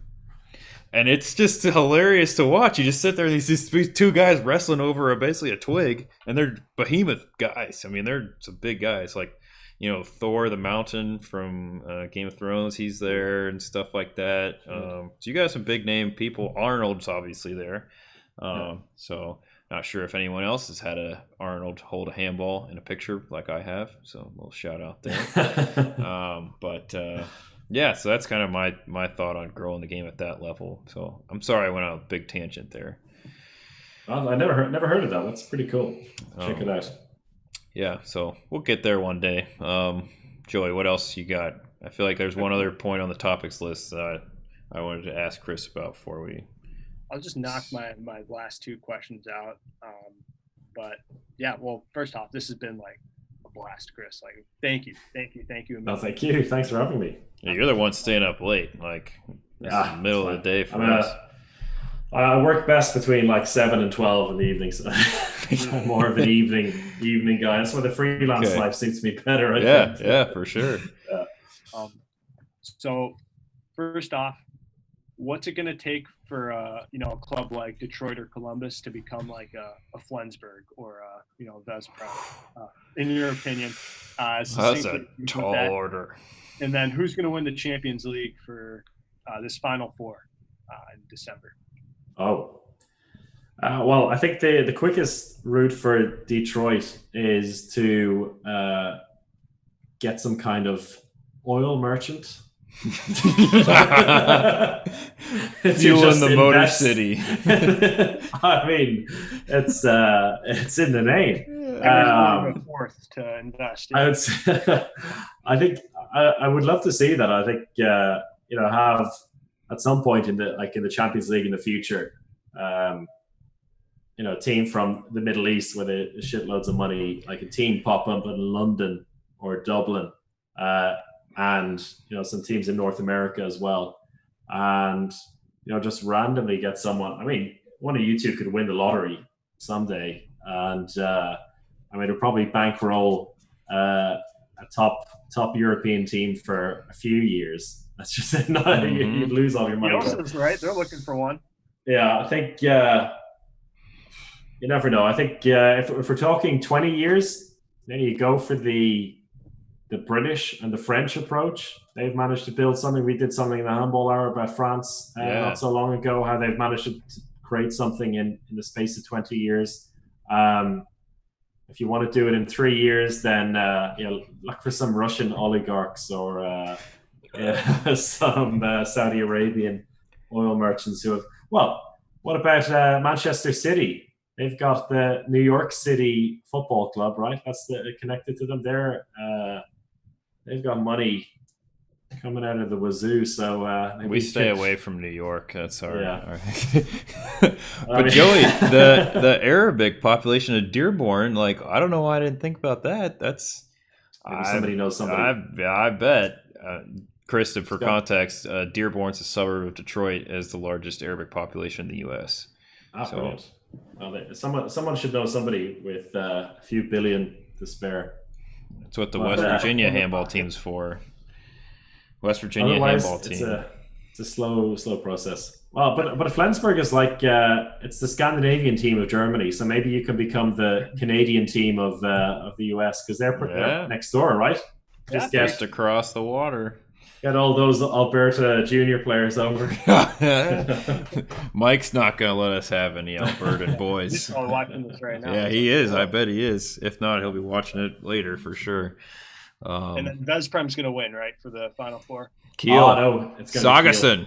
And it's just hilarious to watch. You just sit there, these 2 guys wrestling over basically a twig, and they're behemoth guys. I mean, they're some big guys. Thor the Mountain from Game of Thrones, he's there and stuff like that. So you got some big name people. Arnold's obviously there. So not sure if anyone else has had a Arnold hold a handball in a picture like I have. So a little shout out there. Yeah, so that's kind of my thought on growing the game at that level. So I'm sorry I went on a big tangent there. Well, I never heard of that. That's pretty cool. Check it out. Yeah, so we'll get there one day. Joey, what else you got? I feel like there's one other point on the topics list that I wanted to ask Chris about before we... I'll just knock my last 2 questions out. But yeah, well, first off, this has been a blast, Chris. Thank you. No, thank you. Thanks for having me. Yeah, you're the one staying up late. This is the middle of the day for us. I work best between 7 and 12 in the evenings. I'm more of an evening guy. That's why the freelance life suits me better. I think. Yeah, for sure. So first off, what's it going to take for a club like Detroit or Columbus to become a Flensburg or a Vesprem, in your opinion? That's a tall order. And then who's going to win the Champions League for this Final Four in December? Well, I think the quickest route for Detroit is to get some kind of oil merchant. Fueling the Motor City. I mean, it's in the name. Fourth to invest. I think I would love to see that. I think have at some point in the Champions League in the future, a team from the Middle East with a shitloads of money, a team pop up in London or Dublin, and some teams in North America as well, and just randomly get someone. I mean, one of you 2 could win the lottery someday, and it'll probably bankroll a top European team for a few years. That's just it. You'd lose all your money. Right? They're looking for one. Yeah, I think you never know. I think if we're talking 20 years, Then you go for the British and the French approach. They've managed to build something. We did something in the Handball Hour about France not so long ago, how they've managed to create something in the space of 20 years. If you want to do it in 3 years, then look for some Russian oligarchs or some Saudi Arabian oil merchants who have. Well, what about Manchester City? They've got the New York City Football Club, right? That's connected to them. They've got money coming out of the wazoo. So we stay away from New York. That's our. But Joey, the Arabic population of Dearborn, like I don't know why I didn't think about that. That's maybe somebody knows somebody. I bet. Chris, for context, Dearborn's a suburb of Detroit, as the largest Arabic population in the U.S. Brilliant. Well, someone should know somebody with a few billion to spare. That's what the West Virginia handball team's for. West Virginia handball team. It's a slow process. Well, but Flensburg is like it's the Scandinavian team of Germany, so maybe you can become the Canadian team of the US because they're next door, right? Just across the water. Get all those Alberta junior players over. Mike's not going to let us have any Albertan boys. He's probably watching this right now. Yeah, he is. I bet he is. If not, he'll be watching it later for sure. And then Vesprem's going to win, right, for the Final Four? Kiel. Oh, no. It's Saugason.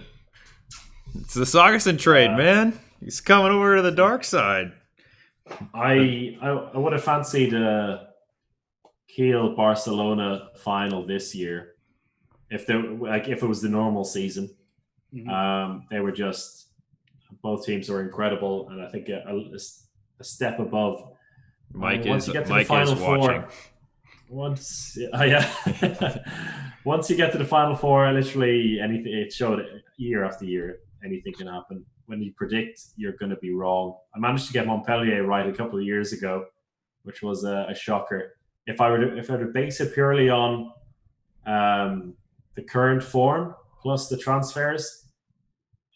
It's the Saugason trade, man. He's coming over to the dark side. I would have fancied a Kiel-Barcelona final this year. If it was the normal season, they were just both teams were incredible, and I think a step above. Mike is watching. Once you get to the Final Four, literally anything. It showed year after year, anything can happen. When you predict, you're going to be wrong. I managed to get Montpellier right a couple of years ago, which was a shocker. If I were to base it purely on the current form plus the transfers,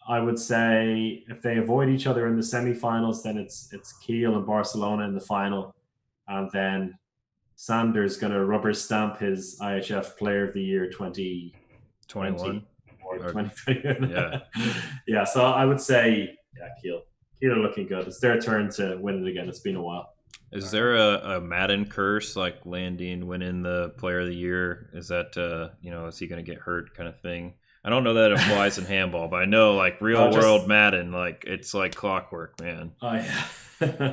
I would say if they avoid each other in the semifinals, then it's Kiel and Barcelona in the final, and then Sanders going to rubber stamp his IHF Player of the Year 2021 or 2021. Yeah. So I would say Kiel are looking good. It's their turn to win it again. It's been a while. Is there a Madden curse, like Landine winning the Player of the Year? Is that is he going to get hurt kind of thing? I don't know that it applies in handball, but I know like real world Madden, like it's like clockwork, man. Oh yeah.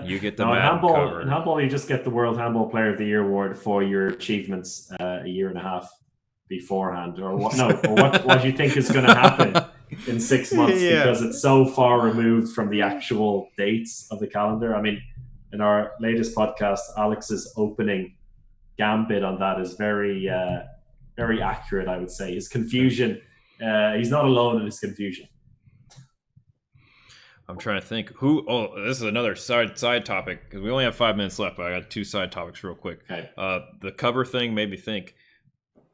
You get the Madden cover. In handball, you just get the World Handball Player of the Year award for your achievements a year and a half beforehand, or what? No, or what you think is going to happen in 6 months because it's so far removed from the actual dates of the calendar. I mean. In our latest podcast, Alex's opening gambit on that is very, very accurate, I would say. His confusion, he's not alone in his confusion. I'm trying to think. This is another side topic, because we only have 5 minutes left, but I got 2 side topics real quick. Okay. The cover thing made me think,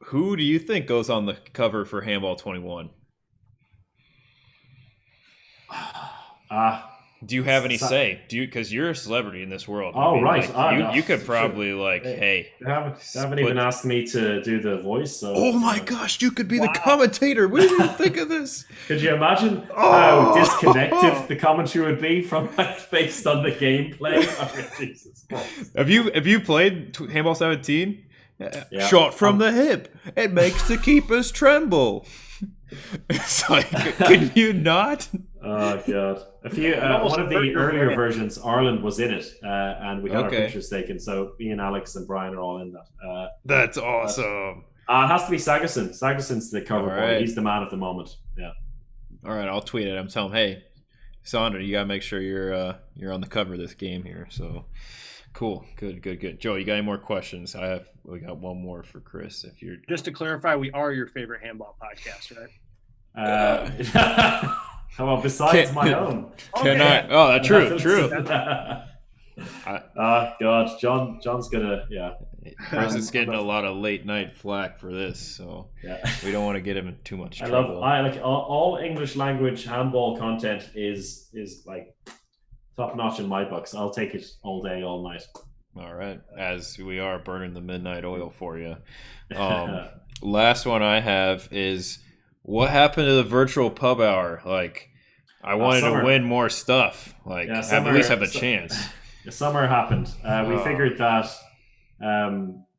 who do you think goes on the cover for Handball 21? Do you have any say? Because you're a celebrity in this world. Oh, right. Like, you could probably hey. They haven't even asked me to do the voice. So, oh my gosh, you could be the commentator. What do you think of this? Could you imagine how disconnected the commentary would be from based on the gameplay? Jesus Christ. Have you played Handball 17? Yeah. Shot from the hip. It makes the keepers tremble. It's like, can you not? Oh god! One of the earlier versions, Ireland was in it, and we got our pictures taken. So me and Alex and Brian are all in that. That's awesome. It has to be Saugason. Saugason's the cover boy. He's the man of the moment. Yeah. All right, I'll tweet it. I'm telling him, hey, Sandra, you gotta make sure you're on the cover of this game here. So cool, good. Joe, you got any more questions? We got one more for Chris. If you're just to clarify, we are your favorite handball podcast, right? Well, besides my own. True. God, John's gonna, Chris is getting a lot of late night flack for this, so we don't want to get him in too much trouble. I like all English language handball content is like top notch in my books. I'll take it all day, all night. All right, as we are burning the midnight oil for you. Last one I have is, what happened to the virtual pub hour? Like, I wanted to win more stuff. Like, at least have a chance. The summer happened. We figured that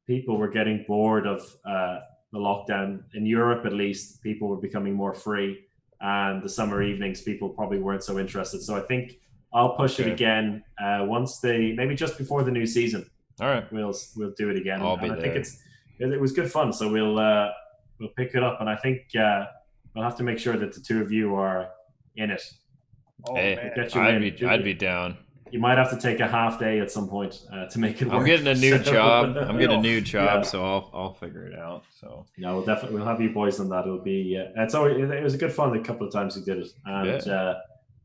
people were getting bored of the lockdown. In Europe, at least, people were becoming more free, and the summer evenings, people probably weren't so interested. So I think I'll push it again once maybe just before the new season. All right, we'll do it again. I'll be there. I think it was good fun. So we'll pick it up, and I think we'll have to make sure that the two of you are in it. Oh, hey, man. I'd be down. You might have to take a half day at some point to make it work. I'm getting a new job. So I'll figure it out. So yeah, we'll have you boys on that. It'll be it was a good fun the couple of times we did it, and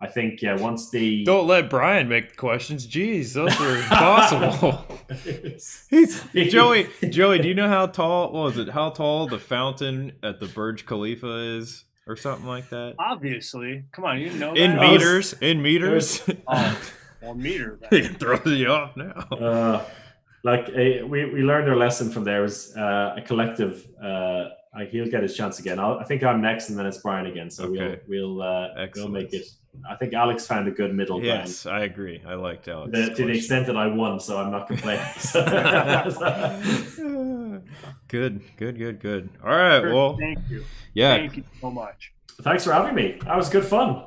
I think once the don't let Brian make the questions. Jeez, those are impossible. Joey, do you know how tall the fountain at the Burj Khalifa is, or something like that? Obviously, come on, you know in that. meters. Well, meter. It throws you off now. We learned our lesson from there. It was a collective. He'll get his chance again. I think I'm next, and then it's Brian again. So we'll make it. I think Alex found a good middle ground. Yes, I agree. I liked Alex. To the extent that I won, so I'm not complaining. Good. All right. Well, thank you. Yeah. Thank you so much. Thanks for having me. That was good fun.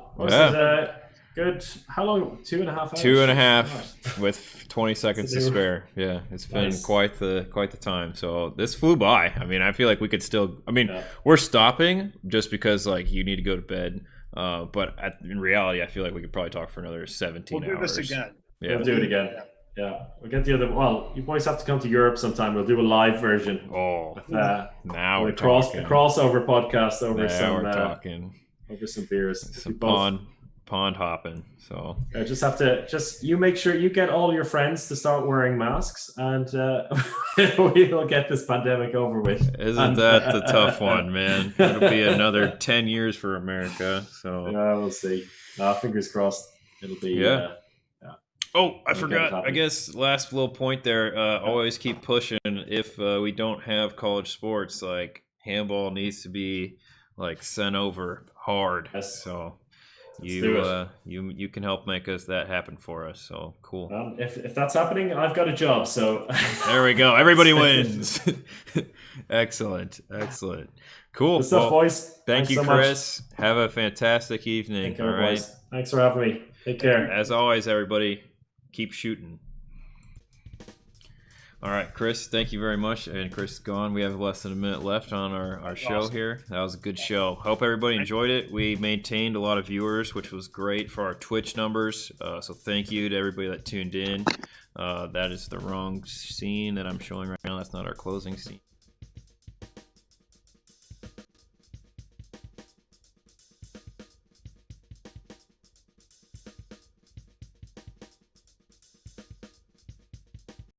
Good. How long? 2.5 hours. 2.5 with 20 seconds to spare. Yeah, it's been quite the time. So this flew by. I mean, I feel like we could still. I mean, we're stopping just because like you need to go to bed. But in reality, I feel like we could probably talk for another 17 hours. We'll do this again. Yeah, we'll do it again. Yeah, we'll get the other. Well, you boys have to come to Europe sometime. We'll do a live version. Oh, now we're talking. A crossover podcast over over some beers. Some pond hopping. So I just have to you make sure you get all your friends to start wearing masks, and we'll get this pandemic over with. Isn't that the tough one, man? It'll be another 10 years for America. So yeah, we'll see. Fingers crossed. It'll be Oh, I forgot. I guess last little point there. Always keep pushing. If we don't have college sports, like handball needs to be like sent over hard. Yes. So you can help make that happen for us. So cool. If that's happening, I've got a job. So there we go. Everybody wins. Excellent. Cool. Good stuff, boys. Thanks you, Chris. Much. Have a fantastic evening. All right. Boys. Thanks for having me. Take care. As always, everybody, keep shooting. All right, Chris, thank you very much. And Chris is gone. We have less than a minute left on our show here. That was a good show. Hope everybody enjoyed it. We maintained a lot of viewers, which was great for our Twitch numbers. So thank you to everybody that tuned in. That is the wrong scene that I'm showing right now. That's not our closing scene.